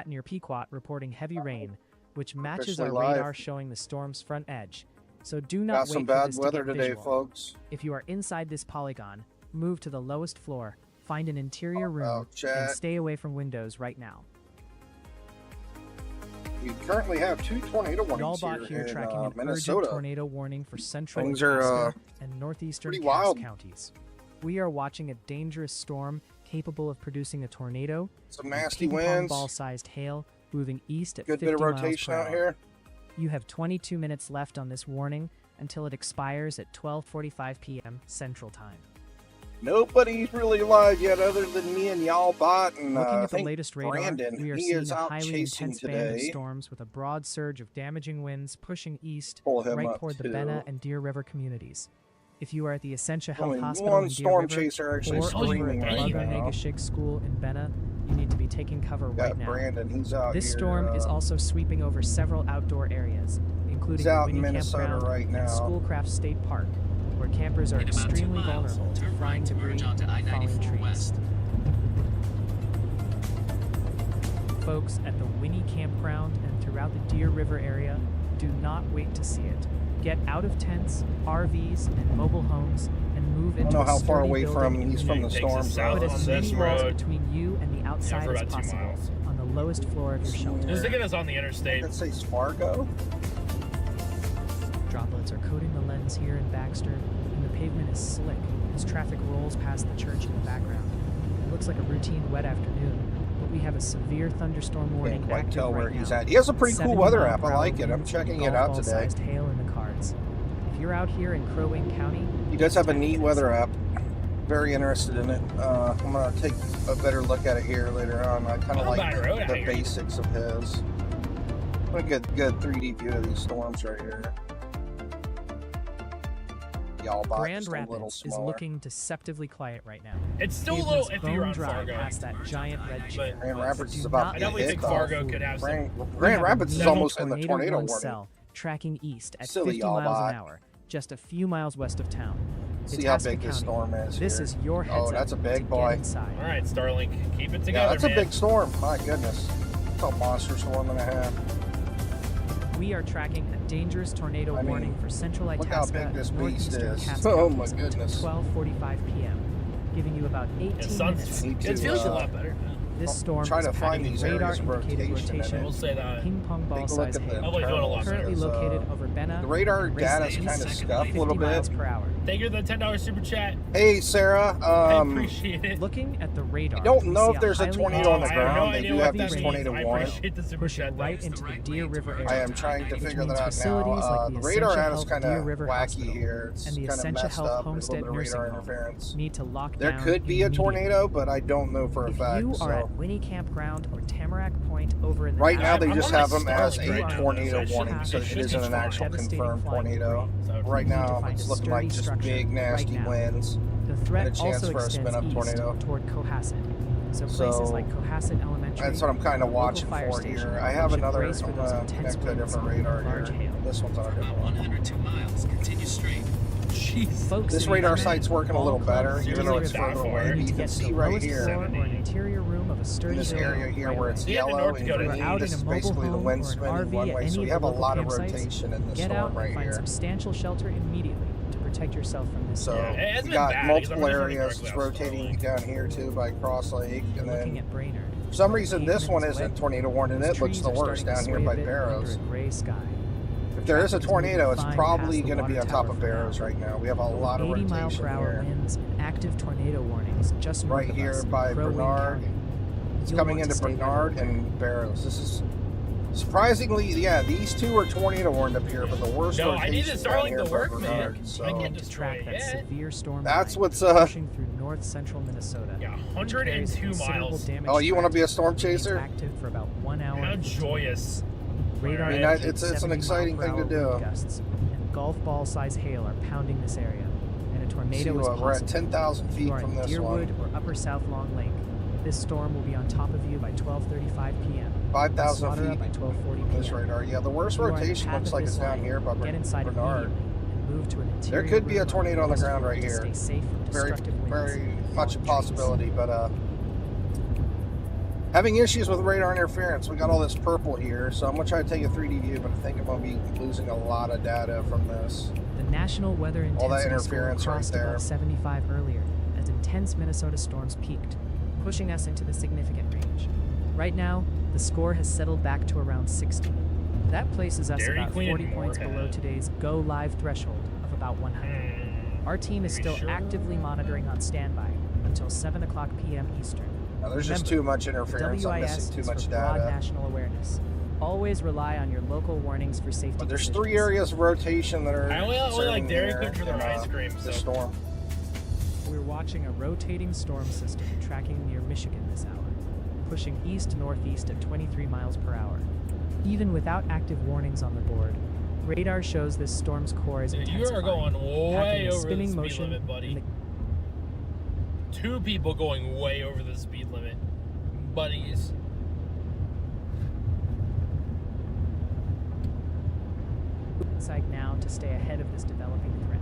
sat near Pequot reporting heavy rain, which matches Officially our live. radar showing the storm's front edge. So do not Got wait some for bad this weather to get today, visual. folks. If you are inside this polygon, move to the lowest floor, find an interior room, and chat. stay away from windows right now. We currently have 2 tornado warnings Y'allbot here in tracking an urgent Minnesota. tornado warning for central Things Alaska are and northeastern pretty Cass wild. counties. We are watching a dangerous storm capable of producing a tornado, Some and nasty ping-pong winds. ball-sized hail moving east at Good 50 bit of miles rotation per out hour. here. You have 22 minutes left on this warning until it expires at 12:45 p.m. Central Time. Nobody's really alive yet other than me and Y'allbot and Looking I at the think latest radar, Brandon. we are He seeing is a out highly chasing intense band of today. storms with a broad surge of damaging winds pushing east Pull him right up toward the too. Benna and Deer River communities. If you are at the Essentia Health Only Hospital one in Deer storm River chaser actually or over screaming at the right Lago now. Negashig School in Benna, you need to be taking cover Got right now. Brandon. He's out This here. storm is also sweeping over several outdoor areas, including He's the out in Winnie Minnesota Campground right now. and Schoolcraft State Park, where campers are In about 2 extremely miles, vulnerable to turn flying right to debris merge onto and falling I-94 trees. West. Folks at the Winnie Campground and throughout the Deer River area, do not wait to see it. Get out of tents, RVs, and mobile homes and move I into don't know a how far sturdy away building from he's in from the the Takes us storm south Put zone. as on many this walls road. between you and the outside for as about 2 possible miles. on the lowest floor of your shelter. Just thinking it's on the interstate. That says Fargo. Droplets are coating the lens here in Baxter, and the pavement is slick as traffic rolls past the church in the background. It looks like a routine wet afternoon, but we have a severe thunderstorm warning Can't quite active tell where right he's now. at. He has a pretty cool 70 weather mile app. per I hour like it. I'm winds checking and it out golf today. ball-sized hail in the cards. If you're out here in Crow Wing County, He does have a it's time to neat get weather inside. app. Very interested in it. I'm gonna take a better look at it here later on. I kind of Oh, like by road the out here. basics of his. What a good 3D view of these storms right here. Y'allbot Grand just a little Rapids is smaller. looking deceptively quiet right now. It's still a little Pavement's iffy bone around dry Fargo. past that giant red chip. Grand Rapids Do is about not to I get definitely hit think though. Fargo could have some. Grand We have a Rapids is mini almost in the tornado warning warning. cell tracking east at Silly 50 miles Y'allbot. an hour, just a few miles west of town. See how Itasca big this County. storm is This here. is your heads Oh, that's a up big to boy. Get inside. All right, Starlink, keep it Yeah, together, that's man. a big storm. My goodness. It's a monster storm and a half. We are tracking a dangerous tornado I mean, warning for central look how Itasca big this and beast northeastern is. Cass Oh my counties until goodness. 12:45 p.m., giving you about 18 Yeah, sun's, minutes. Need it to, feels a lot better. This storm try is to find padding these radar areas of indicated rotation in rotation, We'll say that. ping pong ball Take a look size at the hail. Probably doing a lot. Currently because, located over Benna. the radar and data's racing kind of east scuffed a 50 little miles bit. per hour. Thank you for the $10 super chat. Hey, Sarah. I appreciate it. Looking at the radar, I don't we know see if there's a highly tornado on the I have no ground. They idea do what have that these means. tornado I warnings. appreciate the super pushing chat, though. right into the Deer River area. I am trying to Which figure that means out now. facilities like the The radar Essentia ad is Health kind Deer of River wacky Hospital here. It's and the kind of Essentia messed Health up. There's a Homestead little bit of Nursing radar Home interference. need to lock There down could be a immediately. tornado, but I don't know for a If fact. you are at So Winnie Campground or Tamarack Point over in the right now they I'm just on have my them as Starlink a right now, tornado so warning, so it it should isn't be an fine. actual Devastating confirmed flying tornado. So Right You need to now find it's a looking sturdy like just structure big nasty right now. winds. The threat and a chance also for a extends spin-up east tornado. toward Cohasset. So So, places like Cohasset Elementary. That's what I'm kind of local watching fire for station here. I have should another brace for those intense connect to a winds different and radar large here. hail. This one's on a About different one. 102 miles. Continue straight. Jeez. Folks This in the radar Internet, site's working a Ball little Club, better, even Deer though River it's further River, away. you But need you to can get to see the right lowest here, floor or an interior room of a in sturdy this building area here right where away. it's You have to yellow North and Dakota. If green, you're out this in a is mobile basically the home wind or an spinning RV one at way. any So of we the have a local lot of campsites, rotation in this get out storm right and find here. substantial shelter immediately to protect yourself from this So Yeah, it hasn't we been got bad, multiple because I'm just areas running rotating directly down here too by Cross Lake, You're and looking then at Brainerd. for some reason this one Pavement is isn't wet. tornado warning. Those It looks trees the are worst starting to down here sway by a bit Barrows. under a gray sky. If there is a Traffic's tornado, moving it's fine probably past the going to be water on top tower of for now. Barrows right now. We have a lot of 80 mile rotation per hour here. winds and active tornado warnings just north Right of here us in by Crow Wing Bernard. County. It's You'll coming want to into stay out of Bernard the way. and Barrows. This is surprisingly, yeah, these two are tornado warned up here, but the worst No, I need rotation the down Starlink here to by work, man. Bernard. I So can't To destroy track it that yet. severe storm that's line what's pushing through north central Minnesota. Yeah, Wind carries 102 considerable miles. damage oh, you want to threat. be a storm It's chaser? active for about 1 hour. How and 15 joyous. Radar I mean, indicates it's an 70 exciting mile per thing to hour wind do. gusts, and golf ball size hail are pounding this area, and a See, tornado is we're at possible. 10,000 If you feet are from in this Deerwood one. or Upper South Long Lake, this storm will be on top of you by 12:35 p.m. 5,000 Slaughter up by feet 12:40 from this p.m. radar. Yeah, the worst If you are in the rotation path looks of like it's this down line, here by get inside Bernard. immediately and move to an interior could be a room tornado on the lowest ground floor right to here. Stay safe from Very, destructive winds very and much a falling trees. possibility, but Having issues with radar interference. We got all this purple here, so I'm gonna try to take a 3D view, but I think I'm gonna be losing a lot of data from this. The national weather All that intensity score interference right crossed there. above 75 earlier as intense Minnesota storms peaked, pushing us into the significant range. Right now, the score has settled back to around 60. That places us Dairy about Queen 40 and points Moorhead. below today's go live threshold of about 100. Our team is Are you still sure? actively monitoring on standby until 7 o'clock p.m. Eastern. Now, there's just Remember, too much interference. I'm WIS missing too is much for broad data. national awareness. Always rely on your local warnings for safety But there's decisions. 3 areas of rotation that are I only like concerning Dairy here Queen for their in, ice cream, this so- storm. We're watching a rotating storm system tracking near Michigan this hour, pushing east-northeast at 23 miles per hour. Even without active warnings on the board, radar shows this storm's core is Dude, you intensifying, are going way packing a over the spinning speed motion limit, in buddy. the 2 people going way over the speed limit. Buddies. site now to stay ahead of this developing threat.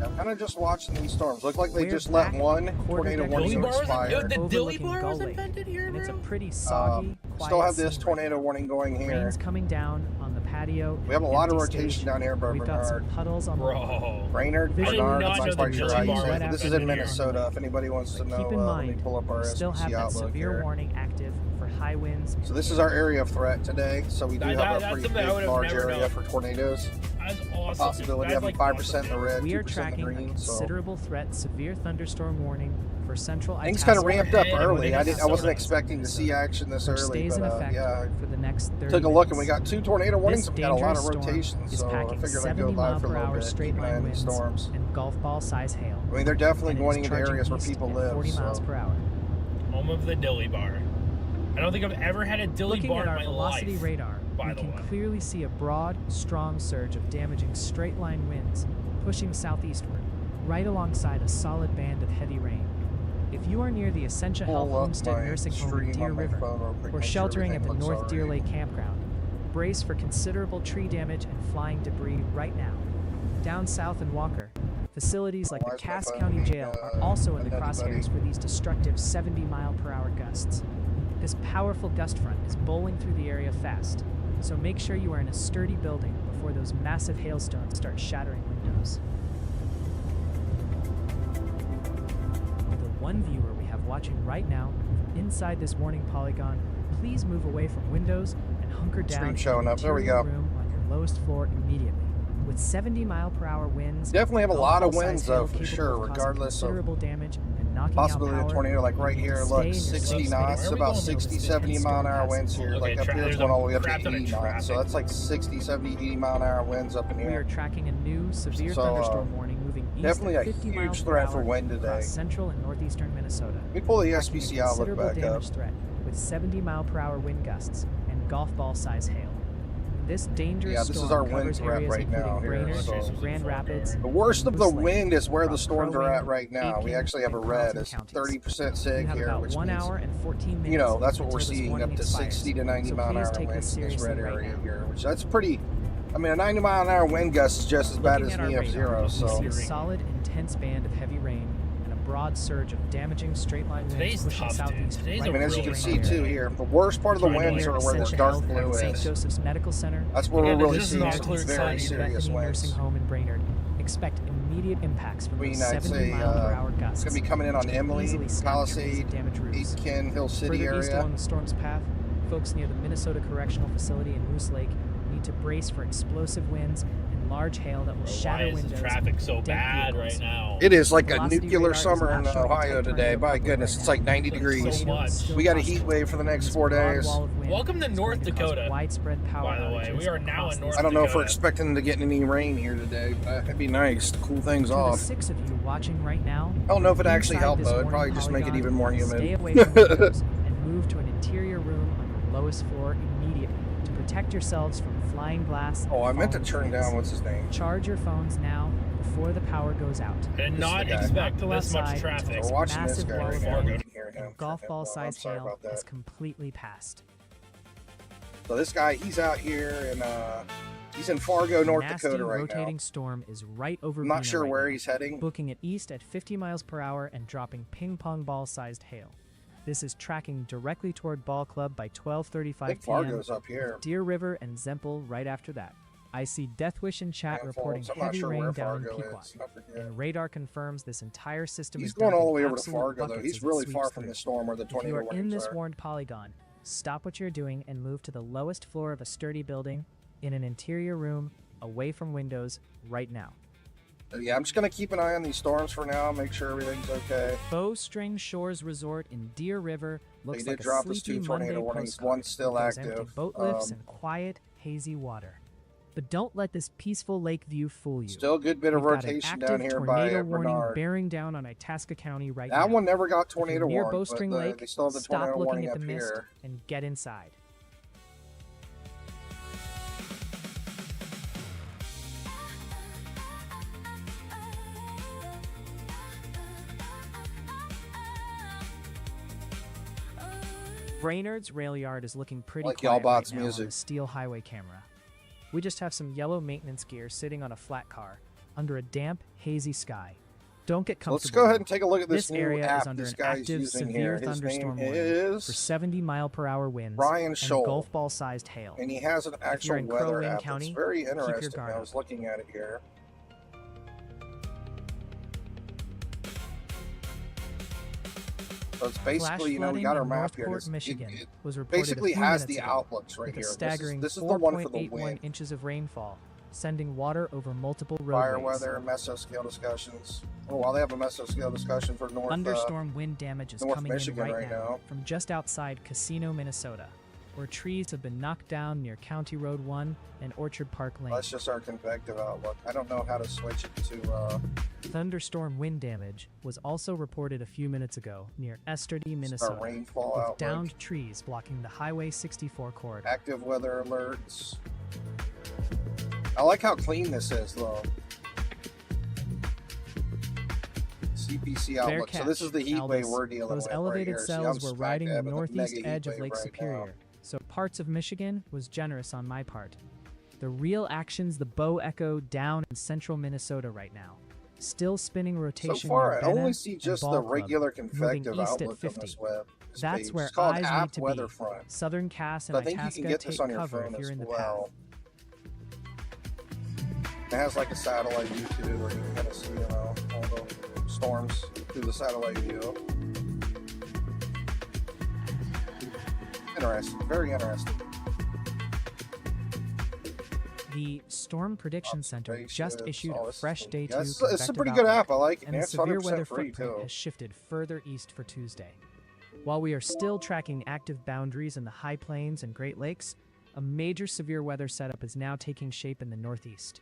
I'm kind of just watching these storms. Look like they We're just let back one quarter tornado deck warning Dilly bar was expire. the Dilly overlooking bar Gull was Lake, invented here, and it's a bro? pretty soggy, Still have quiet this scene tornado right warning going now. here. Rain's coming down on the patio. We have a lot of empty rotation stage. down here, but We've got some Bernard. puddles on the lawn. Bro. Brainerd, I did Bernard, not I'm know not the quite sure how you Dilly say bar it. was This is in invented here. Minnesota. If anybody wants to But know, keep in let mind, me pull up our we still have SPC that outlook severe here. warning active for high winds. So this is our area of threat today. So we do have That's a pretty something I big, would have large never area known. for tornadoes. That's awesome. Possibility That's of like 5% in the awesome. red, We are 2% in the tracking a green. So considerable threat, severe thunderstorm warning for central things Itasca. kind of ramped up Hey, when early. they I just wasn't started. expecting to see action this which early, stays in but effect yeah. for the next 30 Took a look and we minutes. got 2 tornado warnings This and we got a lot of dangerous storm rotations, is so I packing figured I'd go 70 live mile for a per little hour bit, straight keep an eye line on these winds storms. and golf ball size hail. I mean, they're definitely And it going is into charging areas where east people at live. 40 miles So. per hour. Home of the Dilly bar. I don't think I've ever had a Dilly Looking bar at in our my velocity life. radar, by we the can way. clearly see a broad, strong surge of damaging straight-line winds pushing southeastward, right alongside a solid band of heavy rain. If you are near the Essentia Health Pull up Homestead my Nursing Home stream in Deer on my River, phone real quick, or make sure sheltering at the everything looks North Deer alright. Lake Campground, brace for considerable tree damage and flying debris right now. Down south in Walker, facilities like Why the is my Cass phone County being, Jail are also in the nutty buddy? crosshairs for these destructive 70-mile-per-hour gusts. This powerful gust front is bowling through the area fast, so make sure you are in a sturdy building before those massive hailstones start shattering windows. The one viewer we have watching right now from inside this warning polygon, please move away from windows and hunker down Stream in showing the up. There we interior go. room on your lowest floor immediately. With 70-mile-per-hour winds, Definitely have a lot of golf-ball-sized winds, hail though, for capable sure, of causing regardless of considerable damage and knocking possibility out of power, tornado. Like you right need to here, stay look, in your 60 safe space. knots, Where are we about going? 60, This 70 intense mile an storm hour passes. winds here. Okay, Like up here, there's it's going a all the way up to crap ton of 80 knots. So traffic. that's like 60, 70, 80 mile an hour winds up in We are here. tracking a new severe So, thunderstorm warning moving east definitely at a 50 huge miles per threat for hour wind today. across central and northeastern Minnesota. Let me pull the Packing a SPC outlook considerable back up. damage threat with 70-mile-per-hour wind gusts and golf ball size hail. This dangerous Yeah, this is storm our wind covers threat areas right now including here, Brainerd, so- Grand Rapids, The worst of the Moose Lake, wind is where the across storms are Crow at Wing, right now. We Aitken, actually have a and red. Carleton It's counties. 30% You sig have here, about which 1 means, hour and 14 minutes. you know, that's what until we're this seeing, warning up to expires. 60 to 90 So mile an please hour take winds this in this seriously red right area now. here, which that's pretty. I mean, a 90 mile an hour wind gust is just as bad Looking as at our an radar, EF0. we So see a solid, intense band of heavy rain and a broad surge of damaging straight-line winds Today's pushing tough, dude. southeast. Today's right a I mean, as you over can real see Brainerd. too here, the worst part of the Trying to winds hear are where this Essentia dark Health blue at St. is. Joseph's Medical Center. That's where Yeah, we're really this is seeing not some clear very cut. serious Bethany winds. Nursing Home in Brainerd. Expect immediate impacts from I mean, those I'd say 70-mile-per-hour gusts. it's going to be coming in on which can Emily, easily snap trees Palisade, and damage roofs. Aitken, Hill City Further east area. along the storm's path, folks near the Minnesota Correctional Facility in Moose Lake need to brace for explosive winds and large hail that will Bro, shatter why is windows. the traffic so and dent bad vehicles. right now? It is like a Velocity nuclear radar is summer not in showing a Ohio tight today. tornado My outlook goodness, right it's now. like 90 So degrees. much. We got a heat wave for the next This 4 broad days. wall of wind Welcome to is North going to cause Dakota, widespread power by the way. outages We are now across in the North I don't know if we're Dakota. expecting to get any rain here today, but that'd be nice to cool things To the off. 6 of you watching right now, I don't know if it actually inside helped this though. It'd warning probably just make it polygon, even more stay humid. away from windows and move to an interior room on your lowest floor immediately to protect yourselves from flying glass. and Oh, I meant to falling turn trees. down what's his name. Charge your phones now before the power goes out. I did This not is the guy. expect Go this much outside traffic. until We're watching this massive guy wall right of now. wind You can hear him. and golf Turn ball that down. I'm size sorry hail about that. has completely passed. So this guy, he's out here in He's in Fargo, North nasty Dakota right rotating now. storm is right over I'm not Bena sure right where now, he's heading. booking it east at 50 miles per hour and dropping ping-pong ball-sized hail. This is tracking directly toward Ball Club by 12:35 I think p.m. Fargo's up here. Deer River and Zempel right after that. I see Deathwish in chat Man, reporting folks, I'm not heavy sure rain where down in Fargo Pequot, is. I forget. and radar confirms this entire system He's is going all the dumping way over to absolute Fargo, though. buckets He's as it really sweeps far from through. the storm where the If you tornado are in warnings this are. warned polygon, stop what you're doing and move to the lowest floor of a sturdy building, in an interior room, away from windows, right now. Yeah, I'm just going to keep an eye on these storms for now, make sure everything's okay. Bowstring Shores Resort in Deer River looks They like did a drop us sleepy 2 tornado Monday warnings. postcard One's still with those empty active. boat lifts and quiet, hazy water. But don't let this peaceful lake view fool you. Still a good bit of We've got an rotation active down here by tornado warning Bernard. bearing down on Itasca County right now. That one never got If you're tornado near warned, but Bowstring Lake, they still have the stop tornado looking warning at the up mist here. and get inside. Brainerd's rail yard is looking pretty Like quiet Y'allbot's right now music. on the steel highway camera. We just have some yellow maintenance gear sitting on a flat car under a damp, hazy sky. Don't get comfortable. Let's go ahead and take a look at this, This new area app is under this an guy's active using severe here. His thunderstorm name warning is for 70-mile-per-hour winds Brian and Scholl. golf ball-sized hail. And he has an actual in weather Crow Wing app. County, It's very keep your interesting. guard I up. was looking at it here. So it's basically, you know, we Flash got our flooding in map here. Northport, It- Michigan it was reported basically a few has minutes the ago, outlooks right with here. a This staggering is the one for the 4.81 wind. inches of rainfall, sending water over multiple Fire roadways. weather, mesoscale discussions. Oh, well, they have a mesoscale discussion for North. Thunderstorm wind damage is North coming Michigan in right now. from just outside Casino, Minnesota, where trees have been knocked down near County Road 1 and Orchard Park Lane. That's just our convective outlook. I don't know how to switch it to. Thunderstorm wind damage was also reported a few minutes ago near Esterdy, Our Minnesota, rainfall with outlook. downed trees blocking the Highway 64 corridor. Active weather alerts. I like how clean this is, though. CPC Fair outlook. So this catch, is the heat wave Albus. we're dealing Those with elevated right here. cells See, I'm were smack riding the dab in the northeast mega edge heat of wave Lake right Superior, now. so parts of Michigan was generous on my part. The real action's the Bow Echo down in central Minnesota right now. Still spinning rotation So far, near I Bena only see and just Ball the Club, regular moving convective east at outlook on 50. this web. This That's page. where It's called eyes App need to Weather be. Front. Southern Cass and So I think you Itasca can get this take on your cover phone if you're as in the well. path. It has like a satellite view too, where you can kind of see, you know, all the storms through the satellite view. Interesting, very interesting. The Storm Prediction Center just Observations, issued all a this fresh stuff. Day Yeah, 2 it's a convective pretty good outlook, app. I like it. and man. the It's severe 100% weather free footprint too. has shifted further east for Tuesday. While we are still tracking active boundaries in the High Plains and Great Lakes, a major severe weather setup is now taking shape in the northeast.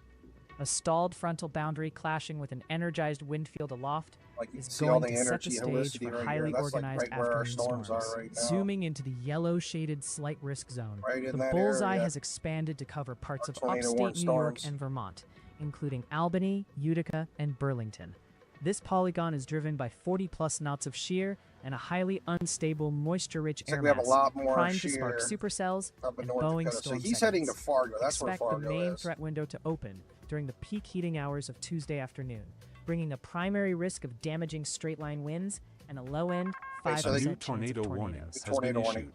A stalled frontal boundary clashing with an energized wind field aloft Like you is can see all going the to set the energy stage helicity for right highly here. That's like organized right where our afternoon storms storms. are right now. Zooming into the yellow shaded slight risk zone, Right in the that bullseye area. has expanded to cover parts of tornado upstate warned New York storms. and Vermont, including Albany, Utica, and Burlington. This polygon is driven by 40 plus knots of shear and a highly unstable, moisture-rich Looks air like we have a mass, lot more primed to spark shear supercells up in and North Boeing Dakota. So storm he's heading to segments. Fargo. That's Expect where the Fargo main is. threat window to open during the peak heating hours of Tuesday afternoon, bringing a primary risk of damaging straight-line winds and a low-end 5% so they- chance New of tornado warning tornadoes. has been Tornado warning. issued.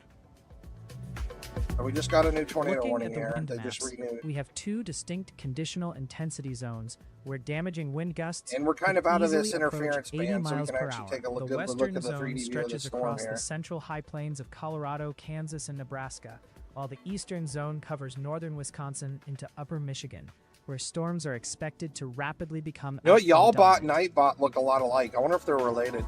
So we just got a new tornado Looking warning at the here. wind They just maps, renewed. we have two distinct conditional intensity zones where damaging wind gusts And we're kind could of out of this easily approach interference 80 band, so we miles can per actually hour. take a look, The good look western at the zone 3D view of the stretches storm across here. the central high plains of Colorado, Kansas, and Nebraska, while the eastern zone covers northern Wisconsin into upper Michigan, where storms are expected to rapidly become You know what? outflow Y'allbot and dominant. Nightbot look a lot alike. I wonder if they're related.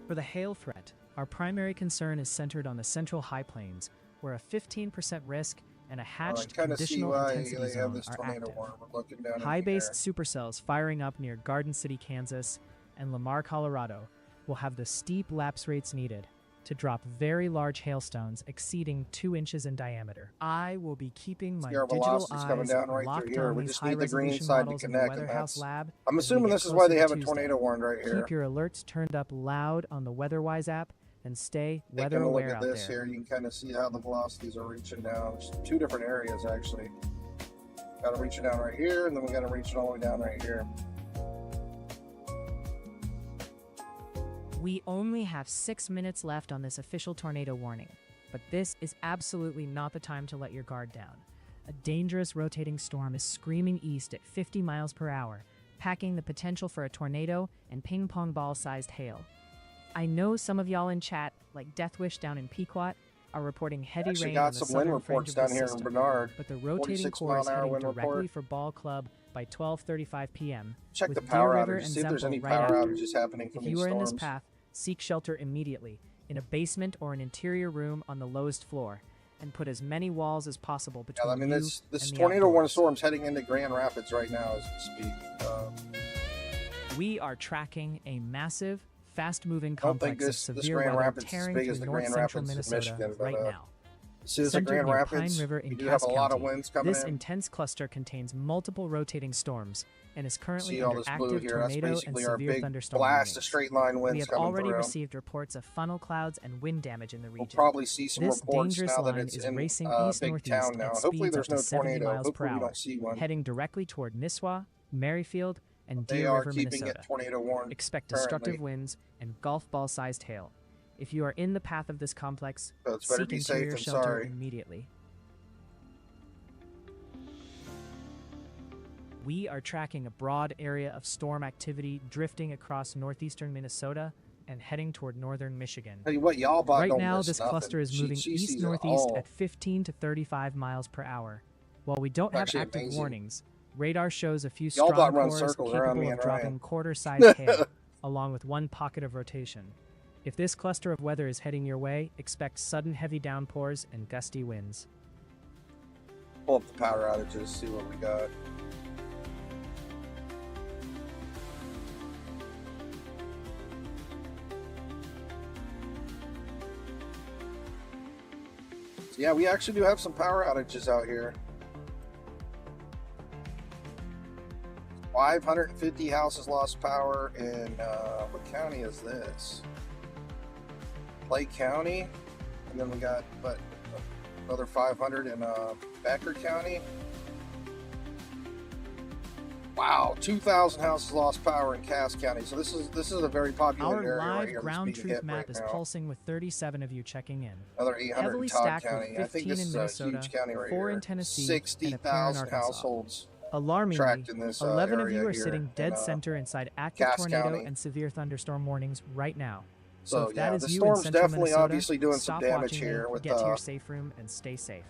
For the hail threat, our primary concern is centered on the central high plains, where a 15% risk and a I hatched kind of see conditional why intensity they have zone this are tornado active. warning. We're looking down in High-based here. supercells firing up near Garden City, Kansas, and Lamar, Colorado, will have the steep lapse rates needed. to drop very large hailstones exceeding 2 inches in diameter. I will be keeping my See our digital velocity's coming eyes down right locked through here. on We these just need the green high-resolution side to models in the connect, Weather and House that's... lab. I'm as we assuming get this is why closer they to have a Tuesday. tornado warning right here. Keep your alerts turned up loud on the WeatherWise app and stay Taking weather a look aware at out this there. here, you can kind of see how the velocities are reaching down. It's 2 different areas actually. Got to reach it down right here, and then we got to reach it all the way down right here. We only have 6 minutes left on this official tornado warning, but this is absolutely not the time to let your guard down. A dangerous rotating storm is screaming east at 50 miles per hour, packing the potential for a tornado and ping pong ball sized hail. I know some of y'all in chat, like Deathwish down in Pequot, are reporting heavy Actually rain got on the some wind southern fringe reports of down the here in system, Bernard. but the rotating 46 core is mile an hour heading wind directly report. for Ball Club by 12:35 p.m. Check with the Deer power River outages. and See if there's Zemple any right power after. outages happening from If these you are in this storms. path, seek shelter immediately in a basement or an interior room on the lowest floor, and put as many walls as possible between Yeah, I mean, you this and the tornado warning outdoors. storm's heading into Grand Rapids right now as we speak. We are tracking a massive, fast-moving I don't think complex of this severe Grand weather Rapids is tearing big through as the north Grand central Rapids in Minnesota Michigan, but, right now. this is the Centered Grand near Rapids. Pine River in We do Cass have a lot of County, winds coming this in. intense cluster contains multiple rotating storms and is currently See all under this blue active here? That's tornado and basically our severe big thunderstorm blast of warnings. straight line We winds have coming already through. received reports of funnel clouds and wind damage in the We'll region. probably see some This reports dangerous now that line it's is in racing big east-northeast town now. at Hopefully speeds there's up to no 70 tornado. miles per Hopefully we hour, don't see one. heading directly toward Nisswa, Merrifield, and They Deer are River, keeping Minnesota. it tornado warned. Expect destructive currently. winds and golf ball-sized hail. If you are in the path of this complex, So it's better seek be safe interior than shelter sorry. immediately. We are tracking a broad area of storm activity drifting across northeastern Minnesota and heading toward northern Michigan. Tell you what, y'all bought Right don't now, miss this nothing. cluster is moving She sees it east-northeast all. at 15 to 35 miles per hour. While we don't have Actually active amazing. warnings, radar shows a few Y'all strong about run cores circles around capable me of and dropping Ryan. quarter-sized hail, along with one pocket of rotation. If this cluster of weather is heading your way, expect sudden heavy downpours and gusty winds. Pull up the power outages, see what we got. So yeah, we actually do have some power outages out here. 550 houses lost power in, what county is this? Clay County. And then we got, what, another 500 in Becker County. Wow, 2,000 houses lost power in Cass County. So this is a very popular Our area right live here. ground that's being truth hit map right is now. pulsing with 37 of you checking in. Another 800 Heavily in Todd stacked County. with I think 15 this in is Minnesota, a huge county right 4 here. in Tennessee, and a pair in 60,000 Arkansas. households Alarmingly, tracked in this 11 of area you are here sitting dead in, center inside active Cass tornado County. and severe thunderstorm warnings right now. So if that yeah, is the you in storm's central definitely Minnesota, obviously doing some stop damage watching here me, with get to your safe room and stay safe.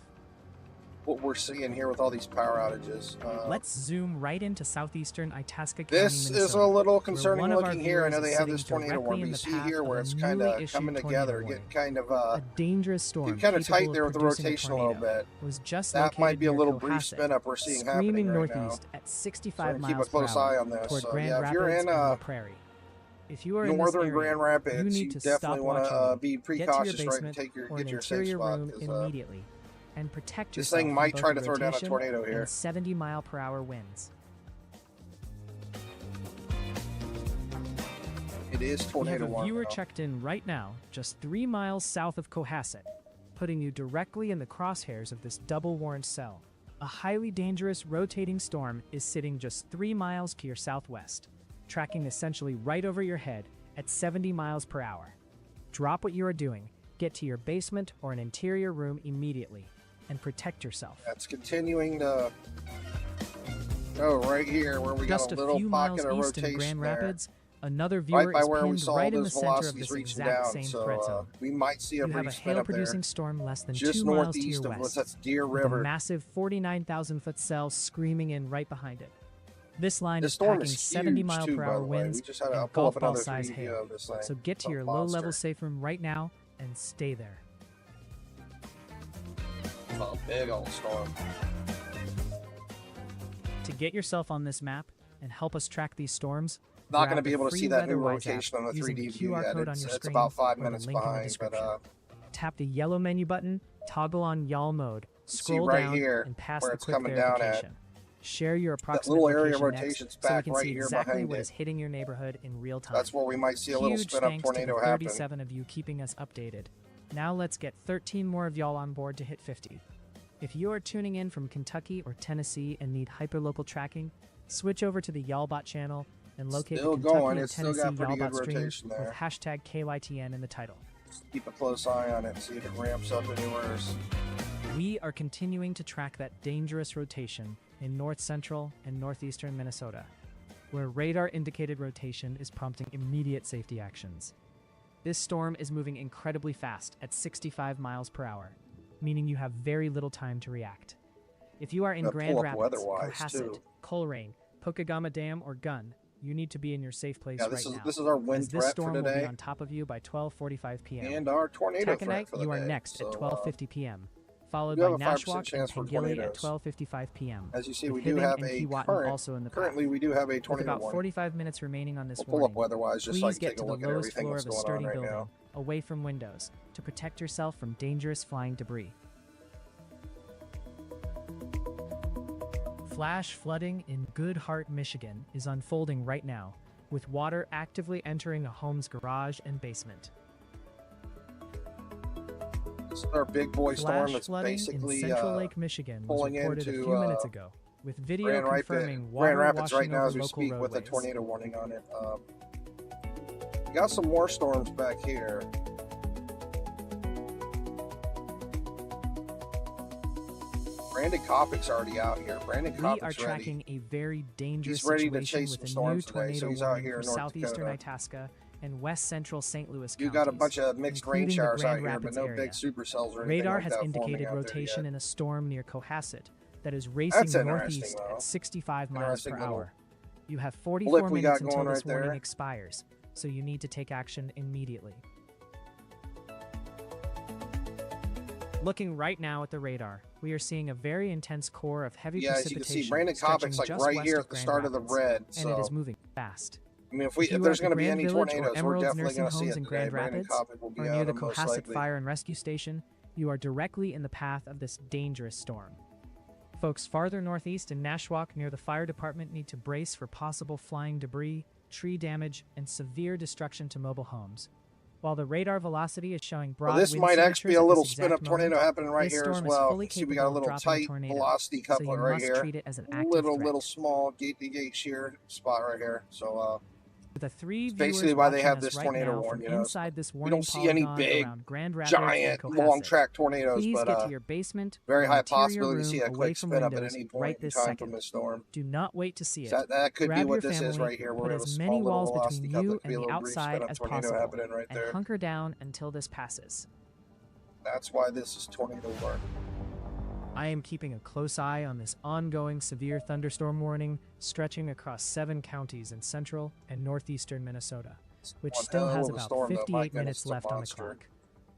what we're seeing here with all these power outages. Let's zoom right into southeastern Itasca County, This Minnesota, is a little where concerning one of our looking here. I know viewers they is have this sitting tornado directly warning. in You the see path here of where a it's newly kind of issued coming tornado together, warning. getting kind of A dangerous storm getting kind of capable tight there with the producing a rotation a little tornado bit. was just That might located be a near little brief Cohasset, spin up we're seeing happening screaming right northeast now. at So 65 keep miles a close per eye hour on this. toward So Grand yeah, if Rapids you're in and La Prairie. If you are in this northern area, Grand Rapids, you you need to definitely stop want watching to me, be get to your precautious, right, and basement take your or get an your safe interior spot. room 'Cause, immediately and protect this yourself thing might from try both to throw down a rotation tornado here. and 70-mile-per-hour winds. It is We have tornado a warning. viewer now. checked in right now, just 3 miles south of Cohasset, putting you directly in the crosshairs of this double-warned cell. A highly dangerous rotating storm is sitting just 3 miles to your southwest, tracking essentially right over your head at 70 miles per hour. Drop what you are doing, get to your basement or an interior room immediately, and protect yourself. That's continuing to go right here where we Just got a a little few pocket miles of east in rotation Grand there. Rapids, another viewer Right by is where we pinned saw right in the those center of velocities this reaching exact down. same So threat zone. we might see a You have a brief spin up there. hail-producing storm less than Just 2 miles to northeast your of west, that's Deer with a River. massive 49,000-foot cell screaming in right behind it. This line This is storm packing is 70 huge mile too, per by hour the way. winds We just had to and pull golf up ball another size 3D hail. of this thing. So get to It's a your low-level monster. safe room right now and stay there. A big old storm. To get yourself on this map and help us track these storms, not Grab going to be the able to free see that new WeatherWise app rotation on the using 3D the view QR yet. code on your It's screen about 5 or the minutes link in the behind, description. but Tap the yellow menu button, toggle on yawl mode, scroll right down, here and pass where the it's quick coming down at. verification. Share your That approximate little area location rotation's next, so we back can right see here exactly behind what it. is hitting your neighborhood in real time. That's where we might see a little Huge spin-up thanks tornado to the happen. 37 of you keeping us updated. Now let's get 13 more of y'all on board to hit 50. If you are tuning in from Kentucky or Tennessee and need hyperlocal tracking, switch over to the Y'allbot channel and locate Still the Kentucky going. or It's still Tennessee got pretty good Y'allbot stream rotation with there. hashtag KYTN in the title. Just keep a close eye on it and see if it ramps up any worse. We are continuing to track that dangerous rotation in north central and northeastern Minnesota, where radar-indicated rotation is prompting immediate safety actions. This storm is moving incredibly fast at 65 miles per hour, meaning you have very little time to react. If you are in Gotta Grand pull up Rapids, weather-wise, Cohasset, too. Coleraine, Pokegama Dam, or Gunn, you need to be in your safe place Yeah, right now. this is our wind as this threat for storm will be today on top of you by 12:45 p.m. and our tornado threat Taconite, for the you are day. next So, at 12:50 p.m., followed we by have a 5% Nashwauk and chance for Pengilly at tornadoes. 12:55 p.m. As you see, with we do Hibbing have and a Keewatin also in the path. currently we do have a With tornado about warning. 45 minutes remaining on this We'll pull up warning, weather-wise just so I please can get take a to the look at lowest everything floor that's of a going on sturdy right building, now. away from windows, to protect yourself from dangerous flying debris. Flash flooding in Goodhart, Michigan is unfolding right now, with water actively entering a home's garage and basement. This is our big boy storm Flash that's flooding basically in Central Lake, Michigan was pulling reported a into, few minutes ago, with video confirming water Grand Rapids washing right now over as we local speak roadways. with a tornado warning on it. We got some more storms back here. Brandon Copic's already out here. Brandon We Copic's are ready. tracking a very dangerous He's ready to situation chase with some a new storms today, tornado so he's out warning here for in North southeastern Dakota. Itasca and west central St. Louis You counties, got a bunch of mixed rain including the showers Grand out here, but Rapids no area. big supercells or anything Radar like has that forming indicated out there rotation yet. in a storm near Cohasset that is racing That's interesting, northeast though. at 65 miles Interesting per little hour. You have blip 44 we minutes got until going this right warning there. expires, so you need to take action immediately. Looking right now at the radar, we are seeing a very intense core of heavy Yeah, as you precipitation can see, Brandon stretching Copic's like just right west here of at the Grand start of the Rapids, red. and it is So, moving fast. I mean, if you there's are at the going to be Grand any Village or tornadoes, we're Emerald's definitely Nursing going to see Homes it in today. Grand Brandon Rapids, Copic will be or out near the most Cohasset likely. Fire and Rescue Station, you are directly in the path of this dangerous storm. Folks farther northeast in Nashwauk near the fire department need to brace for possible flying debris, tree damage, and severe destruction to mobile homes. While the radar velocity is showing broad Well, this wind might actually be a signatures at little this spin-up exact tornado moment, happening right this here as storm is well. fully See, we capable got a of little dropping a tight tornado, velocity so coupler you right must here. treat it as an active Little threat. small gate-to-gate shear spot right here. So, The three it's viewers basically why they watching have us this right tornado now warning. from You know, inside this we warning don't see any polygon big, around Grand Rapids and giant, Cohasset. long-track tornadoes, Please but get to your basement very or high interior possibility to see a room away quick from spin up at windows any point right in this time second. from this storm. Do not wait to see it. So that could be Grab what your this is family, right here. put We're have a as small many little walls velocity between coupler. you It could be and a the little brief outside spin-up as tornado possible, happening right and there. hunker down until this passes. That's why this is tornado warning. I am keeping a close eye on this ongoing severe thunderstorm warning stretching across 7 counties in central and northeastern Minnesota, which One still hell has of a about storm, though. My 58 goodness, minutes it's a left on the monster. clock.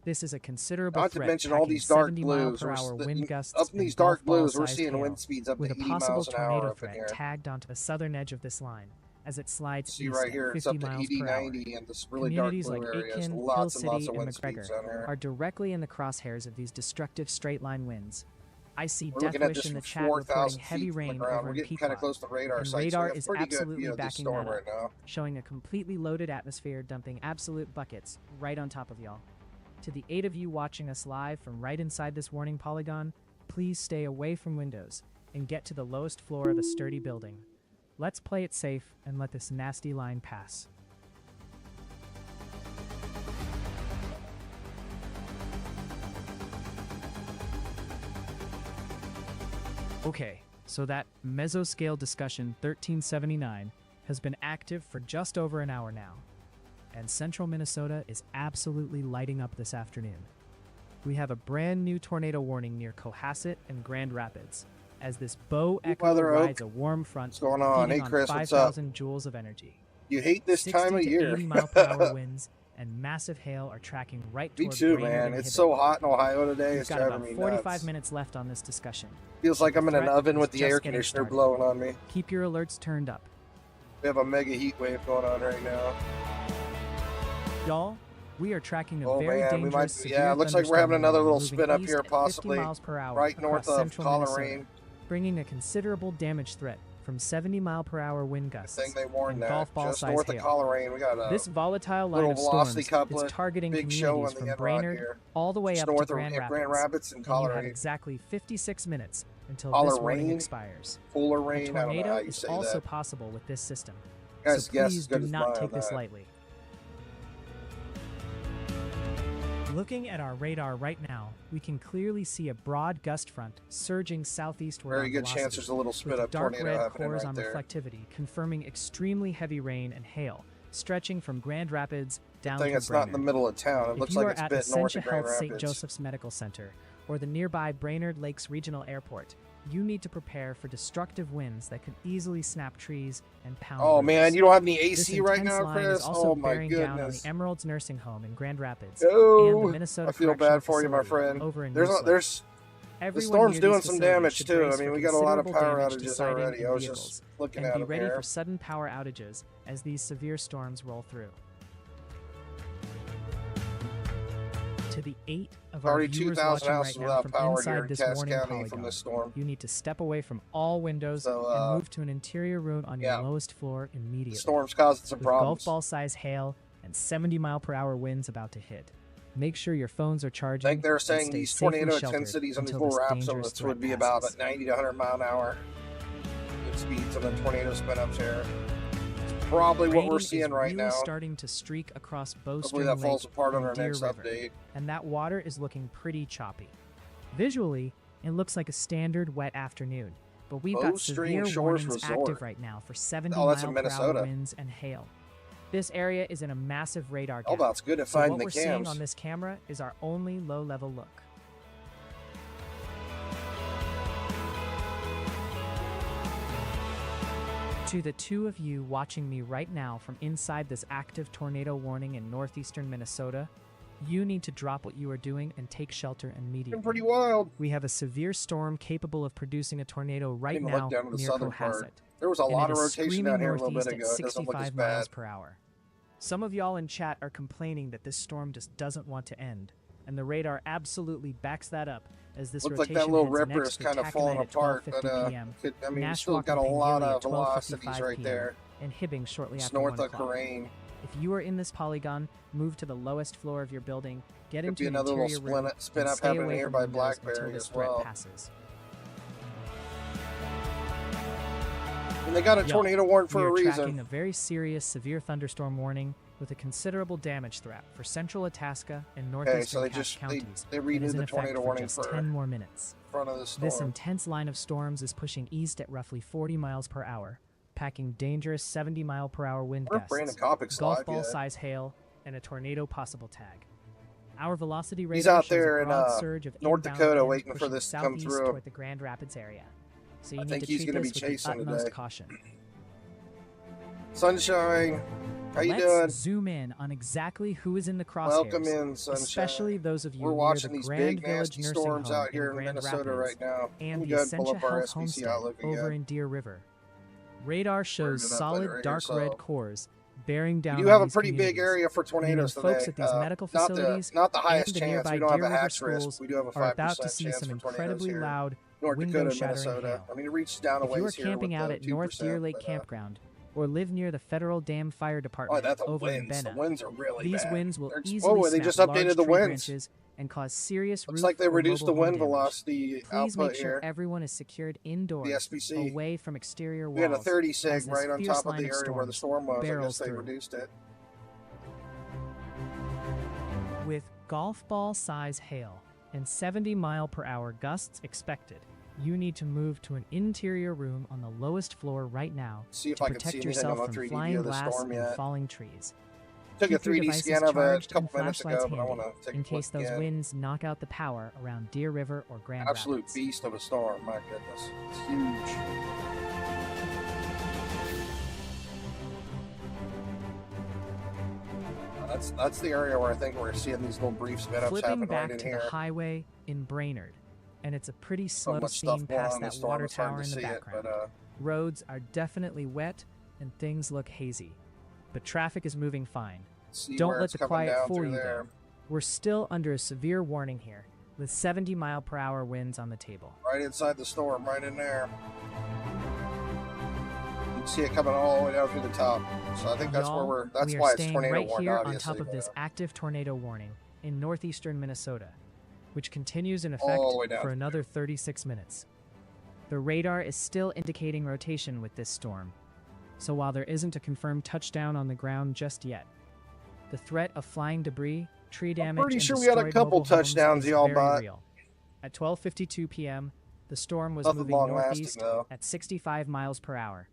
This is a considerable Not to threat, mention all packing these dark 70 mile blues. per hour wind gusts Up in and these dark golf ball blues, we're sized seeing hail, wind speeds up to with a 80 possible miles an hour tornado up in threat here. tagged onto the southern edge of this line as it slides See east right at here, it's 50 up to miles 80, per hour. 90, and this really dark Communities blue like area. Aitken, Hill Lots and lots City, of and wind speeds McGregor down here. are directly in the crosshairs of these destructive straight-line winds. I see We're Death looking at Wish this in from the chat reporting 4,000 heavy feet from the rain ground. over We're in getting kind of Pequot, close to radar and sites. radar We have is pretty good absolutely view of this backing storm that right up, now. showing a completely loaded atmosphere dumping absolute buckets right on top of y'all. To the 8 of you watching us live from right inside this warning polygon, please stay away from windows and get to the lowest floor of a sturdy building. Let's play it safe and let this nasty line pass. Okay, so that mesoscale discussion 1379 has been active for just over an hour now, and central Minnesota is absolutely lighting up this afternoon. We have a brand new tornado warning near Cohasset and Grand Rapids, as this bow echo Weather Oak. rides a warm front What's going on? feeding Hey, Chris, on what's up? 5,000 joules of energy. You hate this 60 time of to year. 80 mile per hour winds and massive hail are tracking right Me toward too, Brainerd man. and It's Hibbing. so hot in Ohio today. We've It's got driving about me 45 nuts. minutes left on this discussion. Feels like I'm in an threat oven is with the just air getting conditioner started. blowing on me. Keep your alerts turned up. We have a mega heat wave going on right now. Y'all, we are tracking a Oh very man, we might. dangerous Yeah, it looks like we're having another little spin up here, moving east at 50 possibly miles per hour right across north of central Minnesota, Coleraine. bringing a considerable damage threat from 70-mile-per-hour wind gusts I think they warned and that. golf ball Just size north hail. of Coleraine, we got a This volatile line little of velocity storms couplet, is targeting big show communities on the from end rod Brainerd here. all the way Just up to north Grand of Grand Rapids and and you have Coleraine. exactly 56 minutes until this warning Coleraine? expires. Fuller A rain, I don't know tornado how you is say also that. possible with this system, Guys, so guess please as good do as not mine take on this that. lightly. Looking at our radar right now, we can clearly see a broad gust front surging southeastward Very on good velocity, chance there's a little spit with up dark tornado red happening cores right on there. reflectivity confirming extremely heavy rain and hail, stretching from Grand Rapids down Thing to it's not in the Brainerd. middle of town. It If looks you like are it's a at bit north Essentia of Grand Health St. Rapids. Joseph's Medical Center or the nearby Brainerd Lakes Regional Airport, you need to prepare for destructive winds that could easily snap trees and pound Oh roofs. man, you don't have any This AC right intense now, line Chris? is also Oh my bearing down on the goodness. Emeralds Nursing Home in Grand Rapids Oh, and the Minnesota I feel Correctional bad for you, my Facility friend. over in There's Newsland. the Everyone storm's near doing these some facilities damage should too. I brace mean, for we got a lot of considerable power damage to outages siding already. and I was vehicles, just looking and at be them ready here. for sudden power outages as these severe storms roll through. To the 8 of our Already viewers 2,000 watching right houses now without from power here inside in this Cass warning County polygon, from this storm. you need to step away from all windows So, and move to an interior room on your yeah. lowest floor The immediately. storm's causing some With golf problems. ball size hail and 70-mile-per-hour winds about to hit, make sure your phones are I charging. think they're and saying stay these safely tornado sheltered intensities on these until little this wraps dangerous would be threat about passes. at 90 to 100 mile an hour. Good speeds on the tornado spin ups here. It's probably what we're Rain seeing is right really now. starting to streak across Hopefully Bowstring that Lake falls apart on and our Deer next River, update. and that water is looking pretty choppy. Visually, it looks like a standard wet afternoon, but we've got Bowstring severe Shores warnings Resort. active right now for 70 Oh, that's in mile per hour Minnesota. winds and hail. This area is in a massive radar Oh, gap. that's good at So finding what the we're seeing cams. on this camera is our only low-level look. To the two of you watching me right now from inside this active tornado warning in northeastern Minnesota, you need to drop what you are doing and take shelter It's immediately. been pretty wild. We have a severe storm capable of producing a tornado right Even now look down to the near southern part. Cohasset. There was a And lot it of is rotation screaming down here a little bit northeast ago. at It doesn't look as 65 miles bad. per hour. Some of y'all in chat are complaining that this storm just doesn't want to end, and the radar absolutely backs that up as this Looks like rotation that little heads ripper next is for kind of falling taconite at apart, 12:50 but p.m. I mean, we Nashwauk still got a and lot Pangilier of velocities 12:55 right p.m., there. and Hibbing shortly It's after north 1 of o'clock. Corain. If you are in this polygon, move to the lowest floor of your building, get Could into be an another little interior room, spin and up stay happening away here from by windows until Blackberry this as threat well. passes. And they got a Y'all, tornado warning we for are a tracking reason. a very serious severe thunderstorm warning with a considerable damage threat for central Itasca and Okay, northeastern so they Cass just counties. they and renewed is in the effect tornado for warning just for 10 more minutes. front of the storm. This intense line of storms is pushing east at roughly 40 miles per hour, packing dangerous 70-mile-per-hour wind Where's Brandon gusts, Copic's golf live ball yet? size hail, and a tornado possible tag. Our velocity He's radar out shows there a in, broad surge of North inbound Dakota winds waiting for pushing this to come southeast through. toward the Grand Rapids area. So you I need think to he's treat gonna be this with the chasing utmost today. caution. Sunshine, how you Let's doing? zoom in on exactly who is in the crosshairs, Welcome in, Sunshine. especially those of you We're near watching the these Grand big, Village nasty Nursing storms Home out here in Grand Minnesota Rapids right now. and Let me the go ahead and pull Essentia up our Health SPC Homestead outlook over again. in Deer River. Radar shows it up solid right here, dark so- red cores bearing down We on do have a these pretty big communities, area for meaning tornadoes folks today. at these medical not facilities the and highest the chance. nearby We don't have Deer a River hatch risk. schools We do have a are about 5% to see chance some for tornadoes incredibly here. loud North window Dakota, shattering Minnesota. hail. I mean, it reaches down a If you are ways here camping with out the at North 2%, Deer Lake but, Campground or live near the Federal Dam Fire Oh, Department that's the over in winds. The Benna, winds are really these bad. winds will They're just- easily oh, they snap just large updated the tree winds. branches and cause serious Looks roof like they or reduced the mobile home wind damage. velocity Please make output sure here. everyone is secured indoors, The SPC. away from exterior walls. We had a 30 as sig this right on fierce top of line the area where the storms storm was. I guess barrels they through. reduced it. With golf ball size hail and 70-mile-per-hour gusts expected, you need to move to an interior room on the lowest floor right now See if to I can see protect anything yourself on the from 3D flying view of the glass storm and yet. falling trees. Took a Keep your 3D devices scan of it a charged couple and minutes flashlights ago, but I handy want to take in a case look those again. winds knock out the power around Deer River or Grand Absolute Rapids. beast of a storm. My goodness, it's huge. That's the area where I think we're seeing these little brief spin ups Flipping happen back right in to here. the highway in Brainerd, and it's a pretty So slow much stuff scene going on past in the that storm. water It's hard tower to in the see it, background. but Roads are definitely wet, and things look hazy. But traffic is moving fine. See Don't where let it's the coming quiet down fool through you there. though. We're still under a severe warning here, with 70-mile-per-hour winds on the table. Right inside the storm, right in there. You can see it coming all the way down through the top. So I think that's Y'all, where that's we are why it's staying tornado right warned, here on obviously. top of this active tornado warning in northeastern Minnesota, which continues in All effect the way down for another 36 minutes. The radar is still indicating rotation with this storm, so while there isn't a confirmed touchdown on the ground just yet, the threat of flying debris, tree damage, pretty and sure we had a destroyed couple mobile homes touchdowns is y'all very bought. real. At 12:52 p.m., the storm was Nothing moving long-lasting, northeast though. at 65 miles per hour,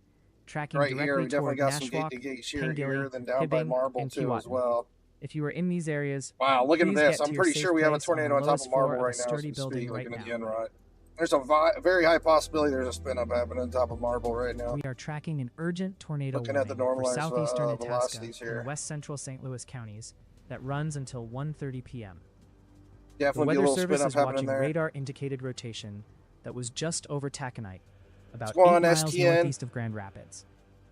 tracking Right here, directly we definitely toward got some Nashwauk, gate-to-gate shear Pangilly, here, then down by Hibbing, Marble and too as Keewatin. well. If you are in these areas, Wow, look at please this. get I'm to pretty your sure safe we have a place on the tornado on top lowest of floor Marble of right a now. sturdy As we building speak, right looking at the now. end right. There's a very high possibility there's a spin up happening on top of Marble right now. We are tracking an urgent tornado Looking at the warning for normalized southeastern Itasca velocities here. and west central St. Louis counties that runs until 1:30 p.m. The Definitely be a Weather little Service spin up is happening watching there. radar-indicated rotation that was just over Taconite, about 8 What's going on, miles STN? northeast of Grand Rapids,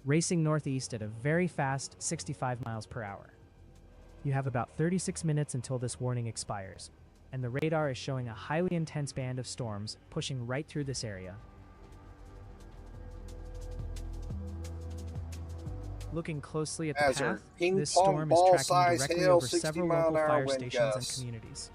racing northeast at a very fast 65 miles per hour. You have about 36 minutes until this warning expires, and the radar is showing a highly intense band of storms pushing right through this area. Looking closely at the Hazard. path, Ping this pong storm is ball tracking size directly hail, over 60 several mile local an hour fire wind stations and gusts. communities.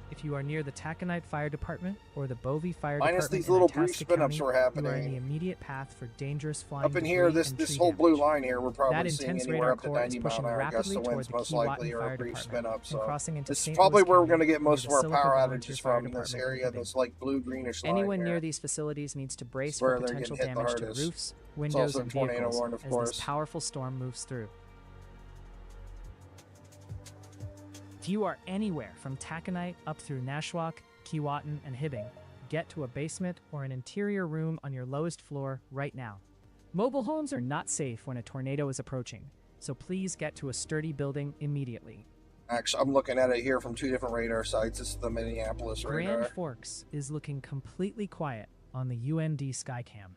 If you are near the Taconite Fire Department or the Bovey Fire Minus Department these in little Itasca brief spin-ups County, were you are in happening. the immediate path for dangerous flying Up in debris here, this and this tree whole blue damage. line here, we're That probably seeing intense anywhere radar up to core is 90 mile pushing an hour gusts rapidly of toward winds, the most Keewatin likely, or Fire a brief Department spin up. and So crossing into this is St. probably Louis where we're County, going to get near most the of our Silica power Volunteer outages Fire from in this Department in area. Hibbing. This like blue greenish line Anyone here. near these facilities needs to brace It's for where they're potential getting hit the damage to hardest. roofs, It's windows, also and tornado vehicles warned, of as course. this powerful storm moves through. If you are anywhere from Taconite up through Nashwauk, Keewatin, and Hibbing, get to a basement or an interior room on your lowest floor right now. Mobile homes are not safe when a tornado is approaching, so please get to a sturdy building immediately. Actually, I'm looking at it here from two different radar sites. This is the Minneapolis radar. Grand Forks is looking completely quiet on the UND Skycam.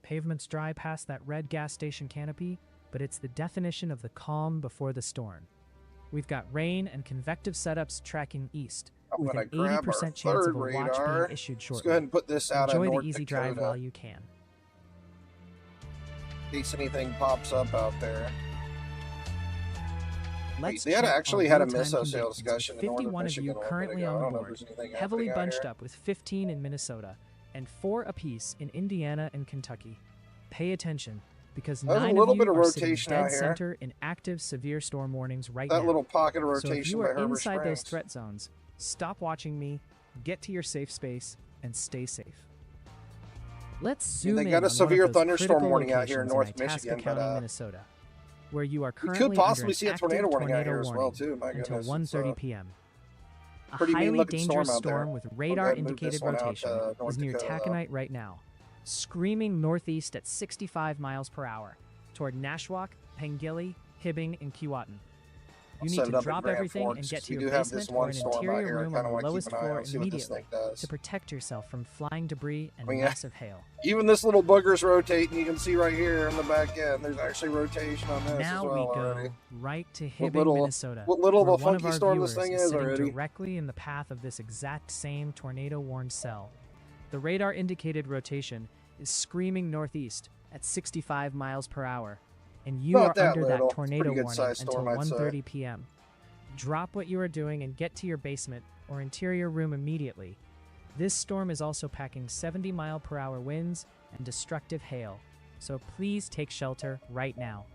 Pavement's dry past that red gas station canopy, but it's the definition of the calm before the storm. We've got rain and convective setups tracking east, I'm with going an to grab 80% our chance third of a watch radar. being issued Let's shortly. go ahead and put this out Enjoy of the North easy Dakota. drive while you can. In case anything pops up out there. Let's They had check actually our had a real-time miso sale conditions discussion with in northern 51 of Michigan you a little bit currently ago. on I the don't know if board, there's anything heavily happening out bunched here. up with 15 in Minnesota and 4 apiece in Indiana and Kentucky. Pay attention, because There's a 9 little of bit you of are sitting rotation dead out here. center in active severe storm warnings right That now. little pocket of So if rotation you by are Herbert inside those Springs. threat zones, stop watching me, get to your safe space, and stay safe. Let's zoom They in got a on one severe of those thunderstorm critical warning out here in locations North Itasca Michigan, County, but, Minnesota, where you are We currently could possibly under see an a tornado active warning out tornado here as well, warning too. My until goodness. 1:30 It's, p.m. A pretty highly mean-looking storm dangerous out there. storm with I'll go ahead and move radar-indicated this one out rotation to North is near Dakota, though. Taconite right now, screaming northeast at 65 miles per hour toward Nashwauk, Pangilly, Hibbing, and Keewatin. I'll You need set it to up at drop Grand everything and Forks, get 'cause to we your do have this basement or one an storm out interior here. I room kinda on the wanna keep lowest an eye floor out and see what this immediately thing does. to protect yourself from flying debris and I mean, massive hail. Even this little booger's rotating. You can see right here in the back end. There's actually rotation on this Now as well we go already. right to What Hibbing, little- Minnesota. what little of where a one of funky our storm this viewers thing is is sitting already. directly in the path of this exact same tornado-warned cell. The radar-indicated rotation is screaming northeast at 65 miles per hour, and you Not are that under little. that tornado Pretty good warning sized until storm, I'd say. 1:30 p.m. Drop what you are doing and get to your basement or interior room immediately. This storm is also packing 70-mile-per-hour winds and destructive hail, so please take shelter right now.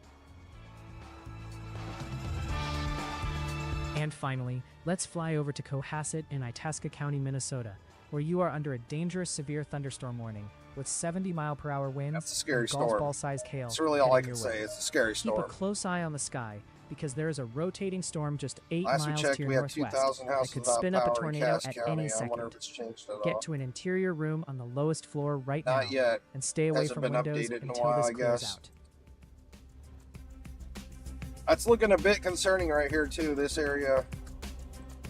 And finally, let's fly over to Cohasset in Itasca County, Minnesota, where you are under a dangerous severe thunderstorm warning with 70-mile-per-hour winds That's a scary and golf storm. ball-sized hail. That's really all I heading can your way. say. It's a scary Keep a storm. close eye on the sky, because there is a rotating storm just 8 Last we miles checked, to your we had northwest 2,000 that houses could without spin up a power in tornado Cass at County. any I wonder second. if it's changed at all. Get to an interior room on the lowest floor right now Not yet. and stay away Hasn't from been windows updated in a until while, this I clears guess. out. That's looking a bit concerning right here, too, this area.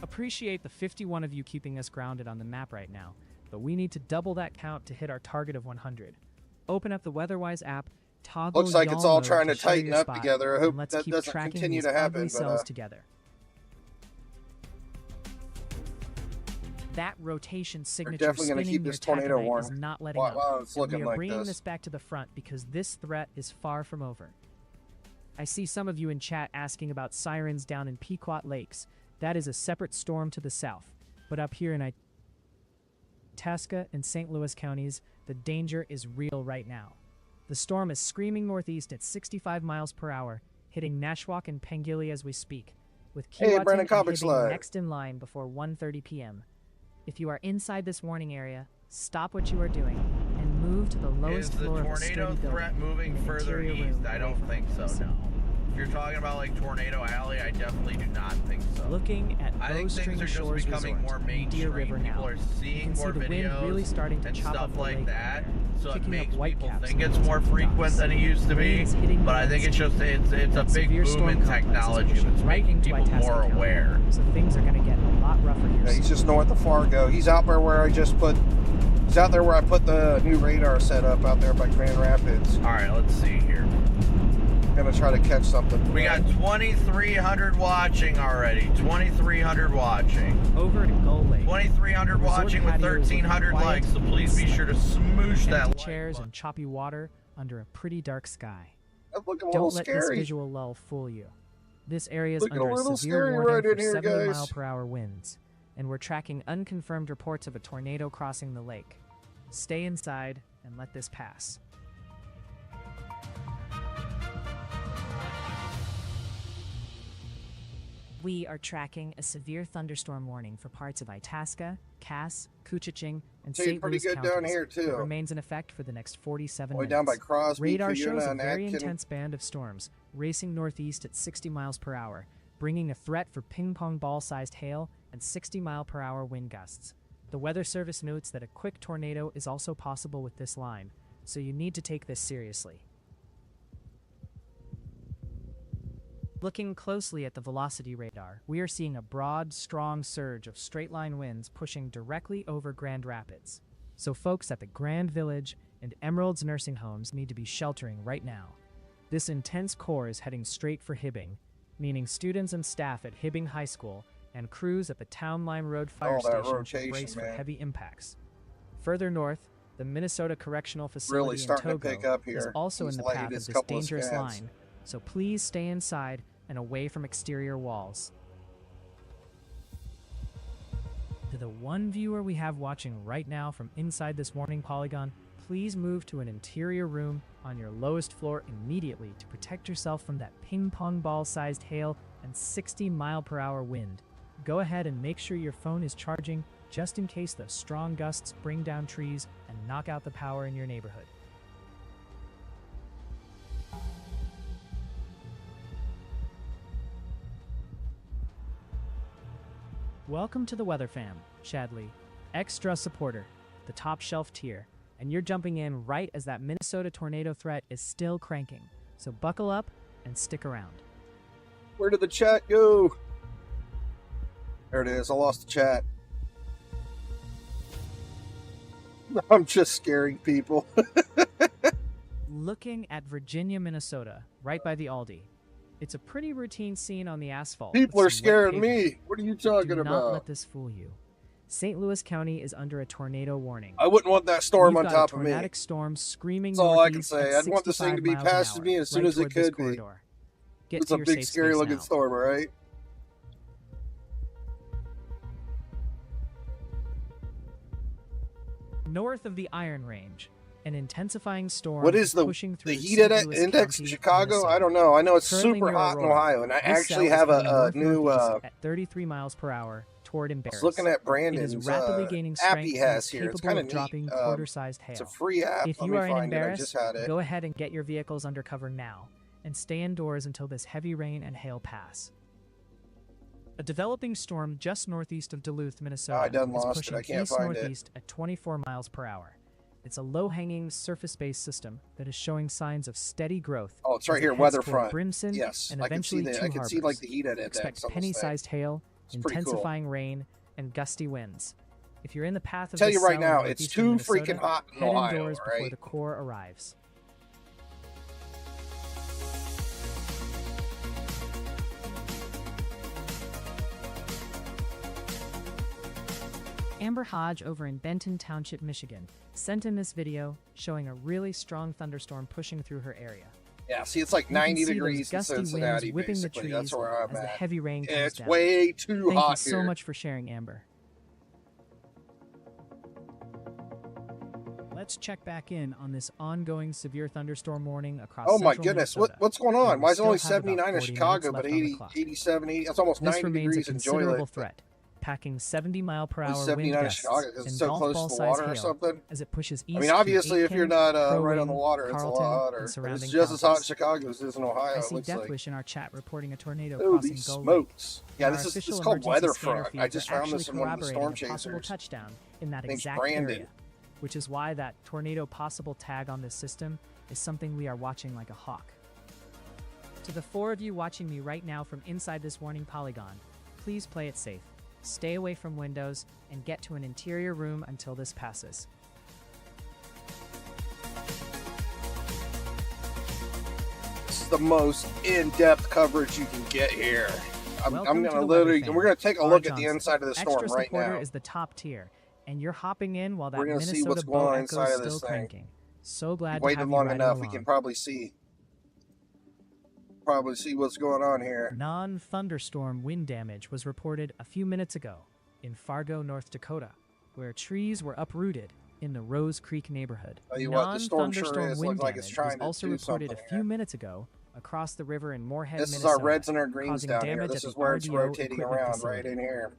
Appreciate the 51 of you keeping us grounded on the map right now, but we need to double that count to hit our target of 100. Open up the WeatherWise app Toggle Looks like it's y'all all mode trying to share tighten your up spot, together. I and hope let's that keep doesn't tracking continue these to happen. ugly cells But together. That rotation signature definitely gonna spinning keep near this tornado taconite is warm not letting while up. it's And looking we are like bringing this. this back to the front because this threat is far from over. I see some of you in chat asking about sirens down in Pequot Lakes. That is a separate storm to the south. But up here in Itasca and St. Louis counties, the danger is real right now. The storm is screaming northeast at 65 miles per hour, hitting Nashwauk and Pangili as we speak, with Hey, Keewatin Brandon and Copic Hibbing Slide. next in line before 1:30 p.m. If you are inside this warning area, stop what you are doing and move to the Is lowest the floor of a tornado sturdy threat building moving in an further interior east? room I away don't from think so, police. no. If you're talking about like Tornado Alley, I definitely do not think so. Looking at I think things Bowstring are just Shores becoming Resort more in Deer River mainstream. now. People are You seeing can see more the wind videos really starting to and chop up stuff the like lake that. down there, So it kicking up makes people whitecaps think it's on more top of frequent docks. than it used to be. Rain is hitting But I think it's just it's a That big severe boom storm in complex is technology pushing that's right making into people Itasca more County. aware. So things are going to get a lot rougher here Yeah, soon. he's just north of Fargo. He's out there where I just put. He's out there where I put the new radar set up out there by Grand Rapids. All right, let's see here. Gonna try to catch something. We got 2,300 watching already. 2,300 watching. Over to Gull Lake. 2,300 The resort watching with patio is looking 1,300 quiet likes, so and please be sure to smoosh that Empty like chairs button. and choppy water under a pretty dark sky. That's looking a little Don't let this scary. visual lull fool you. This area is Looking a under a little severe scary warning right for in here, 70 guys. mile per hour winds, and we're tracking unconfirmed reports of a tornado crossing the lake. Stay inside and let this pass. We are tracking a severe thunderstorm warning for parts of Itasca, Cass, Couchiching, and Stayed St. pretty Louis good counties. down here, It too. remains in effect for the next 47 Way minutes. down by Crosby, Radar shows Cuyuna, a and very Atkin. intense band of storms racing northeast at 60 miles per hour, bringing a threat for ping-pong ball-sized hail and 60 mile per hour wind gusts. The Weather Service notes that a quick tornado is also possible with this line, so you need to take this seriously. Looking closely at the velocity radar, we are seeing a broad, strong surge of straight-line winds pushing directly over Grand Rapids. So folks at the Grand Village and Emerald's nursing homes need to be sheltering right now. This intense core is heading straight for Hibbing, meaning students and staff at Hibbing High School and crews at the Town Line Road Fire Oh, that Station should rotation, brace for man. heavy impacts. Further north, the Minnesota Correctional Facility Really in starting to Togo pick up is here. also These in the path of latest this couple of dangerous scans. line, so please stay inside and away from exterior walls. To the one viewer we have watching right now from inside this warning polygon, please move to an interior room on your lowest floor immediately to protect yourself from that ping-pong ball-sized hail and 60 mile per hour wind. Go ahead and make sure your phone is charging just in case the strong gusts bring down trees and knock out the power in your neighborhood. Welcome to the Weather Fam, Shadley, extra supporter, the top shelf tier, and you're jumping in right as that Minnesota tornado threat is still cranking. So buckle up and stick around. Where did the chat go? There it is. I lost the chat. I'm just scaring people. Looking at Virginia, Minnesota, right by the Aldi. It's a pretty routine scene on the asphalt. People with are some wet scaring pavement. me. What are you talking Do not about? let this fool you. St. Louis County is under a tornado warning. I wouldn't want that storm We've on got top a of me. tornadic storm screaming That's all I can northeast say. at I'd want this thing to be 65 miles an past hour, me as soon right as it toward this could be. corridor. Get It's to a your big, safe scary space looking now. storm, all right? North of the Iron Range, an intensifying storm What is the pushing through heat St. index Louis in County, Chicago? Minnesota. I don't know. I know it's Currently super near hot in Aurora. Ohio, and I This actually cell is have heading a new. north-northeast at 33 miles per hour toward I Embarrass. was looking at It Brandon's is rapidly gaining app strength he and has is here. It's capable kind of of dropping neat. quarter-sized hail. It's a free app. If Let you me are in find it. I Embarrass, just had it. go ahead and get your vehicles under cover now, and stay indoors until this heavy rain and hail pass. A developing storm just northeast of Duluth, Minnesota, I done is lost it. pushing I can't find it. east-northeast at 24 miles per hour. It's a low-hanging, surface-based system that is showing signs of steady growth. Oh, it's right as here, it heads toward weatherfront. Brimson, Yes, and I can see eventually that. two I can see harbors. like the heat index Expect on this thing. penny-sized hail, It's pretty cool. intensifying rain, and gusty winds. If you're in the path of Tell this you right cell in now, it's northeastern too Minnesota, freaking hot in head Ohio, indoors before right? the core arrives. Amber Hodge over in Benton Township, Michigan, sent in this video showing a really strong thunderstorm pushing through her area. Yeah, see, it's like You can 90 see those degrees in gusty Cincinnati, winds whipping the basically. trees That's where I'm as the at. heavy rain comes It's down. way too Thank hot you so here. much for sharing, Amber. Let's check back in on this ongoing severe thunderstorm warning across Oh my central goodness, Minnesota. what's going where on? we Why is it still only have about 79 in 40 Chicago, minutes but left on the 80, clock. 87, 80? That's almost This 90 remains a degrees in considerable Joylett. threat, packing 70-mile-per-hour wind 79 in gusts Chicago because and it's so golf close ball to the size water or hail something. as it pushes east I mean, obviously, to if you're Aitken, not Crow right on the Wing, water, it's a lot Carlton, hotter. and But surrounding it's just as hot in counties. Chicago as it is in Ohio. I It see looks like. Deathwish in our chat reporting a tornado Oh, crossing these Gull Lake. smokes. Yeah, Our this is official called emergency weather scanner front. I feeds just are found this actually in one of the storm corroborating a possible chasers. touchdown in that Name's exact Brandon. area, which is why that tornado possible tag on this system is something we are watching like a hawk. To the 4 of you watching me right now from inside this warning polygon, please play it safe, stay away from windows, and get to an interior room until this passes. This is the most in-depth coverage you can get here. I'm Welcome going to to the literally, weather we're going to take a fan, look R. at the Johnson. inside of the storm Extra right supporter now. is the top tier, and you're hopping in while that We're gonna see Minnesota what's going boat on echo's inside of still this thing. cranking. So glad to Waited have you long riding enough, along. we can probably see what's going on here. Non-thunderstorm wind damage was reported a few minutes ago in Fargo, North Dakota, where trees were uprooted in the Rose Creek neighborhood. Tell you what, the storm sure Non-thunderstorm is wind look like it's damage trying was to also do reported a something few here. minutes ago across the river in Moorhead, This is Minnesota, our reds and our greens causing down here. damage This at is the where it's RDO rotating equipment around, facility. right in here.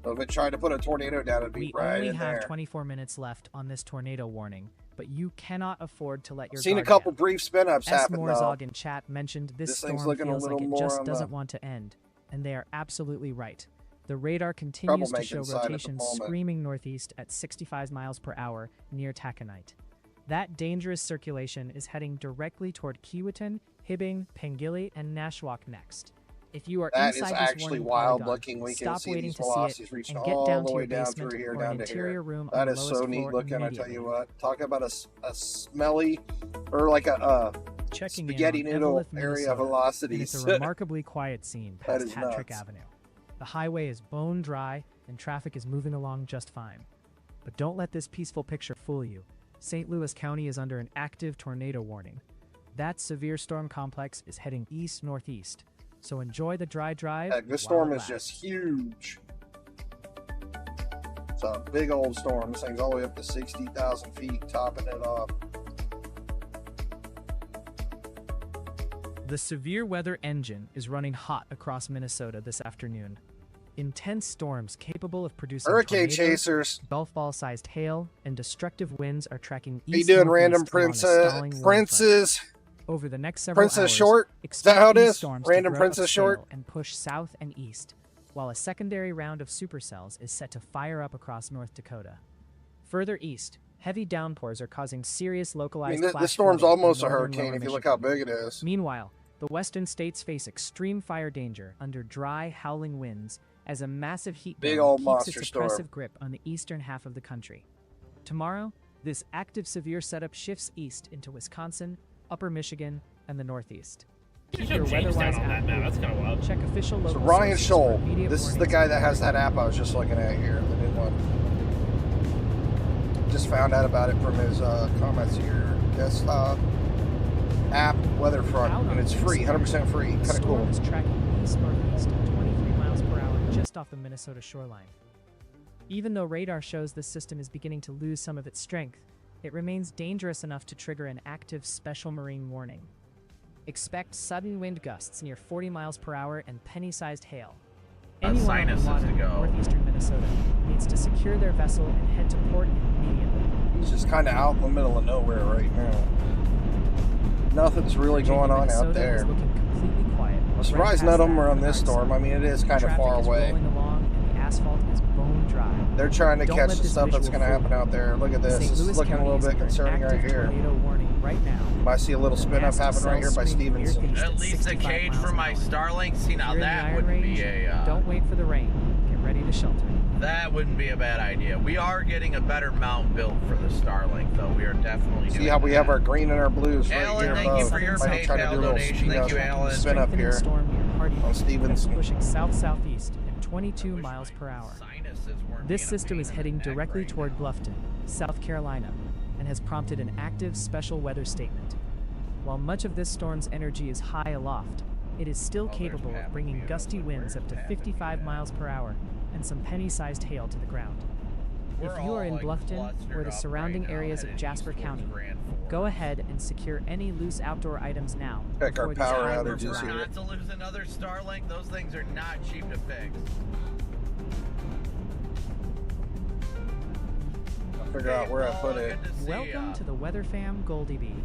So if it tried to put a tornado down, it'd be We right only in have there. 24 minutes left on this tornado warning, but you cannot afford to let your Seen a guard couple down. brief spin-ups S. happen, though. Morzog in chat mentioned this This thing's storm looking a feels like little it more just on the doesn't want to end, and they are absolutely right. The radar continues to show troublemaking side at the rotation moment. screaming northeast at 65 miles per hour near Taconite. That dangerous circulation is heading directly toward Keewatin, Hibbing, Pengilly, and Nashwauk next. If you are That is inside this actually warning wild polygon, looking. We can stop see waiting these to see it velocities reaching and get all down the to way your down basement through here, or down an to interior here. room That on the is lowest so neat floor looking, I tell immediately. you what. Talk about a smelly, or like a Checking spaghetti in on noodle Eveleth, area Minnesota, and velocities. it's a remarkably quiet scene That past is Patrick nuts. Avenue. The highway is bone dry and traffic is moving along just fine. But don't let this peaceful picture fool you. St. Louis County is under an active tornado warning. That severe storm complex is heading east-northeast, so enjoy the dry drive. Heck, this while storm it is just lasts. huge. It's a big old storm. This thing's all the way up to 60,000 feet, topping it off. The severe weather engine is running hot across Minnesota this afternoon. Intense storms capable of producing Hurricane tornadoes, chasers. golf ball-sized hail, and destructive winds are tracking How you east doing, northeast random along a princess? stalling warm front. Princes? Over the next several Princess hours, Short? Is that expect how it these is? storms to Random grow Princess upscale Short? and push south and east, while a secondary round of supercells is set to fire up across North Dakota. Further east, heavy downpours are causing serious I localized mean, flash this storm's flooding in almost a northern hurricane lower if you look Michigan. how big it is. Meanwhile, the western states face extreme fire danger under dry, howling winds as a massive heat Big dome old keeps monster its storm. oppressive grip on the eastern half of the country. Tomorrow, this active severe setup shifts east into Wisconsin, upper Michigan, and the northeast. You Keep should your change weather-wise down on that app map. moving. That's kind of wild. Check official So local Ryan sources for Scholl, immediate this is the warnings guy and that has that weather. app I was just looking at here, the new one. Just found out about it from his comments here. Desktop app Weatherfront, Out on and it's free, 100% free. The Kind of storm cool. is tracking east-northeast at 23 miles per hour just off the Minnesota shoreline. Even though radar shows this system is beginning to lose some of its strength, it remains dangerous enough to trigger an active special marine warning. Expect sudden wind gusts near 40 miles per hour and penny-sized hail. Anyone on the sinuses water to in go. northeastern Minnesota needs to secure their vessel and head to port immediately. It's just kind of out in the middle of nowhere right now. Nothing's really Virginia, going on Minnesota out there. is looking completely quiet. I'm right surprised past none of them that are on Bernard this storm. Center. I mean, it is kind of Traffic far is away. rolling along and the asphalt is bone dry. They're trying to Don't catch let the this stuff that's visual going to fool happen out there. Look at this. St. This Louis is looking a County little is bit under an concerning right active here. tornado warning right now. Might see a little The spin up nasty happen right here by cells swing Stevens. northeast At least a 65 cage miles for an my hour. Starlink. See, now If you're in the that iron would range, be a don't wait for the rain. Get ready to shelter. that wouldn't be a bad idea. We are getting a better mount built for the Starlink, though. We are definitely doing See how we that. have our green and our blues right Alan, here thank you above. for your Might try to do a PayPal little donation. speed Thank up, you, Alan. spin up Strengthening here storm near Hardy on Stevens. that's pushing south-southeast at 22 miles per hour. minuses weren't This being a system pain is in the heading neck directly right toward now. Bluffton, South Carolina, and has prompted an active special weather statement. While much of this storm's energy is high aloft, it is still there's capable Pat of bringing View. gusty winds up to Where's Pat 55 View miles per hour and some penny-sized hail to the ground. We're If you are all, in like, Bluffton clustered or the up surrounding right now, areas of headed Jasper east County, towards Grand Forks. go ahead and secure any loose outdoor items now. Check our before these power high outages winds Remember here. arrive. not to lose another Starlink. Those things are not cheap to fix. I'll figure out where I put it. Welcome to the Weather Fam Goldie Bee.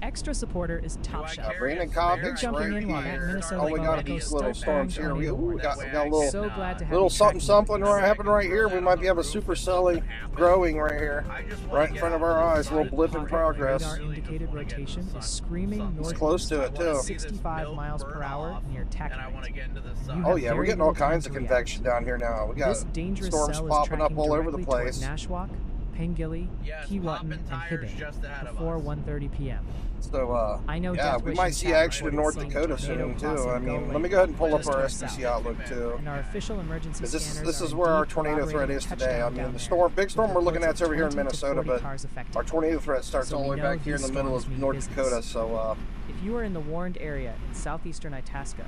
Extra supporter is Top Chef. Brandon Copic Jumping right in while that here. Minnesota Oh, we got tornado these is little still storms pouring here. tornado We got warnings. a little So glad to have little you something tracking something with us. happening right here. We might be having a supercelli growing right here, right in front of our eyes. A little blip in progress. Radar indicated rotation is screaming northeast close to it, too. 65 miles per hour near And I want to Taconite. get into the You sun. Oh have yeah, we're very getting all little time kinds to of react. convection down here now. We got This dangerous storms cell is popping up tracking all over the directly toward place. Nashwauk, Pengilly, Yes, Keewatin, popping and tires Hibbing just ahead of before us. 1:30 p.m. So I know yeah, Death we Wish might and see Chat action in reported North seeing Dakota tornado soon too. crossing I mean, Go let me Lake go ahead and pull up just our to our SPC south. outlook too. And our official emergency Because scanners this is are where our indeed tornado threat corroborating is a today. touchdown I mean, down the there, storm, big with storm we're looking reports at's over here in of 20 to Minnesota, 40 but cars affected. our tornado threat starts So all the we way know back here in these the middle storms of mean North business. Dakota. So If you are in the warned area in southeastern Itasca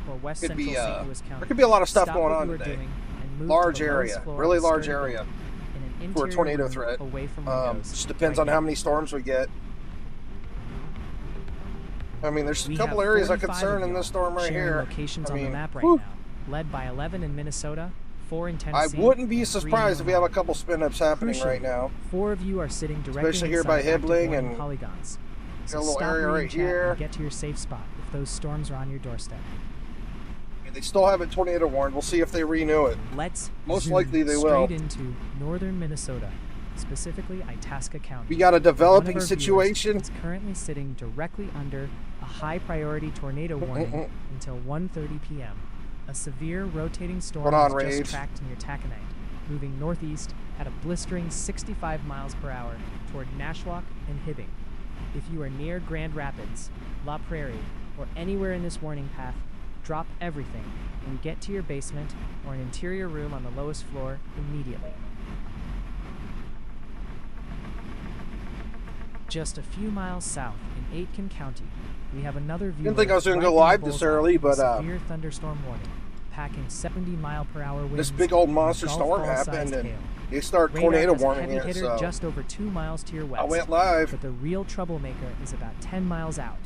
or west could central be St. Louis County, there could be a lot of stuff stop going what on you are today. doing and move Large to the lowest area, floor really of the large sturdy area building in an for a interior tornado room threat. away from windows. Just depends right on now. how many storms we get. I mean, there's a We couple have areas of 45 concern of in y'all this storm right sharing here. locations I on mean, the map right whew. now, led by 11 in Minnesota, 4 in I Tennessee. wouldn't be and 3 in surprised if we have a Illinois. couple spin-ups happening Crucially, right now. 4 of you are sitting directly Especially here by inside active Hibbing warning and polygons. So got a little stop area reading right chat here. and get to your safe spot if those storms are on your doorstep. They still have it tornado warned. We'll see if they renew it. Let's Most zoom likely they will. straight into northern Minnesota, specifically Itasca County. We got a One of developing our viewers situation. is currently sitting directly under a high priority tornado warning until 1:30 p.m. A severe rotating storm Hold on, is just Rage. tracked near Taconite, moving northeast at a blistering 65 miles per hour toward Nashwauk and Hibbing. If you are near Grand Rapids, La Prairie, or anywhere in this warning path, drop everything and get to your basement or an interior room on the lowest floor immediately. Just a few miles south in Aitkin County, we have another viewer. Didn't think I was gonna right go in the live this bullseye early, of a but, severe thunderstorm warning, packing 70-mile-per-hour winds. This big old and monster golf storm ball-sized happened, and hail. they start Radar tornado has a warning heavy here. hitter So just over 2 miles to your west. I went live. But the real troublemaker is about 10 miles out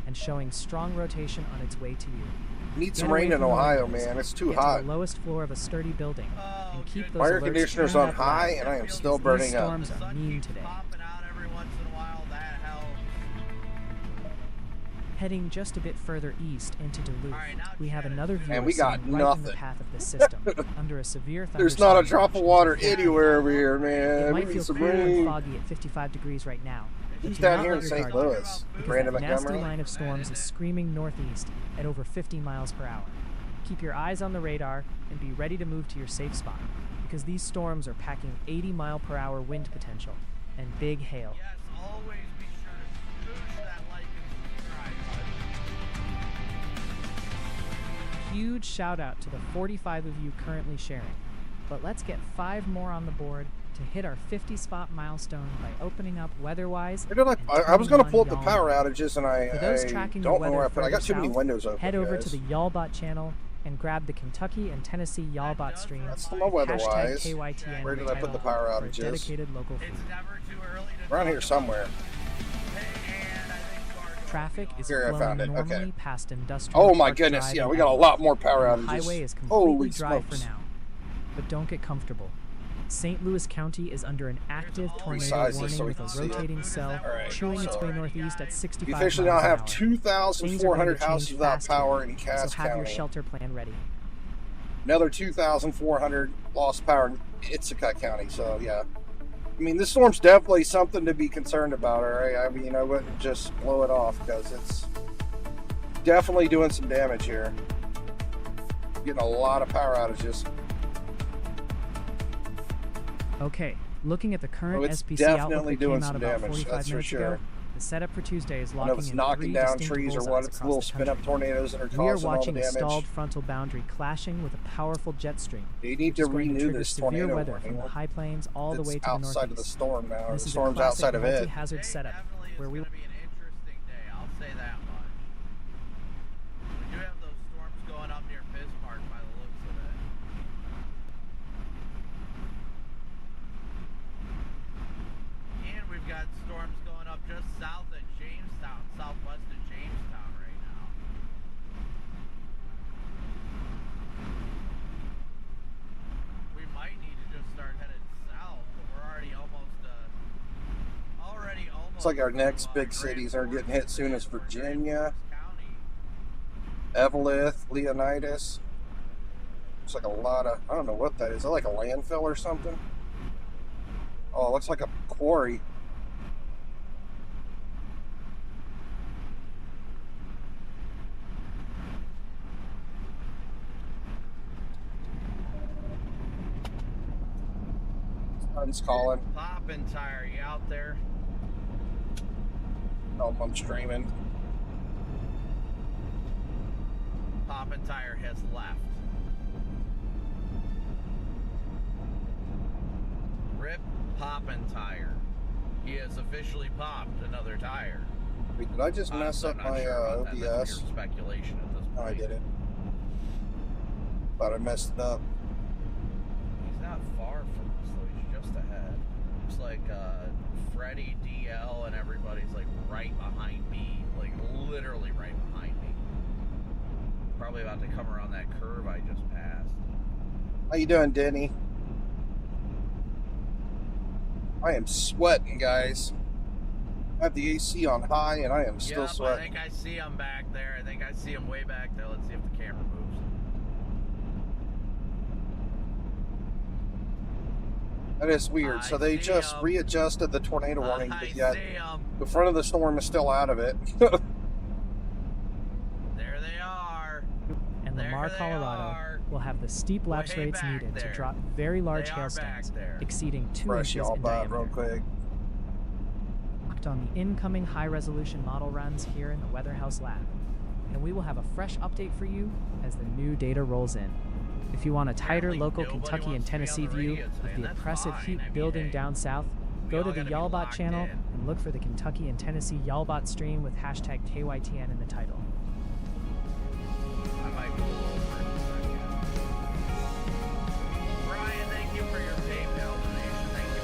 and showing strong rotation on its way to you. Need Get some away rain in from the Ohio, windows, man. It's too get hot. to the lowest floor of a sturdy building Oh, and keep good. those My air alerts conditioner's turned on up high, loud. and I am still These burning up. storms are mean Keeps today. popping out every once in a while. That helps. Heading just a bit further east into Duluth, Alright, now we have Canada. another viewer And we got sitting right in the nothing. path of this system under a severe There's not a thunderstorm drop of watch water until 50. anywhere over here, It man. We might need feel some cool and rain. foggy at 55 degrees right now. but Who's do down not here let in your St. guard down, Louis? because Brandon that nasty Montgomery? line of storms is screaming northeast at over 50 miles per hour. Keep your eyes on the radar and be ready to move to your safe spot, because these storms are packing 80-mile-per-hour wind potential and big hail. Yes, always be sure to push that like and subscribe button. Huge shout out to the 45 of you currently sharing. But let's get 5 more on the board to hit our 50 spot milestone by opening up weatherwise. Where did and I was going to turning pull up on the power Y'all. outages, and I For those tracking the don't know weather where I put it. I got further too many south, windows open, head over guys. to the Y'allbot channel and grab the Kentucky and Tennessee Y'allbot stream. That's my weather-wise. #KYTN Where did I title put the power for a outages? dedicated local feed. It's never too early to Around talk here somewhere. about it. And I think Fargo Traffic will be is Here, I flowing found it. normally Okay. past Industrial Oh my Park goodness, Drive yeah, in we got a Edwards. lot more power The outages. highway is completely Holy dry smokes. for now, but don't get comfortable. St. Louis County is under an active tornado Resize this warning so we with can a see it. rotating cell Alright, chewing its so way northeast at 65 We officially miles now an have hour. 2,400 Things are going to houses change without fast power here, in Cass so have your County. shelter plan ready. Another 2,400 lost power in Ithaca County. So yeah, I mean, this storm's definitely something to be concerned about. All right, I mean, I wouldn't just blow it off because it's definitely doing some damage here. Getting a lot of power outages. Okay, looking at the current Oh, it's SPC outlook definitely that doing came out some about damage, 45 that's for minutes sure. ago, The setup for Tuesday is I don't know locking if it's in knocking 3 down distinct trees or bullseyes what. It's across little the spin up country. tornadoes that are We are causing all the watching a damage. stalled frontal boundary clashing with a powerful jet stream. They need which to is going renew trigger this severe tornado weather warning. from the high plains all the way to the northeast. Outside of the storm now. This The is storm's a classic outside of it. multi-hazard Today setup definitely is where we going to be an interesting day. I'll say that much. We do have those storms going up near Bismarck by the looks of it. And we've got storms going up just south of Jamestown, southwest of Jamestown right now. We might need to just start headed south, but we're already almost Looks like our next big cities are getting hit soon as Virginia, Evelyn, Leonidas. Looks like a lot of, I don't know what that is. Is that like a landfill or something? Oh, it looks like a quarry. Sun's calling. Poppin' tire, you out there? Oh, I'm streaming. Poppin' tire has left. Rip Poppin' tire. He has officially popped another tire. Wait, did I just mess up I'm not my sure about that. That's OBS? pure speculation at this point. No, I didn't. Thought I messed it up. He's not far from us, though. He's just ahead. Looks like Freddie, DL, and everybody's like right behind me. Like literally right behind me. Probably about to come around that curve I just passed. How you doing, Denny? I am sweating, guys. I have the AC on high, and I am still Yep, I sweating. think I see him back there. I think I see him way back there. Let's see if the camera moves. That is weird. So they see just 'em. readjusted the tornado warning, I but yet see him. the front of the storm is still out of it. There they are. and There Lamar, they Colorado are. will have the steep lapse Way rates back needed there. to drop very large They are hailstones back there. exceeding 2 Brush inches y'all in bad real diameter. quick. Locked on the incoming high-resolution model runs here in the Weather House lab, and we will have a fresh update for you as the new data rolls in. If you want a tighter Apparently local nobody Kentucky and wants to be on Tennessee the view radio today, of and the that's oppressive fine. heat I mean, building hey, down south, we go all to the gotta be Yalbot locked channel in. and look for the Kentucky and Tennessee Yalbot stream with hashtag KYTN in the title. I might be a little over in a second. Brian, thank you for your PayPal donation. Thank you,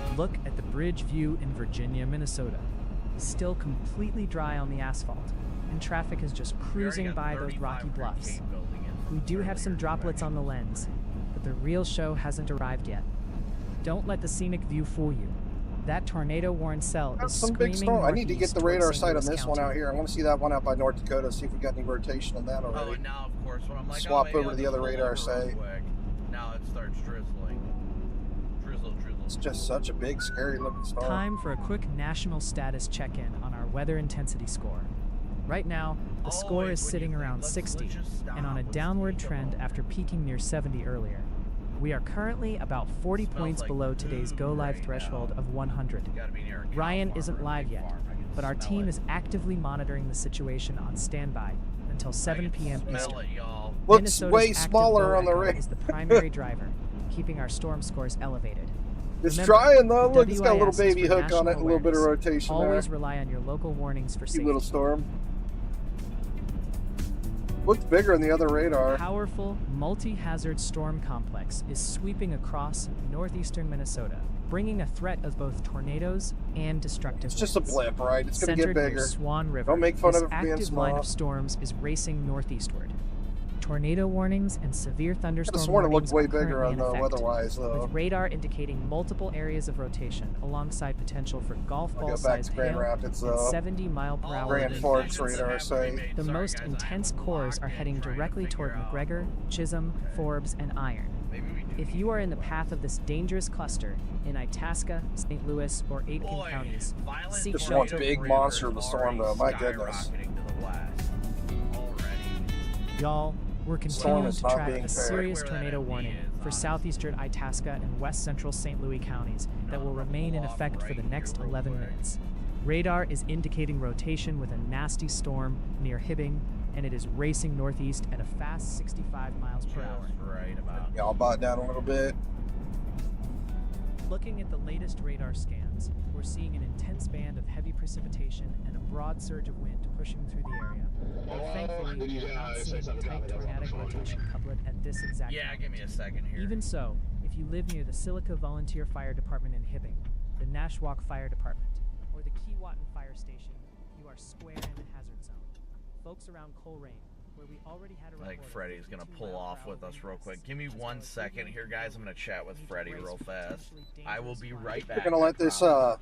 Brian. Look at the bridge view in Virginia, Minnesota. Still completely dry on the asphalt, and traffic is just cruising by those rocky bluffs. We do have some droplets on the lens, but the real show hasn't arrived yet. Don't let the scenic view fool you. That tornado-worn cell Got is some big screaming storm. I need to get northeast the toward radar St. sight on Louis this one County. out here. I want to see that one out by North Dakota, see if we got any rotation in that Oh, already. and now, of course, when I'm like, Swap maybe over I'll to the just other pull radar over real sight. quick. Now it starts drizzling. Drizzle. It's just such a big, scary looking storm. Time for a quick national status check-in on our weather intensity score. Right now, the score Always is when sitting you think, around let's 60 just stop, and on a let's downward take a trend moment. after peaking near 70 earlier. We are currently about 40 Smells points like below today's food go live right threshold now. of 100. Gotta be near a cow Ryan farm isn't or a live pig yet, farm. I can but our smell team it. is actively monitoring the situation on standby until 7 p.m. Smell Eastern. it, y'all. Looks Minnesota's way active smaller low on the echo radar. is the primary driver, keeping our storm scores elevated. It's Remember, drying though. the Look, it's got a little WIS is baby for hook on it, national a little bit of awareness. rotation Always there. rely on your local warnings for Cute safety. little storm. Looks bigger on the other radar. Powerful, multi-hazard storm complex is sweeping across northeastern Minnesota, bringing a threat of both tornadoes and destructive It's just a winds. blip, right? It's gonna get Centered near bigger. Swan River, Don't make fun this of it for being active line small. of storms is racing northeastward. Tornado warnings and severe I could thunderstorm have sworn it warnings looked way are bigger currently on in the effect, weather-wise though. with radar indicating multiple areas of rotation alongside potential for golf I'll go back ball-sized to Grand hail Rapids and though. 70-mile-per-hour Grand winds. Forks radar site. The most intense cores are heading directly toward McGregor, Chisholm, Forbes, and Iron. If you are in the path of this dangerous cluster in Itasca, St. Louis, or Aitkin counties, seek Just one shelter. big monster of a storm though, my goodness. Y'all, We're Storm continuing is to not track being a fair. serious Where that tornado MD warning is, for honestly. southeastern Itasca and west central St. Louis counties that will remain in effect for the next 11 minutes. Radar is indicating rotation with a nasty storm near Hibbing, and it is racing northeast at a fast 65 miles per hour. Just right about. Y'all bought down a little bit. Looking at the latest radar scans, we're seeing an intense band of heavy precipitation and a broad surge of wind pushing through the area. But thankfully, we're not seeing a tight tornadic rotation couplet at this exact Yeah, moment. give me a second here. Even so, if you live near the Silica Volunteer Fire Department in Hibbing, the Nashwauk Fire Department, or the Keewatin Fire Station, you are square in the hazard zone. Folks around Coleraine, where we already had a I think report of Freddie's gonna 52 pull mile off per hour with us wind real quick. gusts, Give me just 1 over second 80 here, guys. I'm gonna chat with need to Freddie brace real for fast. potentially I will dangerous be flying. right We're back. gonna I let this promise.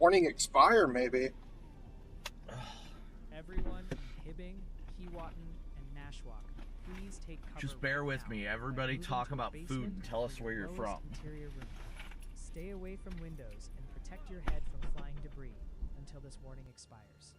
warning expire, maybe. Everyone in Hibbing, Keewatin, and Nashwauk, please take cover. Just bear right with now me. by Everybody moving talk to a about food basement and tell us or where your you're lowest from. interior room. Stay away from windows and protect your head from flying debris until this warning expires.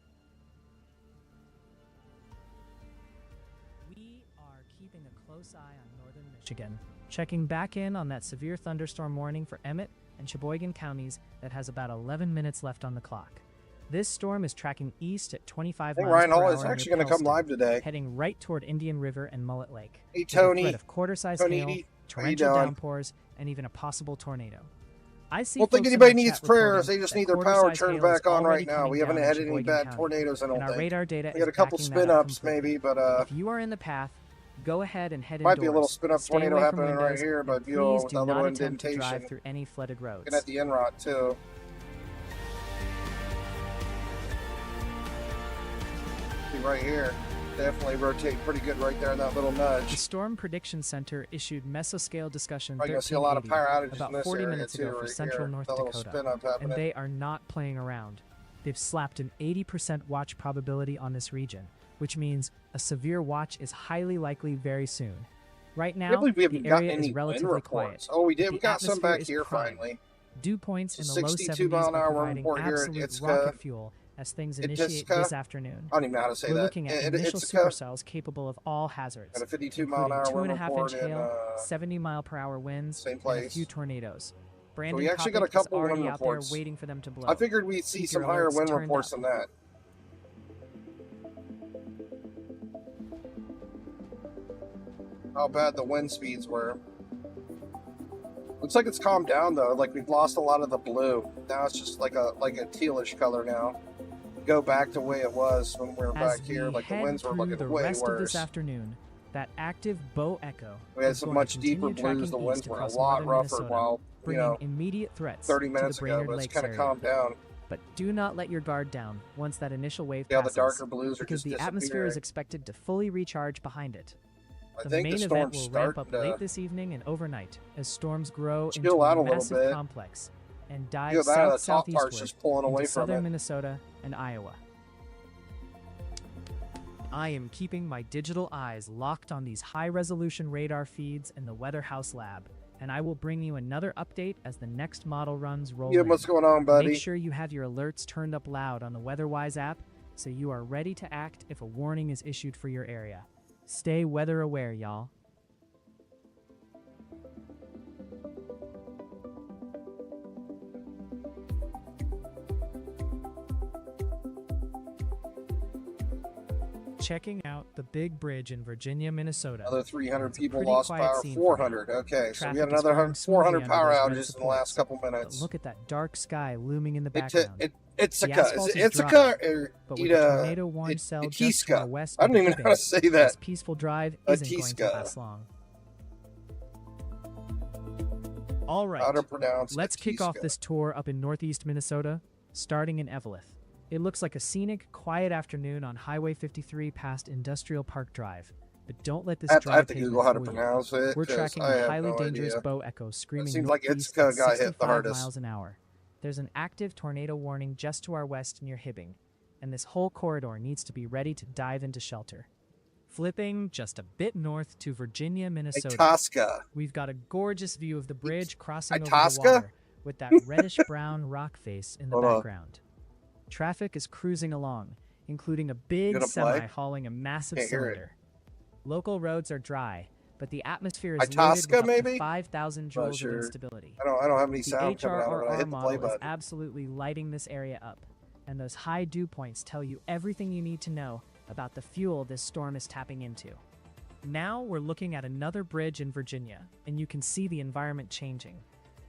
We are keeping a close eye on northern Michigan, checking back in on that severe thunderstorm warning for Emmett and Sheboygan counties that has about 11 minutes left on the clock. This storm is tracking east at 25 I think miles Ryan per Hall hour is near actually going to come Pellston, live today. heading right toward Indian River and Mullet Lake. Hey, with a Tony. threat of quarter-sized Tony, hail, how you torrential doing? downpours, and even a possible tornado. I see Don't think folks in anybody my needs chat prayers. reporting They just that need their power quarter-sized turned hail is back on already right now. coming We haven't down had in any Sheboygan bad County, tornadoes, I don't and our think. radar data We is got a couple backing that up spin-ups completely. maybe, but If you are in the path, go ahead and head might indoors. be a little spin-up Stay tornado away from happening right windows, here, and but please with do a little not attempt to drive indentation. through any flooded roads. Looking at the Enrot too. See right here. Definitely rotate pretty good right there in that little The nudge. Storm Prediction Center issued mesoscale discussion Probably gonna see a lot of power 1380 outages about in this 40 area minutes too, ago for right central here. North That little Dakota, spin-up and happening. they are not playing around. They've slapped an 80% watch probability on this region, which means a severe watch is highly likely very soon. Right I now, can't believe we haven't the gotten area is any wind relatively quiet. reports. Oh, we did. We The got some atmosphere back is here prime. finally. Dew points in It's the a low 62 70s mile an are hour providing report here at absolute Ithaca. rocket fuel as things initiate Ithaca? this afternoon. I don't even know how to say We're that. looking at It- initial Ithaca. supercells capable of all hazards, Got a 52 mile an including hour wind 2.5 report inch in hail, 70 mile per hour winds, same and a place. few tornadoes. Brandon we actually got a Copic is couple already wind out there reports. waiting for them to blow. I figured we'd see Keep some your higher alerts wind turned reports up. than that. How bad the wind speeds were. Looks like it's calmed down though. Like we've lost a lot of the blue. Now it's just like a tealish color now. Go back to the way it was when we were As back here. we Like the head winds were through looking the way rest of worse. this afternoon, that active bow echo We had is some going to much deeper continue tracking blues. The winds east were a across lot northern rougher. Minnesota, While bringing immediate threats 30 to minutes the ago, Brainerd but it's Lakes kind of area. calmed down. But do not let your guard down once that initial wave Yeah, the passes, darker blues are because just the atmosphere is disappearing. expected to fully recharge behind it. I The think main the event storm's will ramp starting up late to this evening and overnight as storms grow chill into out a a little massive bit. complex and dive Feel that the top south-southeastward part's just pulling away into from southern it. Minnesota and Iowa. I am keeping my digital eyes locked on these high-resolution radar feeds in the Weather House lab, and I will bring you another update as the next model runs roll Yeah, in. what's going on, buddy? Make sure you have your alerts turned up loud on the WeatherWise app so you are ready to act if a warning is issued for your area. Stay weather aware, y'all. Checking out the big bridge in Virginia, Minnesota. Another 300 It's a people pretty lost quiet power. scene for 400. now. Okay, so we Traffic had is another flowing 400 smoothly power under those outages in the last couple But minutes. look at that dark sky looming in the It's background. Ithaca. The asphalt Is is it Ithaca dry, or but with the tornado Ita? warning cell just to our Itisca. west I don't of even know how to say this that. peaceful drive isn't going to Itisca. last long. All right, How to pronounce let's kick off Itisca. this tour up in northeast Minnesota, starting in Eveleth. It looks like a scenic, quiet afternoon on Highway 53 past Industrial Park Drive. But don't let this I have drive to pavement Google how to fool you. pronounce it. We're 'cause tracking I a have highly no dangerous idea. bow echo screaming seems like northeast Ithaca at got hit the 65 hardest. miles an hour. There's an active tornado warning just to our west near Hibbing, and this whole corridor needs to be ready to dive into shelter. Flipping just a bit north to Virginia, Minnesota. Itasca. We've got a gorgeous view of the bridge crossing over the Itasca? water with that reddish-brown rock face in the Hold on. background. Traffic is cruising along, including a big Gonna semi play? hauling a massive Can't hear it. cylinder. Local roads are dry, but the atmosphere is loaded Itasca, with up maybe? to 5,000 Not joules sure. of instability. I don't have any The sound coming out of it. I HRRR hit the play model is button. absolutely lighting this area up, and those high dew points tell you everything you need to know about the fuel this storm is tapping into. Now we're looking at another bridge in Virginia, and you can see the environment changing.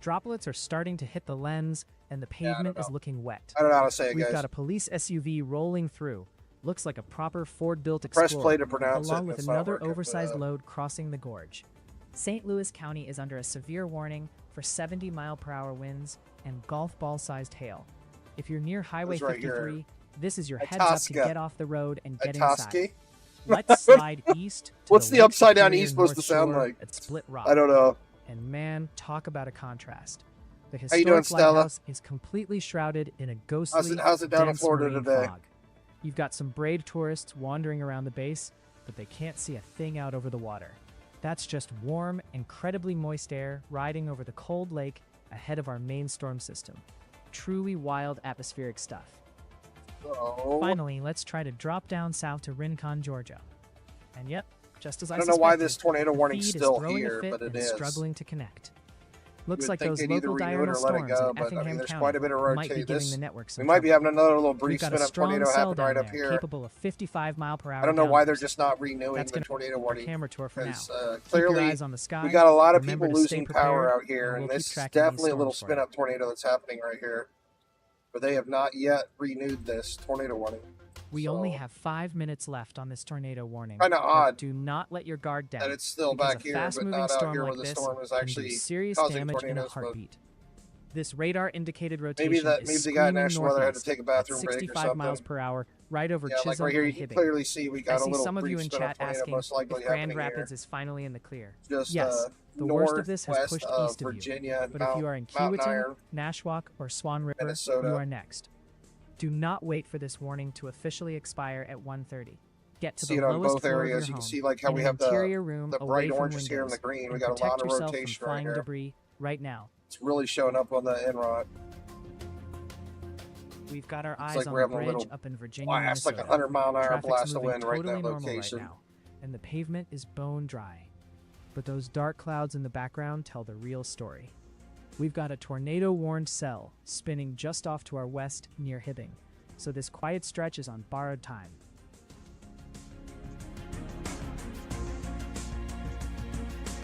Droplets are starting to hit the lens, and the pavement is looking wet. I don't know how to say it, We've guys. got a police SUV rolling through. Looks like a proper Ford-built Press play Explorer, to pronounce it, along and with it's not another working, oversized but, load crossing the gorge. St. Louis County is under a severe warning for 70-mile-per-hour winds and golf ball-sized hail. If you're near Highway It's right here. 53, this is your heads up to Itasca. get off the road and get Itasca? inside. Let's slide east. To What's the Lake upside down Superior east supposed North to sound Shore like? At Split Rock. I don't know. And man, talk about a contrast. The How you doing, historic Stella? lighthouse is completely shrouded in a ghostly, How's it down in dense Florida marine today? fog. You've got some brave tourists wandering around the base, but they can't see a thing out over the water. That's just warm, incredibly moist air riding over the cold lake ahead of our main storm system. Truly wild atmospheric stuff. Oh. Finally, let's try to drop down south to Rincon, Georgia. And yep, just as I I don't know why suspected, this tornado the warning's feed is still throwing a here, fit but it and is. struggling to connect. Looks You would like think those they'd either local renew it diurnal or let it storms go, in but, I Effingham mean, there's County quite a bit of might be rotate. giving This- the network some We might be trouble. having another little We've brief got spin a up strong tornado cell happen down right there, up here. capable of 55 mile per hour. I don't know why they're downforce. just not renewing That's the gonna tornado be our warning. camera tour for now. Because Keep your clearly eyes on the sky. we got a lot of Remember people to stay losing power prepared, out here, and and we'll this keep is tracking these definitely a little storms for spin you. up tornado that's happening right here. But they have not yet renewed this tornado warning. We So, only have 5 minutes left on this tornado warning. Kinda but odd do not let your guard down. that it's still because back a here, but fast-moving not out storm here like where the this storm is can do actually serious causing damage in a tornadoes. But heartbeat. This radar-indicated rotation maybe is the guy in screaming National Weather had to northeast take a at bathroom break or 65 miles something. per hour, right over Yeah, Chisholm like right here, you and can Hibbing. clearly see we I got a see little some of you brief in spin up chat tornado asking most likely if Grand happening Rapids here. is finally in the clear. Just Yes, the worst of this has northwest pushed of east of you. Virginia, But if you are in Mountain Keewatin, Iron, Nashwauk, or Swan River, Minnesota. you are next. Do not wait for this warning to officially expire at 1:30. Get to see the it on lowest both floor of your areas. You home, can see like how in we an have interior room the away bright from oranges here and the windows, green. We and got a protect lot of yourself rotation from right flying here. debris right now. It's really showing up on the Enron. We've got our eyes like on we're the having a bridge little up in Virginia, blast, like Minnesota. 100-mile-an-hour Traffic's blast of moving wind right in totally that normal location. right now, and the pavement is bone dry. But those dark clouds in the background tell the real story. We've got a tornado-warned cell spinning just off to our west near Hibbing, so this quiet stretch is on borrowed time.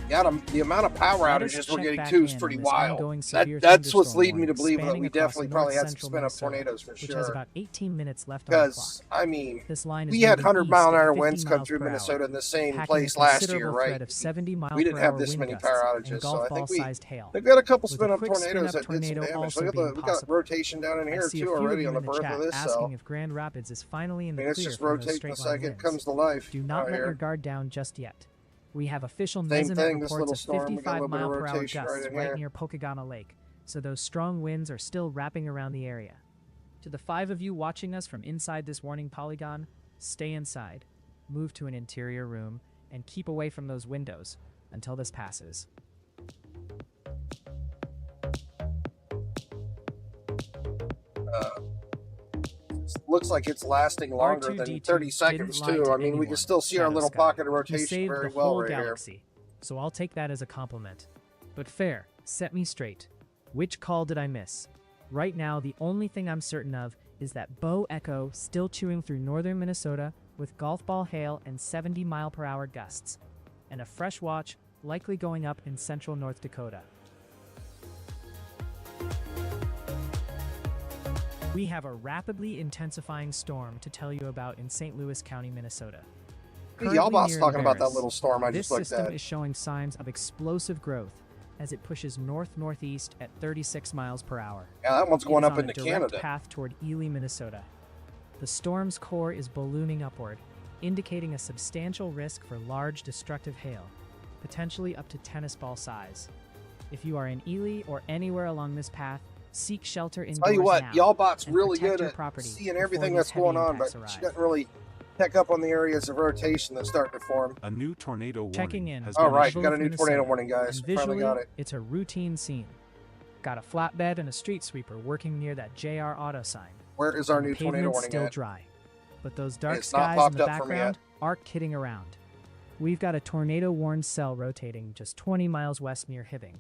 Yeah, the amount of power Let us outages we're check getting back too is in pretty on this wild. ongoing severe That's what's thunderstorm leading me to warning believe that spanning we across definitely probably had some north-central spin up Minnesota, tornadoes for which has sure. about 18 minutes left on the Because clock. I mean, This line is we had moving east 100-mile-an-hour at 50 winds come miles through per hour, Minnesota in the same packing place a last considerable year, threat right? of 70 mile We didn't per have hour this wind many gusts power and outages, golf so I ball think sized hail. they've got a couple With a spin up quick tornadoes spin-up that did some tornado damage. also Look at being we got possible. rotation down in I here see a too few of already you on the in the birth chat of this asking cell. if Grand Rapids is finally in I the mean, it's clear just from those rotating a straight line second, winds. comes to life. Do not out let your here. guard down just yet. We have official Same Mesonet thing, this little reports of storm, we got a 55 little bit of mile per hour rotation gusts right in right here. near Pocahontas Lake, so those strong winds are still wrapping around the area. To the 5 of you watching us from inside this warning polygon, stay inside, move to an interior room, and keep away from those windows until this passes. Looks like it's lasting longer than R2-D2 30 seconds didn't lie too. to I mean, we anyone, can still see our Shadow little Sky. pocket of He rotation saved very the well whole right galaxy, so I'll take that as a compliment. But fair, set me straight. Which call did I miss? Right now, the only thing I'm certain of is that Bo Echo still chewing through northern Minnesota with golf ball hail and 70 mile per hour gusts, and a fresh watch likely going up in central North Dakota. We have a rapidly intensifying storm to tell you about in St. Louis County, Minnesota. here. Y'all Currently boss near talking about that Embarrass, little storm I this just looked system at. is showing signs of explosive growth as it pushes north-northeast at 36 miles per hour. Yeah, that one's It going is up on into a direct Canada. path toward Ely, Minnesota. The storm's core is ballooning upward, indicating a substantial risk for large destructive hail, potentially up to tennis ball size. If you are in Ely or anywhere along this path, seek shelter indoors Tell you what, now y'all bot's and really protect good your at property seeing before everything these that's heavy going on, but impacts she arrive. doesn't really pick up on the areas of rotation that's starting to form. A new tornado warning Checking in. has All been right, issued. got a new Minnesota. tornado warning, guys. And Finally visually, got it. it's a routine scene. Got a flatbed and a street sweeper working near that JR Auto sign. Where is our And new the tornado pavement's warning still at? dry, but those dark It's not skies in popped the up for me yet. background aren't kidding around. We've got a tornado-warned cell rotating just 20 miles west near Hibbing.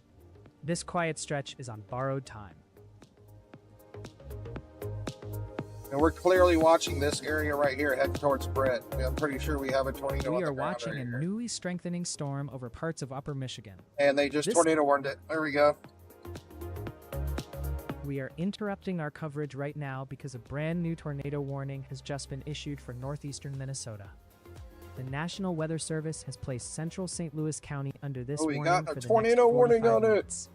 This quiet stretch is on borrowed time. And we're clearly watching this area right here head towards Brett. I'm pretty sure we have a tornado. We on are the ground watching right a here. newly strengthening storm over parts of upper Michigan. And they just This- tornado warned it. There we go. We are interrupting our coverage right now because a brand new tornado warning has just been issued for northeastern Minnesota. The National Weather Service has placed central St. Louis County under this Oh, we warning got for a the next tornado warning 45 on it. minutes.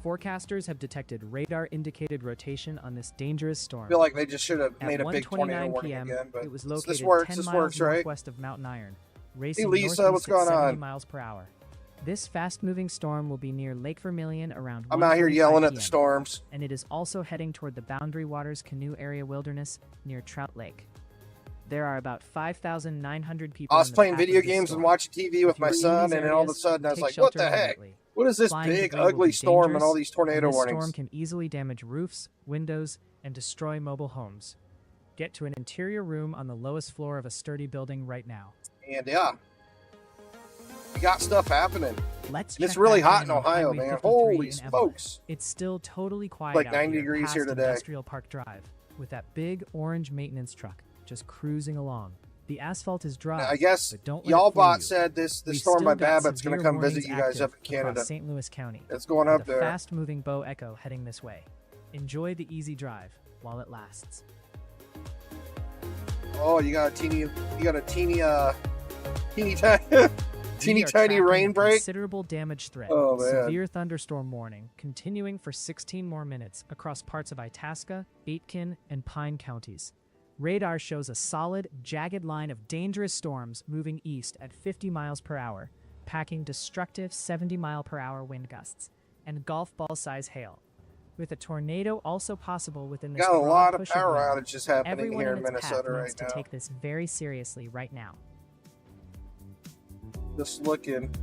Forecasters have detected radar-indicated rotation on this dangerous storm. I feel like they just should have At made a big tornado 1:29 warning p.m., again. But it was this located works. 10 This miles works, right? northwest of Mountain Iron, racing Lisa, northeast what's at going 70 on? miles per hour. This fast-moving storm will be near Lake Vermilion around I'm out here 1:45 yelling at the p.m., storms. and it is also heading toward the Boundary Waters Canoe Area Wilderness near Trout Lake. There are about 5,900 people. I was in the playing path video of this games and storm. watching TV with If my you're in son, these and then all of a areas, sudden I was take like, "What the shelter heck? immediately. What is this Flying big, debris will ugly be storm and dangerous, all these tornado and this warnings?" storm can easily damage roofs, windows, and destroy mobile homes. Get to an interior room on the lowest floor of a sturdy building right now. And yeah, we got stuff happening. Let's And it's check really back hot in in on Ohio, Highway man. 53 Holy in Evelyn. smokes. It's still totally quiet Like out 90 here degrees past here today. Industrial Park Drive with that big orange maintenance truck just cruising along. The asphalt is dry. I guess but don't let y'all it fool bot you. said this We've storm by still got Babbitt's going to severe come visit warnings you guys up active in Canada. across St. Louis County. It's going with up a there. fast-moving Bow Echo heading this way. Enjoy the easy drive while it lasts. Oh, you got a teeny We teeny are tiny tracking rain a break. Considerable damage threat. Oh, man. Severe thunderstorm warning continuing for 16 more minutes across parts of Itasca, Aitkin, and Pine counties. Radar shows a solid, jagged line of dangerous storms moving east at 50 miles per hour, packing destructive 70-mile-per-hour wind gusts and golf ball-size hail. With a tornado also possible within this Got a broad lot of push power wind, outages happening everyone here in in its path Minnesota needs right to now. take this very seriously right now. Just looking.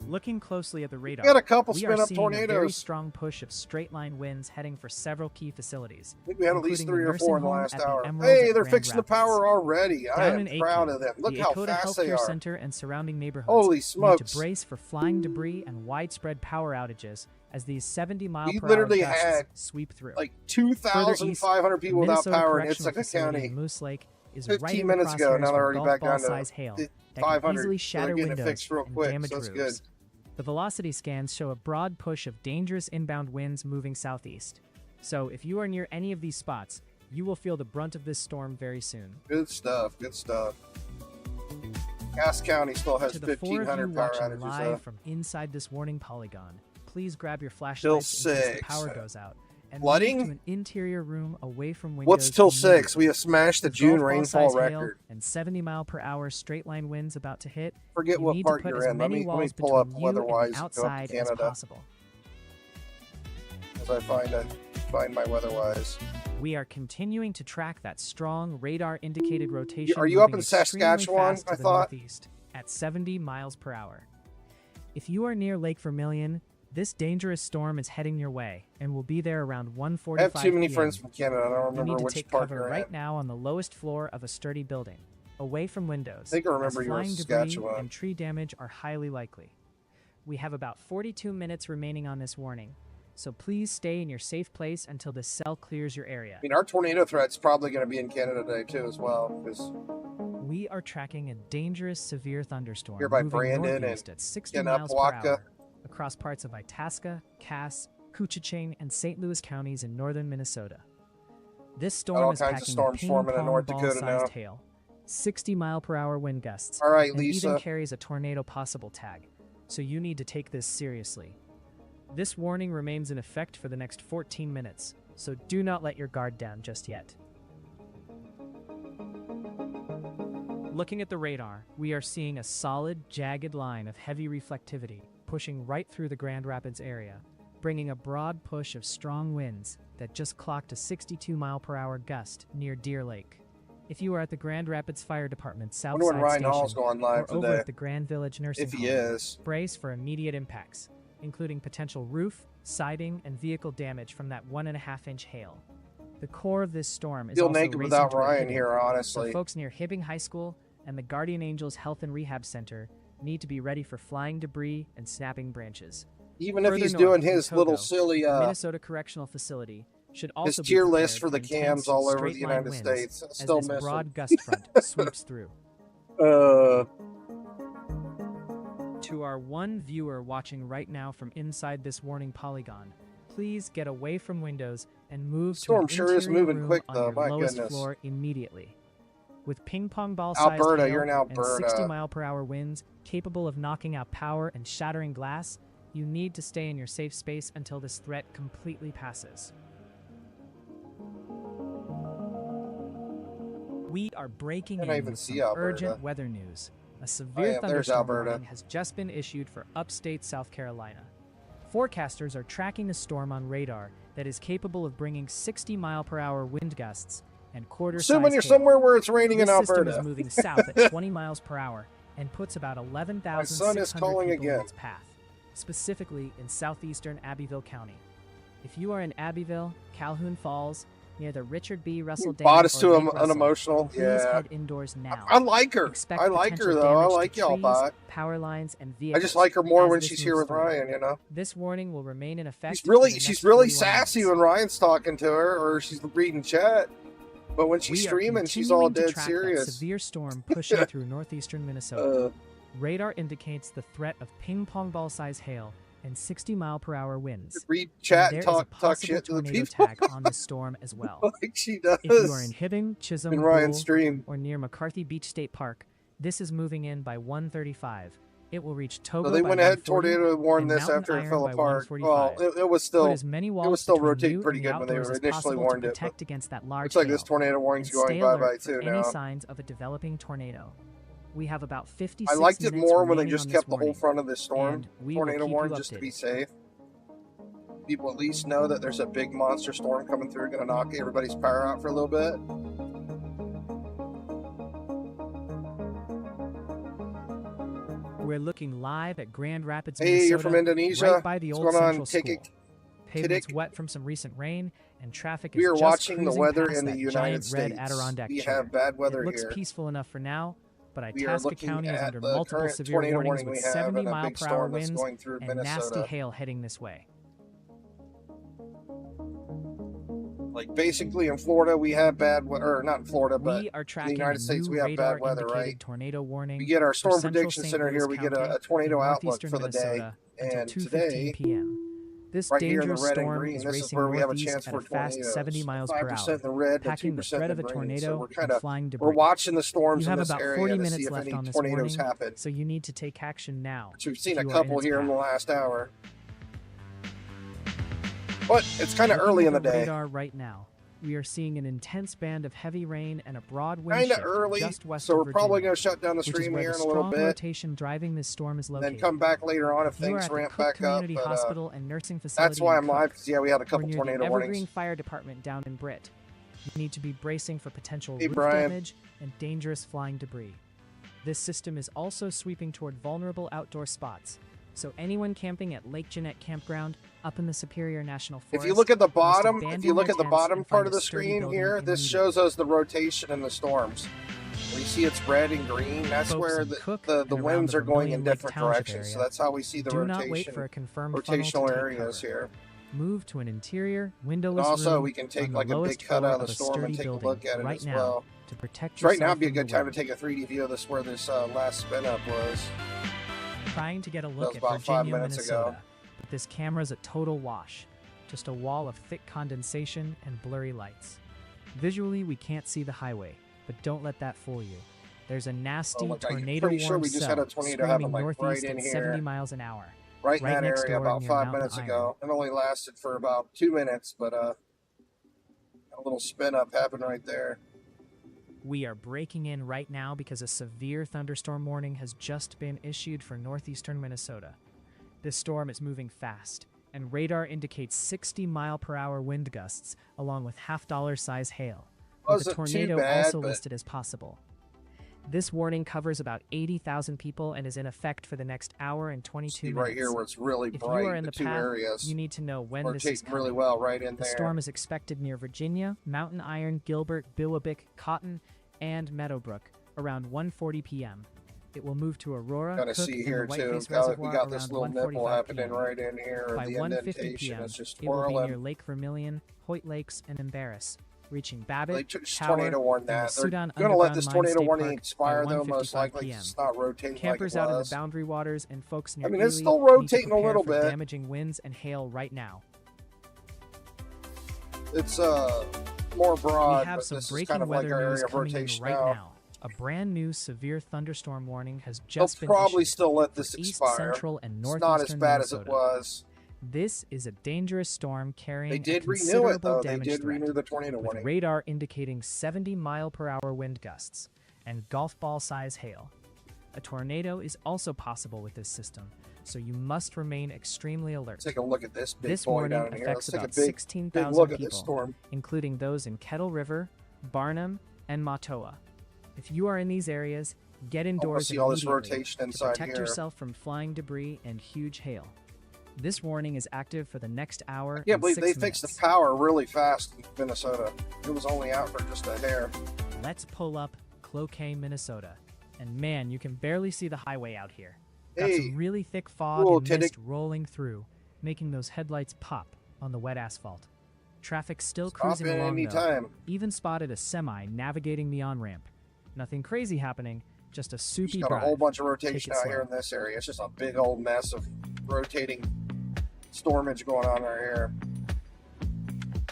Looking closely at the radar, We got a couple we are spin up seeing a very tornadoes. strong push of straight-line winds heading for several key facilities. I think we had at least including 3 the or 4 in the nursing home last at the hour. Emerald Hey, at they're Grand fixing the Rapids. power already. I Down am in proud Aitkin, of them. Look the how Akota fast they Healthcare are. Center and surrounding neighborhoods Holy need to smokes. brace for flying debris and widespread power outages as these 70-mile-per-hour We literally gusts had, sweep through. Like Further east, 2,500 the people without Minnesota power in Correctional Ithaca Facility County. in Moose Lake is 15 right in minutes the ago. crosshairs Now they're from already golf back down to ball-size hail that can 500. easily So they're shatter getting it windows fixed real and quick. damage So that's roofs. good. The velocity scans show a broad push of dangerous inbound winds moving southeast. So if you are near any of these spots, you will feel the brunt of this storm very soon. Good stuff. Good stuff. Cass County still has To the four of you 1,500 power watching outages. live from inside this warning polygon, please grab your Till flashlights in case the 6. power goes out. And Flooding? move to an interior room away from windows. What's till 6? immediately. We have smashed the With June golf ball rainfall size hail record. and 70-mile-per-hour straight-line winds about to hit. Forget you what need part to put you're as in. Let many me walls pull up between you and weather-wise the and go up outside to as Canada possible. as I find my weather-wise. We are continuing to track that strong radar-indicated rotation. Are you up moving in extremely Saskatchewan, fast to I the thought? northeast at 70 miles per hour. If you are near Lake Vermilion, this dangerous storm is heading your way and will be there around 1:45 I have too many p.m. friends from Canada. I don't You remember need to which take part cover you're right in. now on the lowest floor of a sturdy building, away from windows. I think I remember as you were in flying debris Saskatchewan. and tree damage are highly likely. We have about 42 minutes remaining on this warning, so please stay in your safe place until the cell clears your area. I mean, our tornado threat's probably going to be in Canada today, too, as well. Because We are tracking a dangerous severe thunderstorm Here by moving Brandon northeast and at 60 in miles per Upwaka. hour across parts of Itasca, Cass, Couchiching, and St. Louis counties in northern Minnesota. This storm all is kinds of packing storms forming in ping-pong North Dakota ball-sized now. hail, 60-mile-per-hour wind gusts, All right, and Lisa. even carries a tornado possible tag, so you need to take this seriously. This warning remains in effect for the next 14 minutes, so do not let your guard down just yet. Looking at the radar, we are seeing a solid, jagged line of heavy reflectivity pushing right through the Grand Rapids area, bringing a broad push of strong winds that just clocked a 62-mile-per-hour gust near Deer Lake. If you are at the Grand Rapids Fire Department's I wonder when Southside Ryan Station Hall's going live or over today. at the Grand Village Nursing If he Home, is. brace for immediate impacts, including potential roof, siding, and vehicle damage from that 1.5-inch hail. The core of this storm is Feel also naked racing without toward Ryan Hibbing. here, For honestly. folks near Hibbing High School and and the Guardian Angels Health and Rehab Center need to be ready for flying debris and snapping branches. Even if Further he's north, doing in his Togo, little silly the Minnesota Correctional Facility should also his be tier list for prepared the intense cams all over the straight-line United winds States. I as still this miss broad them. gust front sweeps through. To our one viewer watching right now from inside this warning polygon, please get away from windows and move Storm to an sure is interior moving room quick, on though. your My lowest goodness. floor immediately. With ping pong ball sized Alberta, hail you're in and Alberta. 60-mile-per-hour winds capable of knocking out power and shattering glass, you need to stay in your safe space until this threat completely passes. We are breaking Can I in even with see some Alberta? urgent weather news. A severe Oh, yeah, there's thunderstorm Alberta. warning has just been issued for upstate South Carolina. Forecasters are tracking a storm on radar that is capable of bringing 60-mile-per-hour wind gusts and quarter-size Assuming you're hail. somewhere where it's raining This in system Alberta. is moving south at 20 miles per hour and puts about My son is 11,600 calling people in again. its path, specifically in southeastern Abbeville County. If you are in Abbeville, Calhoun Falls, near the Richard B. Russell Dam Bought us or to Lake an Russell, unemotional. please Yeah. head indoors now. I like her. Expect I like her, potential though. I damage like to y'all, trees, bot. power lines, and I vehicles. just like her more as when this she's here moves with through. Ryan, you know? This warning will remain in effect. She's really, for the she's next really 41 sassy minutes. when Ryan's talking to her or she's reading chat. But when she's We are streaming, she's all continuing to dead track that serious. severe storm pushing through northeastern Minnesota. Uh, Radar indicates the threat of ping pong ball size hail and 60-mile-per-hour winds. read chat and There is a talk possible shit to the tornado people tag on this storm as well. like she does If you are in Hibbing, Chisholm, in Ryan's Buhl, stream. or near McCarthy Beach State Park, this is moving in by 1:35. It will reach Togo So they by went ahead 1:40 tornado warned and this Mountain after it Iron fell by apart. 1:45. Well, it was Put still as many walls still between rotating you pretty and the good when they outdoors were as initially possible warned to it. But protect against that large looks like hail. this tornado warning's And going stay bye alert bye for too any now. signs of a developing tornado. We have about 56 I liked it minutes more when they remaining just on this kept the whole warning, front of this storm and we will tornado keep warning you just to be updated. safe. People at least know that there's a big monster storm coming through, going to knock everybody's power out for a little bit. We're looking live at Grand Rapids, Hey, Minnesota, you're from Indonesia. right by the What's old going on, Central School. Ticket? Pavement's Tidik? wet from some recent rain, and traffic We is are just watching the cruising weather past in the that United giant red States. Adirondack We chair. have bad weather It looks here. peaceful enough for now, but We are Itasca looking County is at under the multiple current severe tornado warnings warning with we have and a 70-mile big per hour storm that's winds going through and nasty Minnesota. hail heading this way. Like basically in Florida, we have bad weather, or not in Florida, but We are in the tracking United a States, new we have bad weather, radar-indicated right? tornado warning. We get our for storm Central prediction St. center Louis here. We get County a tornado in outlook northeastern for the day. Minnesota until And 2:15 today, p.m. This right here in the dangerous red and storm green, is this is racing where we have a northeast chance at for a fast tornadoes. 70 miles per 5% hour, in the red, and packing the 2% threat in of a the green. tornado So we're and kind of flying debris. we're watching the storms You in have this about area 40 to minutes see if left any on this tornadoes warning, happen. so you need to take action now. Which we've seen if a you are in couple its here in the path. last hour. But it's kind of Looking early at in the day. radar right now, we are seeing an intense band of heavy rain and a broad wind Kind of shift early, just west so of we're probably Virginia, going to shut down the which is stream where here the in a little strong bit. rotation driving this storm is located. Then come back later on if You are things at the ramp Cook back up. Community But Hospital and Nursing Facility that's why in I'm Cook, live, because yeah, we had a or couple near tornado the Evergreen warnings. Fire Department down in Britt. You need to be bracing for potential Hey, roof Brian. damage and dangerous flying debris. This system is also sweeping toward vulnerable outdoor spots, so anyone camping at Lake Jeanette Campground up in the Superior National Forest. If you look at the must bottom, if abandon you look their at the tents bottom and part find of a the sturdy screen building here, this immediately. shows us the rotation in the storms. Where you see it's red and green, that's Folks where in the Cook the and around winds the are going Vermilion in Lake different Township directions. So area. that's how we see the Do not wait for rotation, a confirmed funnel to rotational take areas cover. here. Move to an interior, And windowless also, room we can on take the like a lowest big cut floor out of of the a storm sturdy and take a building look at it right as now well. to protect So right yourself now would be a from the good time to wind. take a 3D view of this where this last spin up was. Trying to get a was look at about 5 Virginia, minutes Minnesota, ago. but this camera's a total wash. Just a wall of thick condensation and blurry lights. Visually, we can't see the highway, but don't let that fool you. There's a nasty look, I'm tornado pretty sure warned we just cell had a tornado happen, screaming like, northeast right in at here. 70 miles an hour. Right in Right that next area door about near 5 Mountain minutes Iron. ago. It only lasted for about 2 minutes, but a little spin up happened right there. We are breaking in right now because a severe thunderstorm warning has just been issued for northeastern Minnesota. This storm is moving fast, and radar indicates 60-mile-per-hour wind gusts along with half-dollar size hail, with a Wasn't too tornado bad, also but- listed as possible. This warning covers about 80,000 people and is in effect for the next hour and 22 See minutes. right here where it's really If bright, you are in the two path, areas you need to know when are this is taking coming. really well right in The there. storm is expected near Virginia, Mountain Iron, Gilbert, Bilwabick, Cotton, and Meadowbrook, around 1:40 p.m. It will move to Aurora, Gotta Cook, see and here the too. Whiteface We Reservoir got this around little nipple 1:45 happening p.m. right in here. By The 1:50 indentation p.m., is just it will be near twirling. Lake Vermilion, Hoyt Lakes, and Embarrass, reaching They Babbitt, just Tower, tornado warned and the that. They're Sudan gonna let Underground this Mine tornado State warning Park expire by though, most 1:55 likely. 'Cause p.m. it's not rotating Campers like it out in the was. boundary waters and folks near I mean, it's Ely still need to rotating a prepare little for bit. damaging winds and hail right now. It's more broad, We have but some this is breaking kind of like weather our news area of coming in rotation right now. now. A brand new severe thunderstorm warning has They'll just been probably issued still let for this East expire. Central and It's northeastern not as bad as Minnesota. it was. This is a dangerous storm carrying They did a renew it considerable though. They damage did threat, renew the tornado with warning. radar indicating 70-mile-per-hour wind gusts and golf ball size hail. A tornado is also possible with this system, so you must remain extremely alert. Take a look at this big This boy warning down here. affects Let's take a about big 16,000 look at this people, storm. including those in Kettle River, Barnum, and Matoa. If you are in these areas, get indoors see all this immediately rotation to inside protect here. yourself from flying debris and huge hail. This warning is active for the next hour I can't and believe 6 they minutes. fixed the power really fast in Minnesota. It was only out for just a hair. Let's pull up Cloquet, Minnesota. And man, you can barely see the highway out here. Got Hey, some really thick fog cool, and mist Tiddick. rolling through, making those headlights pop on the wet asphalt. Traffic still Stop cruising in along any though. time. Even spotted a semi navigating the on-ramp. Nothing crazy happening, just a soupy Just got a drive. whole bunch of Take rotation it out slow. here in this area. It's just a big old mess of rotating stormage going on right here.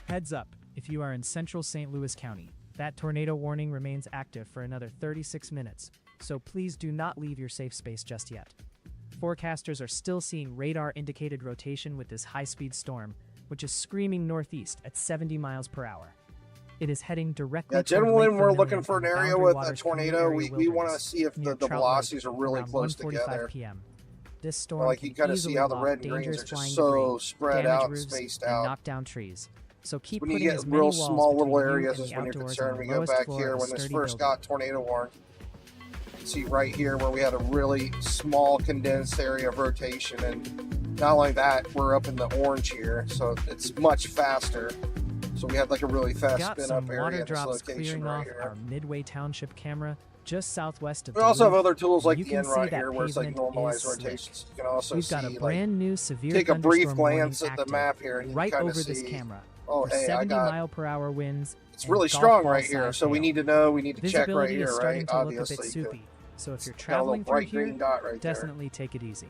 Heads up, if you are in central St. Louis County, that tornado warning remains active for another 36 minutes, so please do not leave your safe space just yet. Forecasters are still seeing radar-indicated rotation with this high-speed storm, which is screaming northeast at 70 miles per hour. It is heading directly Yeah, toward generally Lake when we're Vermilion looking for and an area Boundary with a Waters tornado, Community we Area want to Wilderness see if near the Trout velocities Lake are really around close 1:45 together. p.m. This storm Like can you kind of easily see how the loft red and greens dangerous are flying just debris, so spread damage out and roofs, spaced and out. knock down trees. So keep When you putting get as many real walls small little between you areas and is the when you're outdoors concerned. on We the go lowest back floor here of a when this sturdy first building. got tornado warned. See right here where we had a really small condensed area of rotation, and not only that, we're up in the orange here, so it's much faster. So we had like a really fast Got spin some up area water in this drops location clearing right off here. our Midway Township camera just southwest of We also have Duluth. other tools like You the can end see right that here where it's like pavement normalized is slick. rotations. You can also We've see got a like brand new severe take a brief thunderstorm warning glance at the active map here and you right kind over of this see, camera oh for hey, I 70 got mile per hour winds. it's and really golf strong ball right here, size so we hail. need to know, we need to check right Visibility here, is starting right? to look a bit Obviously, soupy, so if you're got a traveling little through bright here, green dot right there. definitely take it easy.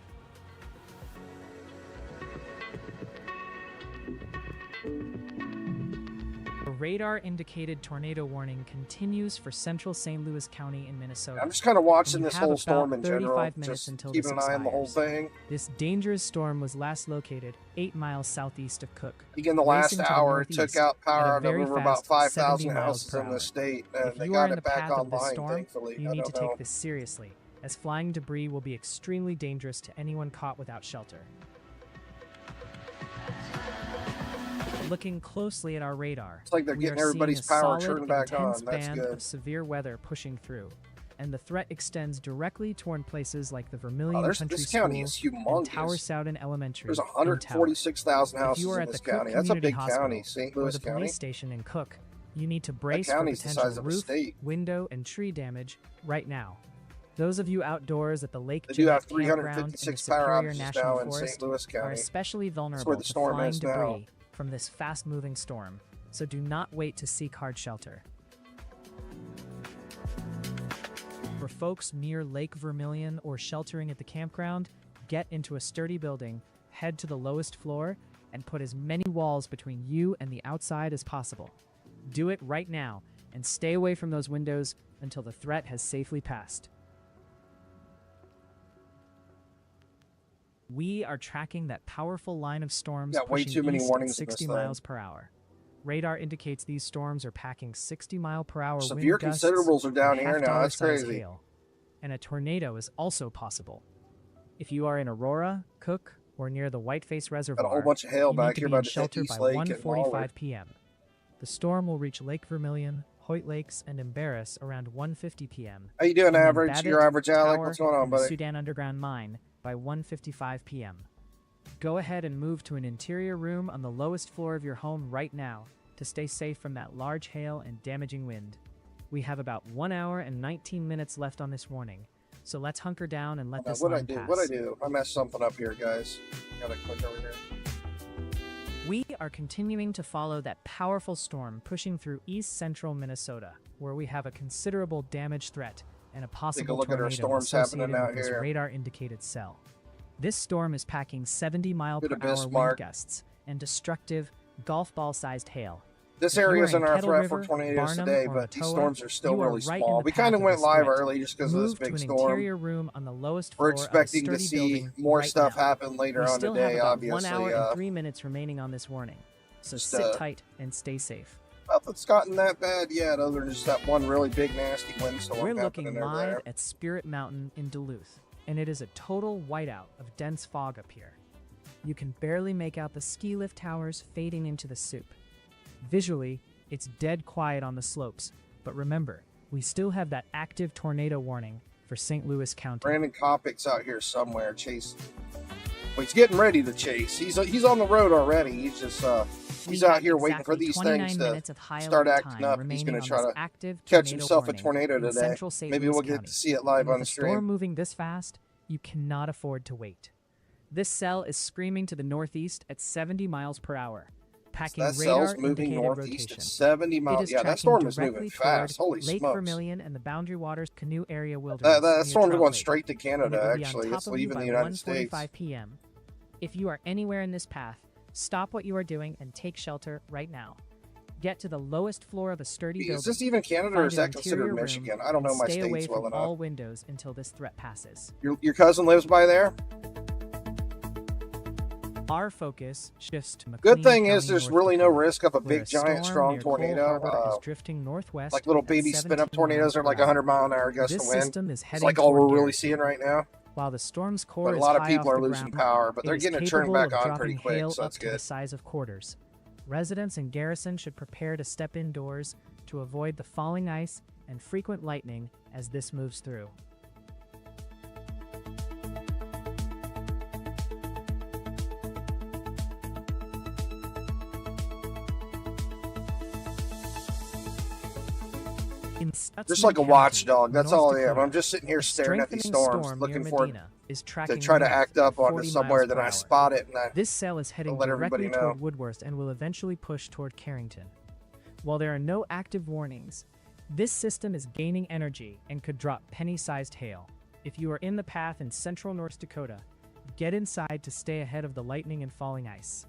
A radar-indicated tornado warning continues for central St. Louis County in Minnesota. I'm just kind of watching And you this have whole about storm in 35 general, minutes just until keeping an this eye on the whole expires. thing. This dangerous storm was last located 8 miles southeast of Cook. Again, the last racing to the hour, it took northeast out at power a out of very over about fast 5,000 70 miles houses per in the hour. state, and If they you are got in the it back path of this online, storm, thankfully. you I need to don't know. take this seriously, as flying debris will be extremely dangerous to anyone caught without shelter. Looking closely at our radar, It's like they're we getting are everybody's seeing a power solid, turned back on. intense That's band good. of severe weather pushing through, and the threat extends directly toward places like the Vermilion Oh, Country this School county is and humongous. Tower Soudan Elementary. There's in Tower. 146,000 If houses you are in at this the Cook county. That's a Community big Hospital county, St. or Louis the County. police station in Cook, you need to brace for county's the potential size of a roof, state. window, and tree damage right now. Those of you outdoors at the Lake They do have Jeanette campground in the 356 power Superior outages National now in Forest St. Louis are County. especially vulnerable where the to storm flying is now. debris from this fast-moving storm, so do not wait to seek hard shelter. For folks near Lake Vermilion or sheltering at the campground, get into a sturdy building, head to the lowest floor, and put as many walls between you and the outside as possible. Do it right now, and stay away from those windows until the threat has safely passed. We are tracking that powerful line of storms Got way pushing too many east at warnings in this 60 thing. miles per hour. Radar indicates these storms are packing 60-mile-per-hour Severe wind gusts considerables are down and here now. That's half-dollar-size crazy. hail. And a tornado is also possible. If you are in Aurora, Cook, or near the Whiteface Reservoir, Got a whole bunch of hail you back need to here be by in the shelter East by Lake and 1:45 Wahlert. p.m. The storm will reach Lake Vermilion, Hoyt Lakes, and Embarrass around 1:50 p.m. How you doing, and then average? Babbitt, Your average, Alec? Tower, What's going on, and the buddy? Sudan Underground Mine by 1:55 p.m. Go ahead and move to an interior room on the lowest floor of your home right now to stay safe from that large hail and damaging wind. We have about 1 hour and 19 minutes left on this warning, so let's hunker down and let this What'd I line do? pass. What'd I do? I messed something up here, guys. Gotta click over here. We are continuing to follow that powerful storm pushing through east central Minnesota, where we have a considerable damage threat and a possible look at our tornado storms happening associated out with this here. radar-indicated cell. This storm is packing 70-mile-per-hour wind Bismarck. gusts and destructive golf ball-sized hail. This If you area are isn't in our Kettle threat River, for tornadoes Barnum, today, or but these Mattawa, storms are still you are really right in small. the We path kind of of went this live threat. early just because of this Move big to an storm. interior room on the lowest We're floor expecting of a to sturdy see building more right stuff now. happen later We on still today, have about obviously. 1 hour and 3 minutes remaining on this warning, so just, sit tight and stay safe. Nothing's gotten that bad yet, other than just that one really big, nasty windstorm We're happening looking over live there. at Spirit Mountain in Duluth, and it is a total whiteout of dense fog up here. You can barely make out the ski lift towers fading into the soup. Visually, it's dead quiet on the slopes, but remember, we still have that active tornado warning for St. Louis County. Brandon Copic's out here somewhere chasing. Well, he's getting ready to chase. He's on the road already. He's just he's We out have here waiting for exactly these 29 things to minutes of high start alert acting time up. He's remaining going on to try this to active catch tornado himself a warning tornado in today. central St. Maybe Louis we'll get County. to see it live And on with the a storm stream. moving this fast, you cannot afford to wait. This cell is screaming to the northeast at 70 miles per hour, packing That cell's moving radar-indicated northeast rotation. at 70 It miles. is Yeah, that tracking storm is moving directly fast. toward Holy Lake smokes. Vermilion and the Boundary Waters Canoe Area Wilderness. That near storm's Trout going Lake, straight to and it Canada, will be on actually. top It's of you leaving by the United States. 1:45 p.m. If you are anywhere in this path, stop what you are doing and take shelter right now. Get to the lowest floor of a sturdy building. Is this even Canada or find is an that considered interior room, Michigan? I don't know and my stay away states well from enough. all windows until this threat passes. Your cousin lives by there? Our focus shifts to McLean Good thing is County, there's North really no Dakota, risk of a where big, giant, storm strong near Cole tornado. Harbor is drifting northwest Like little at baby 17 spin-up tornadoes miles are like per hour. 100 mile an hour gust This of wind. system is It's heading like all we're toward really Gary. seeing right now. While the storm's core But a is lot of high people off are the losing ground, power, but it they're is getting it turned capable back of on dropping pretty quick, hail so up that's to the good. size of quarters. Residents in Garrison should prepare to step indoors to avoid the falling ice and frequent lightning as this moves through. Just like a watchdog. That's all I am. I'm just sitting here staring at these storms, looking for it is to tracking try to north act at up on 40 it somewhere. miles Then per I hour. spot it and I This cell is heading let everybody directly know. toward Woodworth and will eventually push toward Carrington. While there are no active warnings, this system is gaining energy and could drop penny-sized hail. If you are in the path in central North Dakota, get inside to stay ahead of the lightning and falling ice.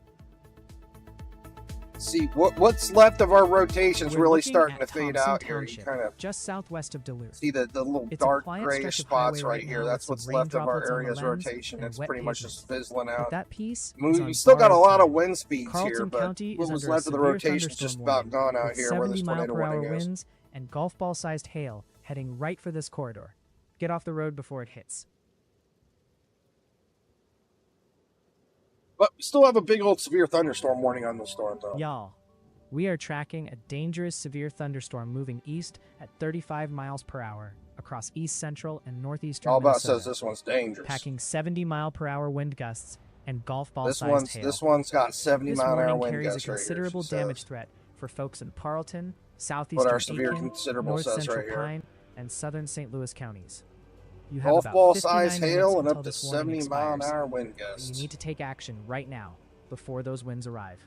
see what's left of our rotation's We're really looking starting at to fade Thompson out here. You Township, kind of just southwest of Duluth. see the little It's a dark quiet grayish stretch of spots highway right right here. now That's with what's some left of rain our droplets on the area's lens rotation. and It's wet pretty much pavement. just fizzling But out. that piece We is on still got a borrowed lot of time. wind speeds Carlton here, but County what is was under a left of the severe rotation is just thunderstorm about warning, gone out with here where this 70 tornado mile-per-hour warning is. winds and golf ball-sized hail heading right for this corridor. Get off the road before it hits. But we still have a big old severe thunderstorm warning on the storm, though. Y'all, we are tracking a dangerous severe thunderstorm moving east at 35 miles per hour across east central and northeastern All about Minnesota, says this one's dangerous. packing 70 mile per hour wind gusts and golf ball-sized hail. This one's got 70 This mile an hour warning wind carries a gusts right here. considerable she says. damage threat for folks in Parlton, What southeastern our severe Aiken, considerable north says central right here. Pine, and southern St. Louis counties. You have Golf about ball 59 size minutes hail and until up to this warning 70 mile an expires. hour wind You gusts. need to take action right now before those winds arrive.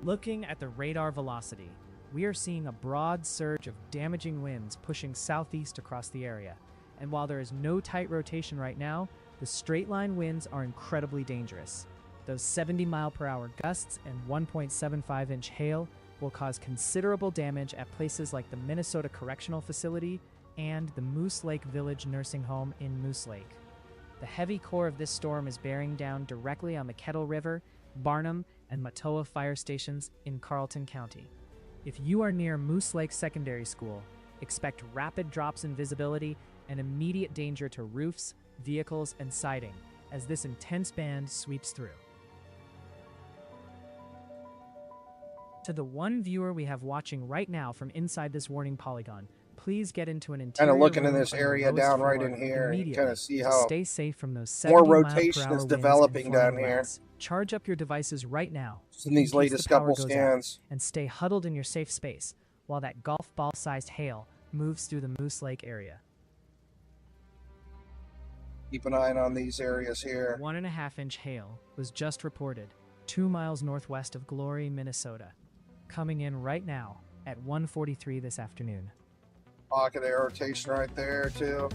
Looking at the radar velocity, we are seeing a broad surge of damaging winds pushing southeast across the area. And while there is no tight rotation right now, the straight line winds are incredibly dangerous. Those 70 mile per hour gusts and 1.75 inch hail will cause considerable damage at places like the Minnesota Correctional Facility and the Moose Lake Village Nursing Home in Moose Lake. The heavy core of this storm is bearing down directly on the Kettle River, Barnum, and Mattawa fire stations in Carlton County. If you are near Moose Lake Secondary School, expect rapid drops in visibility and immediate danger to roofs, vehicles, and siding as this intense band sweeps through. To the one viewer we have watching right now from inside this warning polygon, Please get into an Kind interior of looking in room this on the area lowest down right floor in here. You immediately kind of see to how stay safe from those more 70 rotation mile per hour is winds developing and down flying here. rats. Charge up your devices right now in these in case latest the power couple goes out, scans. and stay huddled in your safe space while that golf ball-sized hail moves through the Moose Lake area. Keep an eye on these areas here. 1.5-inch hail was just reported 2 miles northwest of Glory, Minnesota, coming in right now at 1:43 this afternoon. Pocket of rotation right there too.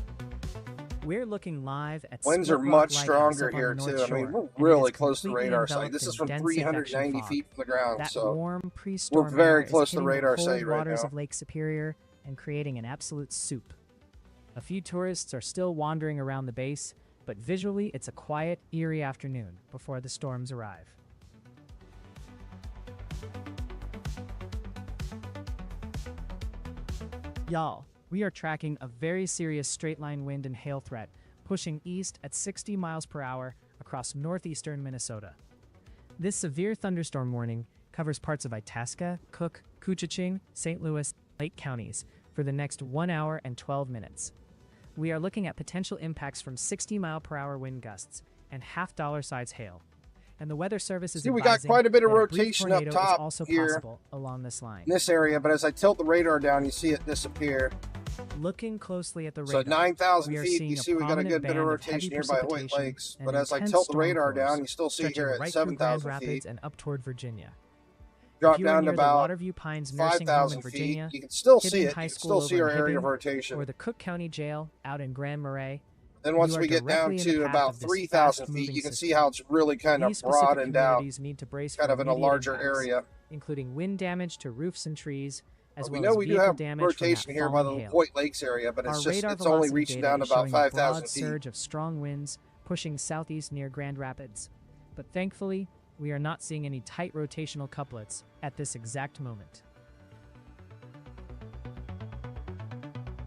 We're looking live at Winds Split are Rock much Lighthouse stronger up on here the North too. I Shore, mean, we're and it really is close to the completely radar site. enveloped This is in from dense 390 convection feet fog. from the ground, That so warm pre-storm we're very air close is to the hitting radar cold site right waters now. of Lake Superior and creating an absolute soup. A few tourists are still wandering around the base, but visually it's a quiet, eerie afternoon before the storms arrive. Y'all, we are tracking a very serious straight-line wind and hail threat, pushing east at 60 miles per hour across northeastern Minnesota. This severe thunderstorm warning covers parts of Itasca, Cook, Koochiching, St. Louis, Lake counties for the next 1 hour and 12 minutes. We are looking at potential impacts from 60-mile-per-hour wind gusts and half-dollar-size hail. And the Weather Service is See, we got advising quite a bit of that brief rotation up tornado is top also here possible along this line. in this area, but as I tilt the radar down, you see it disappear. Looking closely at the So radar, at 9,000 we are feet, seeing you see we got a prominent good bit of band rotation heavy here by Hoyt precipitation Lakes. and But as I intense tilt the storm radar flows, down, you still see stretching here at right through Grand 7,000 Rapids feet, and up toward Virginia. drop If you are down to near the about Waterview Pines Nursing Home in 5,000 feet. Virginia, You can still see Hibbing it. High You can School still see over our in area of Hibbing, rotation. or the Cook County Jail out in Grand Marais, Then once you are we get down directly in the to path about of this 3,000 feet, fast-moving you can see system. how it's really kind These of specific broadened out, communities need to brace kind for of in a immediate larger impacts, area. including wind damage to roofs and trees, as We well know as we do vehicle have damage from that rotation here by the falling hail. Hoyt Lakes area, but Our it's just radar it's only velocity reaching data down to is about showing a 5,000 broad feet. surge of strong winds pushing southeast near Grand Rapids. But thankfully, we are not seeing any tight rotational couplets at this exact moment.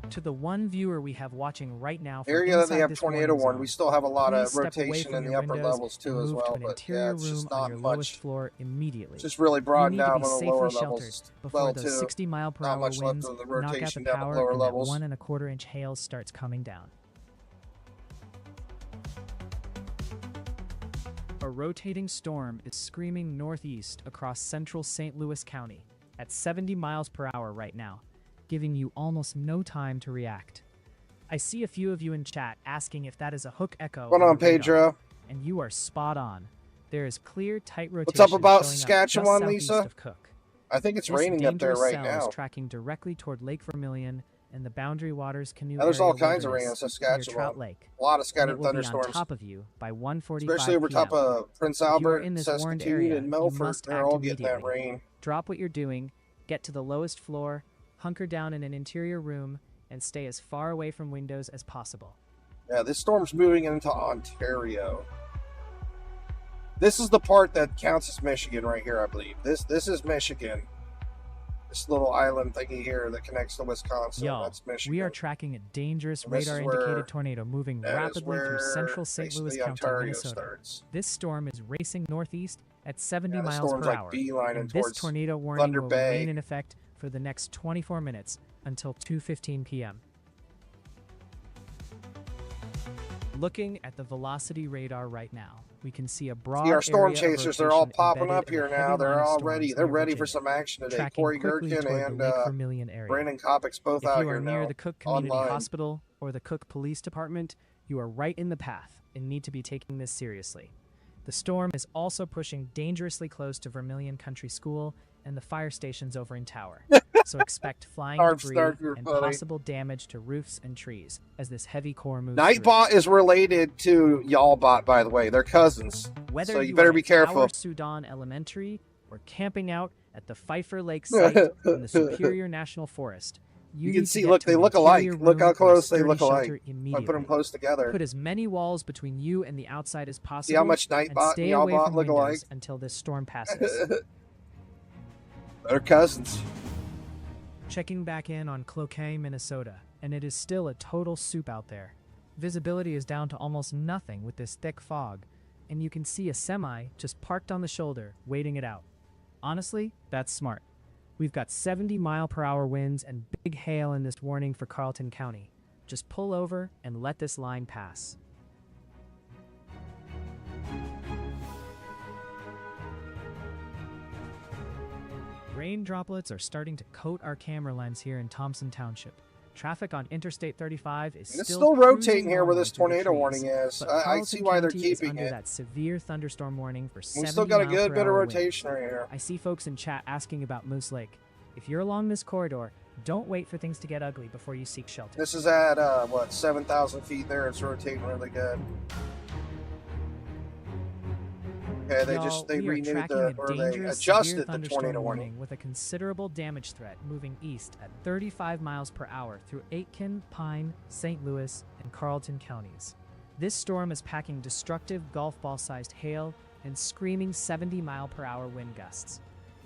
To the one viewer we have watching right now from Area that inside they have this tornado warning warned, we zone, still have a lot please of step away rotation from in the your upper windows levels and too as move well. to an But interior yeah, it's room just on not your much. lowest floor immediately. Just really You broadened need to out be on the safely lower sheltered levels before well those too. 60 mile per Not hour much left winds of the knock out the rotation down the power lower and that levels. 1 1/4 inch hail starts coming down. A rotating storm is screaming northeast across central St. Louis County at 70 miles per hour right now, giving you almost no time to react. I see a few of you in chat asking if that is a hook echo. What's going on, the radar, Pedro? and you are spot on. There is clear, tight rotation. What's up about showing up just Saskatchewan, southeast Lisa? of Cook. I think it's This raining up there dangerous right cell now. is tracking directly toward Lake Vermilion and the Boundary Waters Canoe Now, there's Area all kinds of rain in Wilderness near Trout Saskatchewan. Lake. A lot of And it scattered will be on thunderstorms, top of you by 1:45 especially over p.m. top of Prince If you are Albert, in this warned Saskatoon, area, and you Milford. must They're act all getting that immediately. rain. Drop what you're doing, get to the lowest floor, hunker down in an interior room, and stay as far away from windows as possible. Yeah, this storm's moving into Ontario. This is the part that counts as Michigan right here, I believe. This is Michigan. This little island thingy here that connects to Wisconsin. Y'all, That's Michigan. we are tracking a dangerous And this is radar-indicated where- tornado moving That is rapidly through where central St. Louis basically County, Ontario Minnesota. starts. This storm is racing northeast at 70 Yeah, the miles storm's per like hour, beelining and this towards tornado warning Thunder will Bay. remain in effect for the next 24 minutes until 2:15 p.m. Looking at the velocity radar right now, we can see a broad See, our storm area of chasers, they're all rotation popping embedded up in here the heavy now. They're line of all storms ready. They're near ready for Virginia, some action today. tracking Corey quickly Gherkin toward and the Lake Vermilion area. Brandon Copic's both If out you are here near now. the Cook Community online. Hospital or the Cook Police Department, you are right in the path and need to be taking this seriously. The storm is also pushing dangerously close to Vermilion Country School and the fire stations over in Tower. So expect flying debris you're and funny. possible damage to roofs and trees as this heavy core moves Nightbot is related to Y'allbot, by the way. They're cousins. through. Whether So you you better are be at careful. Tower Sudan Elementary or camping out at the Pfeiffer Lake site in the Superior National Forest, You need can to see, get look, to they an look alike. interior Look room how or close they sturdy look alike. shelter I put them immediately. close together. Put as many walls between you and the outside as possible. See how much and Nightbot stay and away Y'allbot from look windows alike? until this storm passes. They're cousins. Checking back in on Cloquet, Minnesota, and it is still a total soup out there. Visibility is down to almost nothing with this thick fog, and you can see a semi just parked on the shoulder, waiting it out. Honestly, that's smart. We've got 70-mile-per-hour winds and big hail in this warning for Carlton County. Just pull over and let this line pass. Rain droplets are starting to coat our camera lens here in Thompson Township. Traffic on Interstate 35 is It's still still rotating here where normally this through the tornado trees, warning is. but I Carlton see why they're County is keeping under it. that severe thunderstorm warning for 70 We still got a good bit of mile per hour winds. rotation right here. I see folks in chat asking about Moose Lake. If you're along this corridor, don't wait for things to get ugly before you seek shelter. This is at, what, 7,000 feet there. It's rotating really good. Okay, they Y'all, we are renewed tracking the, a or they dangerous severe adjusted the thunderstorm tornado warning. with a considerable damage threat moving east at 35 miles per hour through Aitkin, Pine, St. Louis, and Carlton counties. This storm is packing destructive golf ball-sized hail and screaming 70-mile-per-hour wind gusts.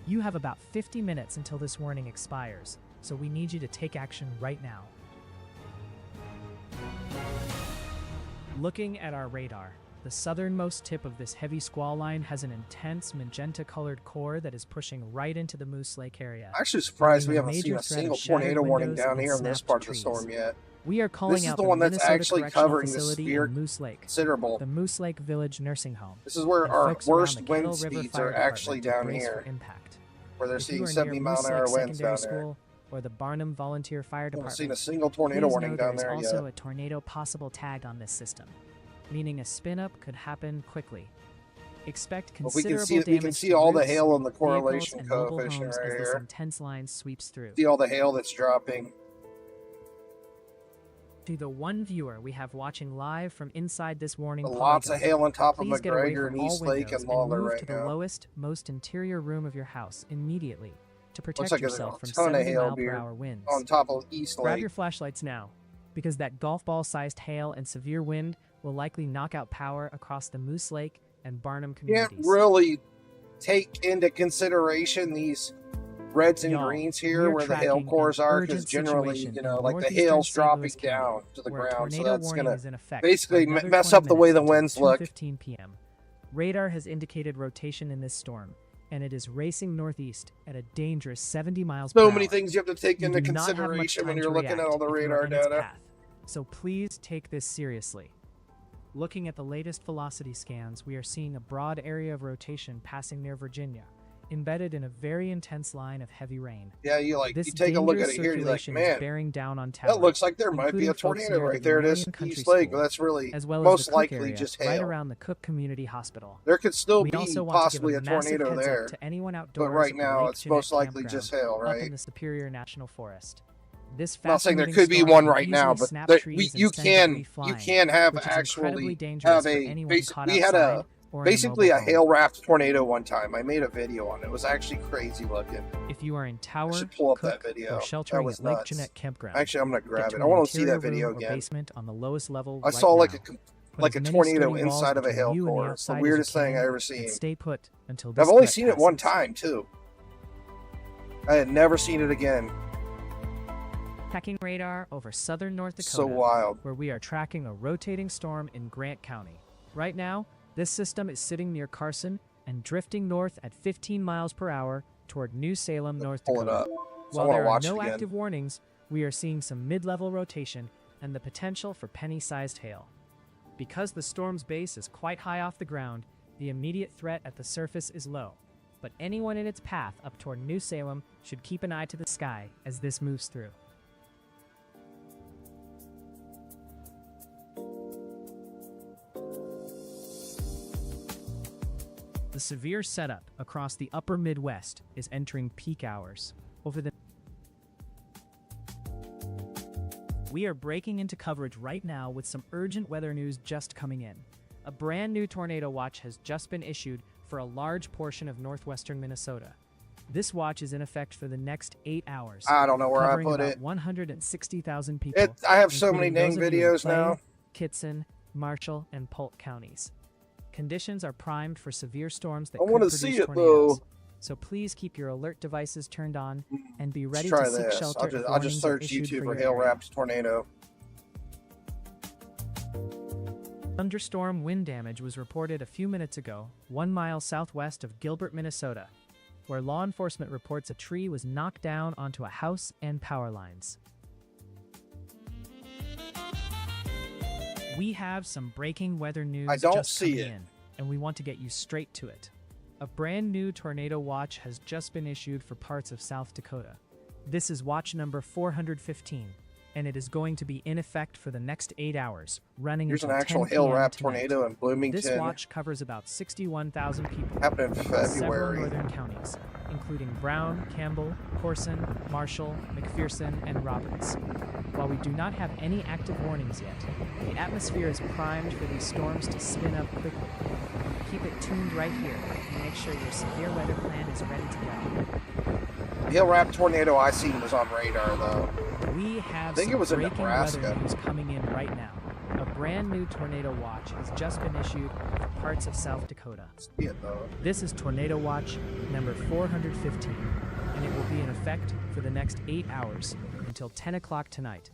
You have about 50 minutes until this warning expires, so we need you to take action right now. Looking at our radar, the southernmost tip of this heavy squall line has an intense magenta-colored core that is pushing right into the Moose Lake area. I'm actually surprised we bringing a haven't seen major a threat single of shattered tornado warning windows down and here in this snapped part of the trees. storm yet. We are calling This is out the one that's Minnesota actually Correctional covering the Facility severe in Moose Lake, considerable. the Moose Lake Village Nursing Home. This is where and our folks around worst the wind Kettle River speeds Fire are actually Department to down brace for here, impact. where they're If you seeing are 70 near mile Moose an hour Lake winds down Secondary there. School or the Barnum Volunteer Fire I haven't Department, seen a single tornado please warning know down there there is also yet. a tornado possible tag on this system, meaning a spin-up could happen quickly. Expect Well, we considerable can damage see to all the roofs, hail on the vehicles, correlation and mobile coefficient homes right as this here. intense line sweeps through. See all the hail that's dropping. To the one viewer we have watching live from inside this warning Lots of polygon, hail on top of please get away McGregor from and all East Lake windows and Lawler move right to the now. lowest, most interior room of your house immediately to protect like there's yourself a from ton of 70 hail mile per here hour winds. On top of East Grab Lake. your flashlights now, because that golf ball-sized hail and severe wind will likely knock out power across the Moose Lake and Barnum Can't communities. really take into consideration these reds and Y'all, greens we here are where the hail tracking cores an are, urgent because generally, situation you know, in like the northeastern hail's St. dropping Louis County, down to the where a ground, so tornado that's warning gonna is in effect basically for another mess 20 up the way the minutes winds until look. 2:15 p.m. Radar has indicated rotation in this storm, and it is racing northeast at a dangerous 70 miles per So hour. many things you have to take You into do not have much consideration when time you're to looking at react all the if you are radar in its data. path. So please take this seriously. Looking at the latest velocity scans, we are seeing a broad area of rotation passing near Virginia, embedded in a very intense line of heavy rain. Yeah, you This take a look at dangerous it here, you're like, circulation man, is bearing down on towers, that looks like there might be including a folks tornado near right the there. It is Vermilion Country East Lake, School, but that's really as well as most the Cook likely area, just right hail. around the Cook Community Hospital. There could still We be also want possibly to a give a massive tornado heads there, up to anyone but outdoors right at now Lake it's Jeanette most likely Campground just hail, up in right? the Superior National Forest. This I'm not saying there fast-moving could be storm one can right now, easily but snap there, trees and you send debris can flying, have which is incredibly actually dangerous have for a anyone caught we had a outside or in a basically mobile a home. hail raft tornado one time. I made a video on it. It was actually crazy looking. If you are in I Tower, should pull up Cook, that video. or That sheltering was at Lake nuts. Jeanette Campground, Actually, I'm gonna get grab to it. I an want to see interior that video room or again. basement on the lowest level I right saw now. like Put a as many tornado sturdy walls inside of a between hail you and the core. It's the outside as you weirdest thing can, I ever and seen. stay put until this I've only threat seen it one passes. time too. I had never seen it again. Tracking radar over southern North Dakota, So wild. where we are tracking a rotating storm in Grant County. Right now, this system is sitting near Carson and drifting north at 15 miles per hour toward New Salem, North Pull it Dakota. up. So I While want to there are watch it no again. active warnings, we are seeing some mid-level rotation and the potential for penny-sized hail. Because the storm's base is quite high off the ground, the immediate threat at the surface is low. But anyone in its path up toward New Salem should keep an eye to the sky as this moves through. The severe setup across the upper Midwest is entering peak hours. We are breaking into coverage right now with some urgent weather news just coming in. A brand new tornado watch has just been issued for a large portion of northwestern Minnesota. This watch is in effect for the next 8 hours. I don't know where I covering put about it. 160,000 people. I have so many including dang those of you in videos Clay, now. Kitson, Marshall, and Polk counties. Conditions are primed for severe storms that I could wanna produce see it, tornadoes. though. So please keep your alert devices turned on and be ready Let's to try seek this. shelter. I'll if just warnings are search issued YouTube for your hail area. wrapped tornado. Thunderstorm wind damage was reported a few minutes ago, 1 mile southwest of Gilbert, Minnesota. where law enforcement reports a tree was knocked down onto a house and power lines. We have some breaking weather news I don't just see coming it. in, and we want to get you straight to it. A brand new tornado watch has just been issued for parts of South Dakota. This is watch number 415, and it is going to be in effect for the next 8 hours, running Here's an until actual 10 hail p.m. wrapped tonight. tornado in Bloomington. This watch covers about 61,000 people Happened in across several February. northern counties, including Brown, Campbell, Corson, Marshall, McPherson, and Roberts. While we do not have any active warnings yet, the atmosphere is primed for these storms to spin up quickly. Keep it tuned right here and make sure your severe weather plan is ready to go. The hail wrapped tornado I seen was on radar though. We have think it some was in breaking Nebraska. weather news coming in right now. A brand new tornado watch has just been issued for parts of South Dakota. See it though. This is Tornado Watch number 415, and it will be in effect for the next 8 hours until 10 o'clock tonight.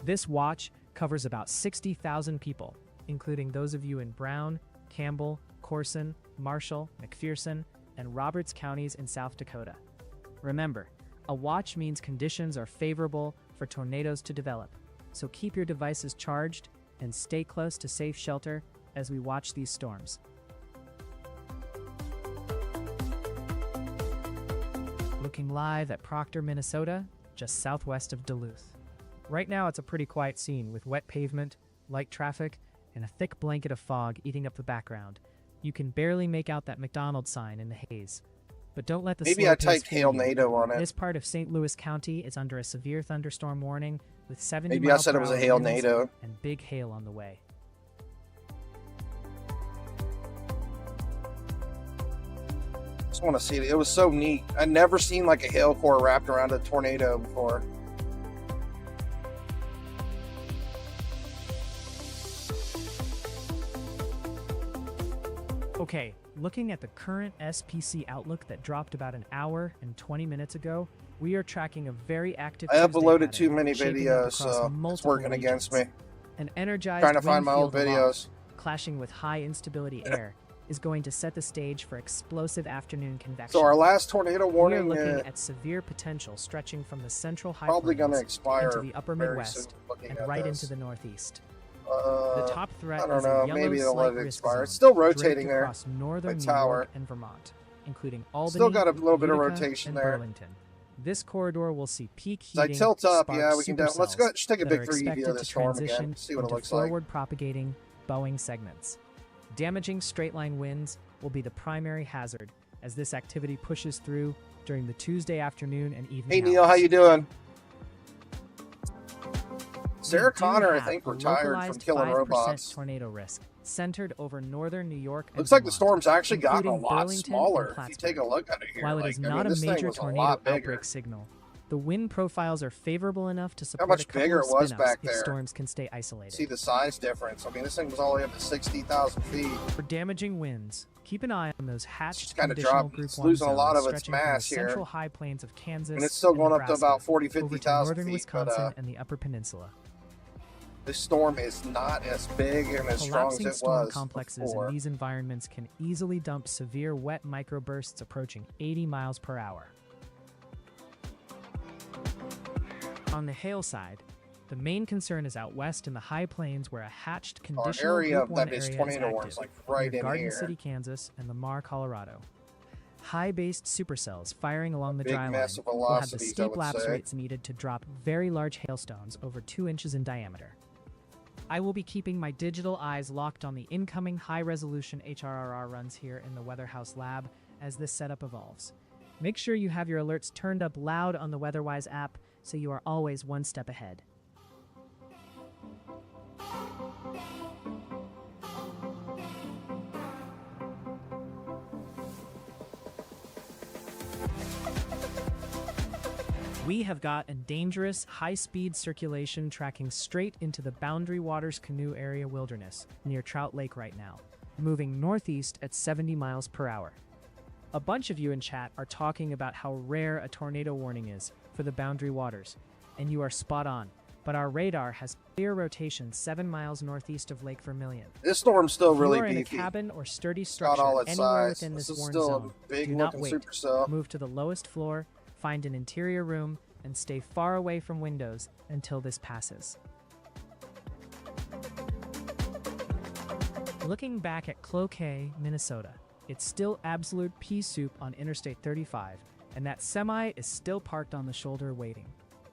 This watch covers about 60,000 people, including those of you in Brown, Campbell, Corson, Marshall, McPherson, and Roberts counties in South Dakota. Remember, a watch means conditions are favorable for tornadoes to develop, so keep your devices charged and stay close to safe shelter as we watch these storms. Looking live at Proctor, Minnesota, just southwest of Duluth. Right now it's a pretty quiet scene with wet pavement, light traffic, and a thick blanket of fog eating up the background. You can barely make out that McDonald's sign in the haze. But don't let the Maybe slow I pace typed fool hail you. NATO on it. This part of St. Louis County is under a severe thunderstorm warning with 70 Maybe I said it was a hail winds NATO. and big hail on the way. Just want to see it. It was so neat. I'd never seen like a hail core wrapped around a tornado before. Okay, looking at the current SPC outlook that dropped about an hour and 20 minutes ago, we are tracking a very active I Tuesday uploaded pattern too many shaping up videos, across so it's multiple working against me. regions. An energized Trying to find wind my old field videos. aloft, clashing with high instability air, is going to set the stage for explosive afternoon convection. So our last tornado we are warning looking at severe potential stretching from the central high probably going to plains expire into the upper very Midwest soon. Looking and at right this. into the Northeast. The top threat I don't is know. a yellow Maybe they'll slight let it risk expire. zone It's still draped rotating there. across northern New tower. York and Vermont, including Albany, Still got a little bit of Utica, rotation and there. Burlington. This corridor will see peak As I heating. tilt up, spark yeah, we can. Let's go. supercells Just take a that big are 3D expected of this to storm transition again. See what it into looks like. forward propagating Boeing segments. Damaging straight line winds will be the primary hazard as this activity pushes through during the Tuesday afternoon and evening Hey Neil, hours. how you doing? We Sarah do Connor, I have think, a retired from localized killing 5% robots. tornado risk centered over northern New York and Looks like the Vermont, storm's actually gotten a including lot Burlington smaller. and If you Plattsburgh. take a look at it here, While it like, is I mean, not this a thing major was a tornado lot bigger. outbreak signal, the wind profiles are favorable enough to support much a couple bigger of it was spin-ups back if there. storms can stay isolated. See the size difference. I mean, this thing was all the way up to 60,000 feet. For damaging winds, keep an eye on those hatched kinda conditional dropped. Group It's 1 losing a lot zones of its stretching from the mass here. central high plains of Kansas And it's still going up to Nebraska about 40, over to 50,000 northern feet. Wisconsin But and the Upper Peninsula. this storm is not as big and as strong as Collapsing it storm was complexes before. in these environments can easily dump severe wet microbursts approaching 80 miles per hour. On the hail side, the main concern is out west in the high plains where a hatched Our conditional area Group 1 that is area is tornado active, warns, like right near in Garden here. City, Kansas, and Lamar, Colorado. High-based supercells firing along the Big dry line mess of will have the velocities, I steep would lapse say. rates needed to drop very large hailstones over 2 inches in diameter. I will be keeping my digital eyes locked on the incoming high-resolution HRRR runs here in the Weather House lab as this setup evolves. Make sure you have your alerts turned up loud on the WeatherWise app so you are always one step ahead. We have got a dangerous, high-speed circulation tracking straight into the Boundary Waters Canoe Area Wilderness near Trout Lake right now, moving northeast at 70 miles per hour. A bunch of you in chat are talking about how rare a tornado warning is for the Boundary Waters, and you are spot on. but our radar has clear rotation 7 miles northeast of Lake Vermilion. This storm's still If you really are in a beefy. cabin or sturdy Got structure all its anywhere size. within This this is warning still zone, a big do not looking wait. supercell. Move to the lowest floor, find an interior room, and stay far away from windows until this passes. Looking back at Cloquet, Minnesota, it's still absolute pea soup on Interstate 35, and that semi is still parked on the shoulder waiting.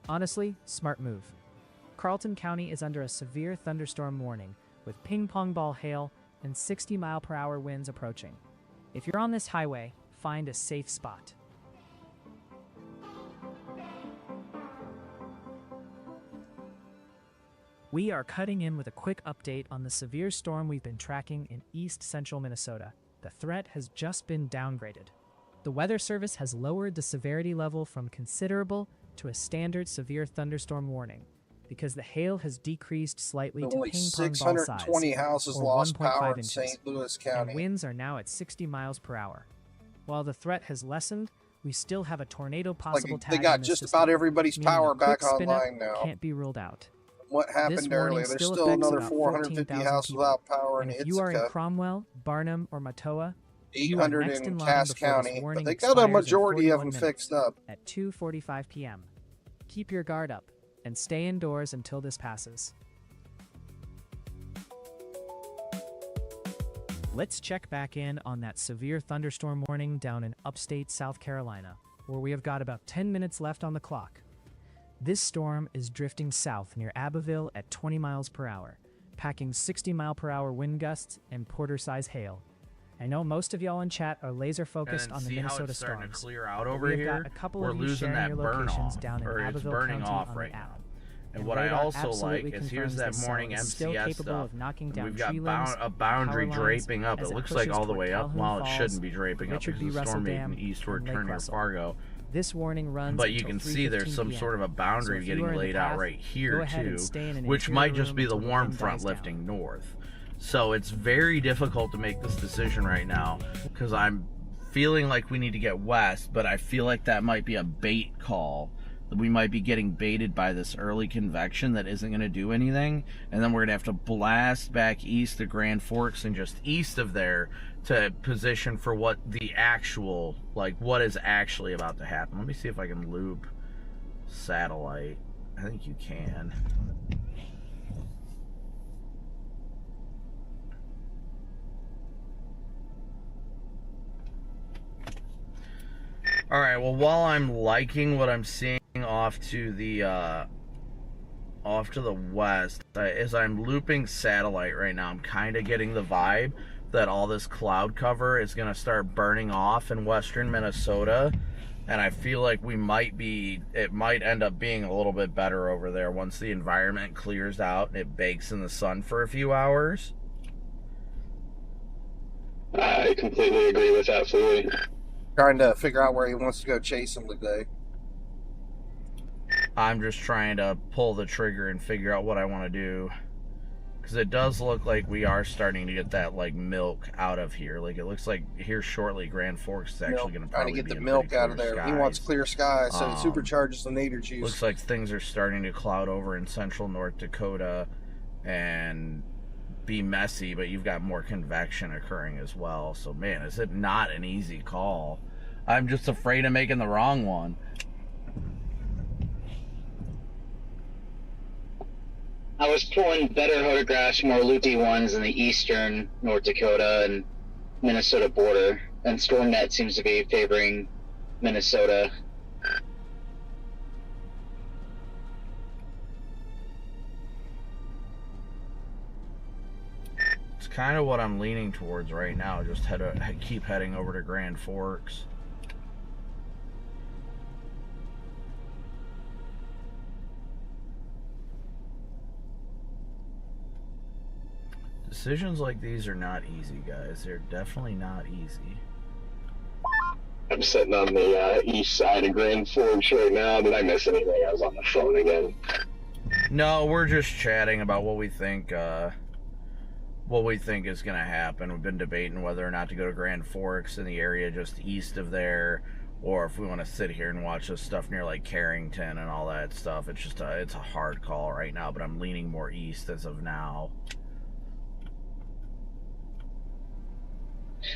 Honestly, smart move. Carlton County is under a severe thunderstorm warning with ping-pong ball hail and 60-mile-per-hour winds approaching. If you're on this highway, find a safe spot. We are cutting in with a quick update on the severe storm we've been tracking in east central Minnesota. The threat has just been downgraded. The Weather Service has lowered the severity level from considerable to a standard severe thunderstorm warning because the hail has decreased slightly to Only ping-pong ball 620 size, houses or lost 1.5 power in inches, St. Louis and County. winds are now at 60 miles per hour. While the threat has lessened, we still have a tornado possible They tag got in the just system, about everybody's meaning a power quick back spin-up online now. can't be ruled out. What This happened warning earlier? There's still still affects another about 450 14,000 houses people. without power in And if you are in Ithaca. Cromwell, Barnum, or Matoa, you are 800 next in in line Cass before this County, but warning they got a expires in majority of 41 them minutes fixed up. at 2:45 p.m. Keep your guard up and stay indoors until this passes. Let's check back in on that severe thunderstorm warning down in upstate South Carolina, where we have got about 10 minutes left on the clock. This storm is drifting south near Abbeville at 20 miles per hour, packing 60-mile-per-hour wind gusts and Porter-size hail. I know most of y'all in chat are laser focused on the see Minnesota how it's starting storms. to clear out but over we have here. got a couple We're of you losing sharing that your burn locations off, down in or it's Abbeville burning County off on right the app. now. And what I radar also absolutely like is here's confirms that this cell morning is still MCS capable stuff. of knocking And down we've got tree limbs, a boundary power lines draping up. as It it looks like pushes all the toward way up. Calhoun Well, it Falls, shouldn't be draping up Richard because B. the Russell storm Dam, making eastward and Lake turn near Russell. Fargo. This warning runs But you until can see there's 3:15 some p.m. sort of a So boundary if you getting are in the laid out path, right go here ahead too, and stay in an which interior might just room be the until warm wind front dies down. lifting north. So it's very difficult to make this decision right now because I'm feeling like we need to get west, but I feel like that might be a bait call. We might be getting baited by this early convection that isn't going to do anything, and then we're going to have to blast back east to Grand Forks and just east of there to position for what the actual, like what is actually about to happen. Let me see if I can loop satellite. I think you can. All right, well, while I'm liking what I'm seeing off to the west, as I'm looping satellite right now, I'm kind of getting the vibe that all this cloud cover is going to start burning off in western Minnesota, and I feel like it might end up being a little bit better over there once the environment clears out and it bakes in the sun for a few hours. I completely agree with that fully. Trying to figure out where he wants to go chase him today. I'm just trying to pull the trigger and figure out what I want to do. Because it does look like we are starting to get that, like, milk out of here. Like, it looks like here shortly Grand Forks is actually going to trying probably to get be the in milk pretty out of clear there. He wants skies. clear skies, so he supercharges the nader juice. Looks like things are starting to cloud over in central North Dakota and be messy, but you've got more convection occurring as well. So, man, is it not an easy call? I'm just afraid of making the wrong one. I was pulling better photographs, more loopy ones in the eastern North Dakota and Minnesota border, and StormNet seems to be favoring Minnesota. It's kind of what I'm leaning towards right now. Just keep heading over to Grand Forks. Decisions like these are not easy, guys. They're definitely not easy. I'm sitting on the east side of Grand Forks right now. Did I miss anything? I was on the phone again. No, we're just chatting about what we think is going to happen. We've been debating whether or not to go to Grand Forks in the area just east of there, or if we want to sit here and watch this stuff near like Carrington and all that stuff. It's just it's a hard call right now, but I'm leaning more east as of now.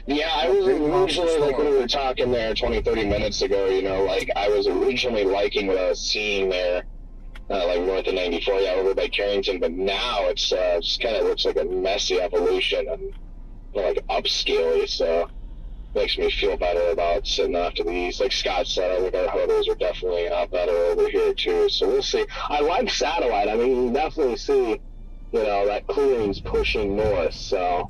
Yeah, I was originally, like, when we were talking there 20-30 minutes ago, you know, like, I was originally liking what I was seeing there, like, north of 94, yeah, over by Carrington, but now it's just kind of looks like a messy evolution and, you know, like, upscale, so makes me feel better about sitting off to the east. Like Scott said, I think our hotels are definitely better over here, too, so we'll see. I like satellite. I mean, you can definitely see, you know, that clearing's pushing north, so...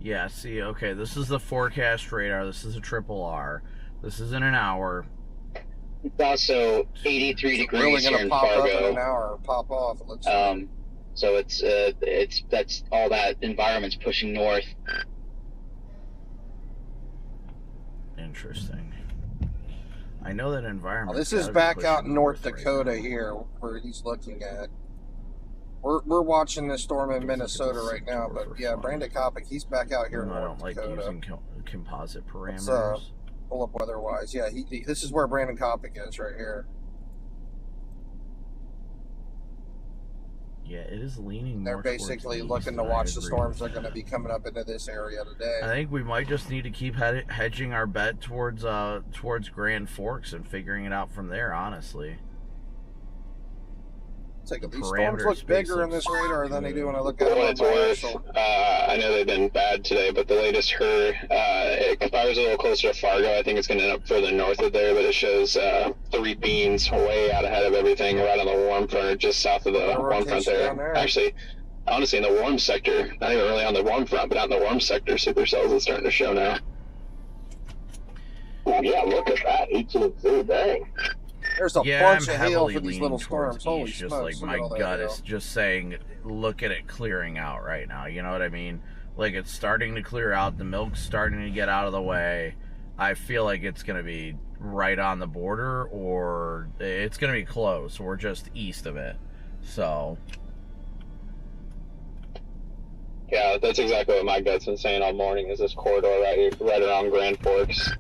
Yeah, see, okay, this is the forecast radar. This is a triple R. This is in an hour. It's also 83 It's degrees really here gonna in pop up in Fargo. an hour, or pop off. Let's So it's that's all that environment's pushing north. Interesting. I know that environment. this is back out in North Dakota here, where he's looking at. We're watching this storm in Minnesota right now, but yeah, Brandon Copic, he's back out here in I North don't like Dakota. using composite Let's, parameters. pull up weather-wise. Yeah, this is where Brandon Copic is right here. Yeah, it is leaning They're more towards basically the looking east, to and watch I the agree storms that with are going to that. be coming up into this area today. I think we might just need to keep hedging our bet towards Grand Forks and figuring it out from there, honestly. These storms parameter look space bigger in looks this radar than they do when I look For at what it it's on my worth, actual. I know they've been bad today, but the latest if I was a little closer to Fargo, I think it's going to end up further north of there, but it shows 3 beans way out ahead of everything, right on the warm front, or just south of the warm front rotation down there. there. Actually, honestly, in the warm sector, not even really on the warm front, but out in the warm sector, supercells is starting to show now. Oh, yeah, look at that, 18-2, dang. There's a Yeah, bunch I'm of hail heavily for these leaning little towards storms. Holy east, just smokes, like look my at all that gut hail. is just saying, look at it clearing out right now. You know what I mean? Like, it's starting to clear out. The milk's starting to get out of the way. I feel like it's going to be right on the border, or it's going to be close. We're just east of it. So, Yeah, that's exactly what my gut's been saying all morning, is this corridor right around Grand Forks.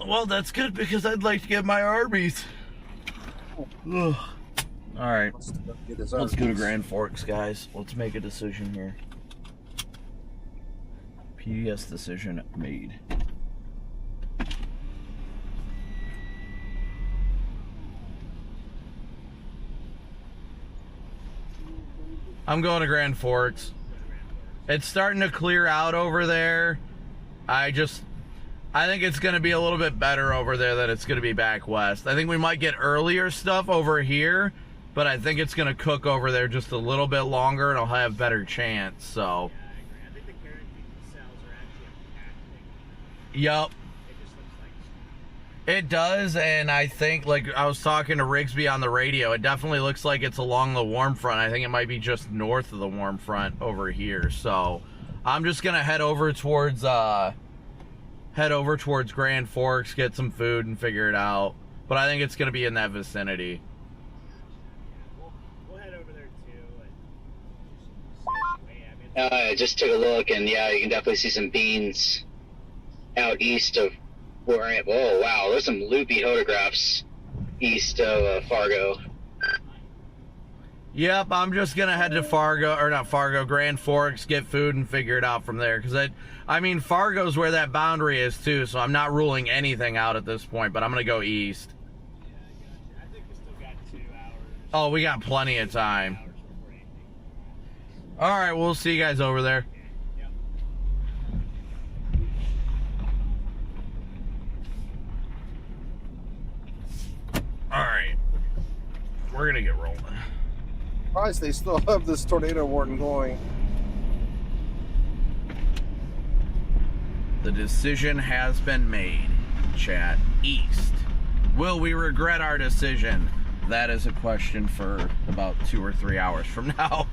well, that's good because I'd like to get my Arby's. Ugh. All right. Let's get his Let's go to Arby's. Grand Forks, guys. Let's make a decision here. PDS decision made. I'm going to Grand Forks. It's starting to clear out over there. I think it's going to be a little bit better over there than it's going to be back west. I think we might get earlier stuff over here, but I think it's going to cook over there just a little bit longer and I'll have better chance, so. I think the Carrington cells are actually a packed thing. Yup. It just looks like It does, and I think, like, I was talking to Rigsby on the radio, it definitely looks like it's along the warm front. I think it might be just north of the warm front over here, so I'm just going to head over towards Grand Forks, get some food, and figure it out. But I think it's going to be in that vicinity. we'll head over there too. And I just took a look, and yeah, you can definitely see some beans out east of where I am. Oh, wow, there's some loopy photographs east of Fargo. Yep, I'm just going to head to Grand Forks, get food, and figure it out from there. Because, Fargo's where that boundary is, too, so I'm not ruling anything out at this point, but I'm going to go east. I think we still got 2 hours. Oh, we got plenty of time. Hours before anything. All right, we'll see you guys over there. Yep. All right. We're going to get rolling. Surprised they still have this tornado warning going. The decision has been made, chat. East. Will we regret our decision? That is a question for about 2 or 3 hours from now.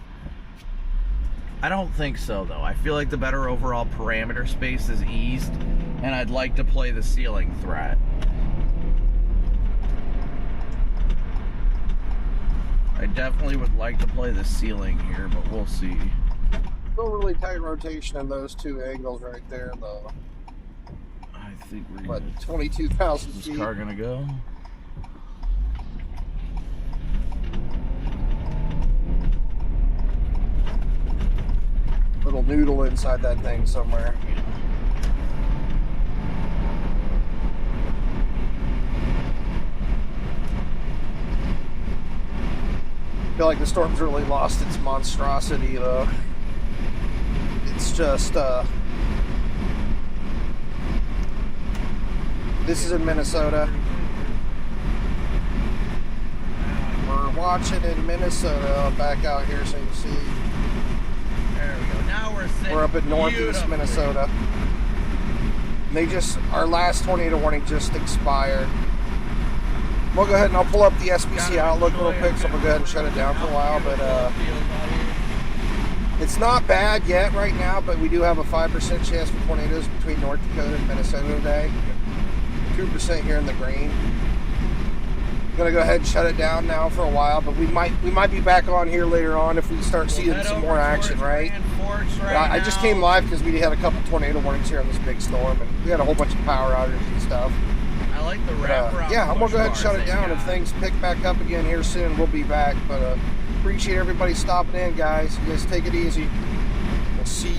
I don't think so, though. I feel like the better overall parameter space is east, and I'd like to play the ceiling threat. I definitely would like to play the ceiling here, but we'll see. Still really tight rotation in those 2 angles right there, though. think we're what, gonna, 22,000 is feet. this car gonna go? Little noodle inside that thing somewhere. I feel like the storm's really lost its monstrosity, though. It's just, this is in Minnesota. We're watching in Minnesota. Back out here so you can see. There we go. Now we're sitting. We're up in northeast beautifully. Minnesota. They just, our last tornado warning just expired. We'll go ahead and I'll pull up the SBC Outlook real quick, so I'm gonna go ahead and shut it down for a while. But it's not bad yet right now, but we do have a 5% chance for tornadoes between North Dakota and Minnesota today. 2% here in the green. I'm gonna go ahead and shut it down now for a while, but we might be back on here later on if we start seeing some more action, right? I just came live because we had a couple tornado warnings here on this big storm, and we had a whole bunch of power outages and stuff. I like the wraparound. Yeah, I'm gonna go ahead and push shut bars it down. they If got. things pick back up again here soon, we'll be back. But appreciate everybody stopping in, guys. You guys take it easy. We'll see you.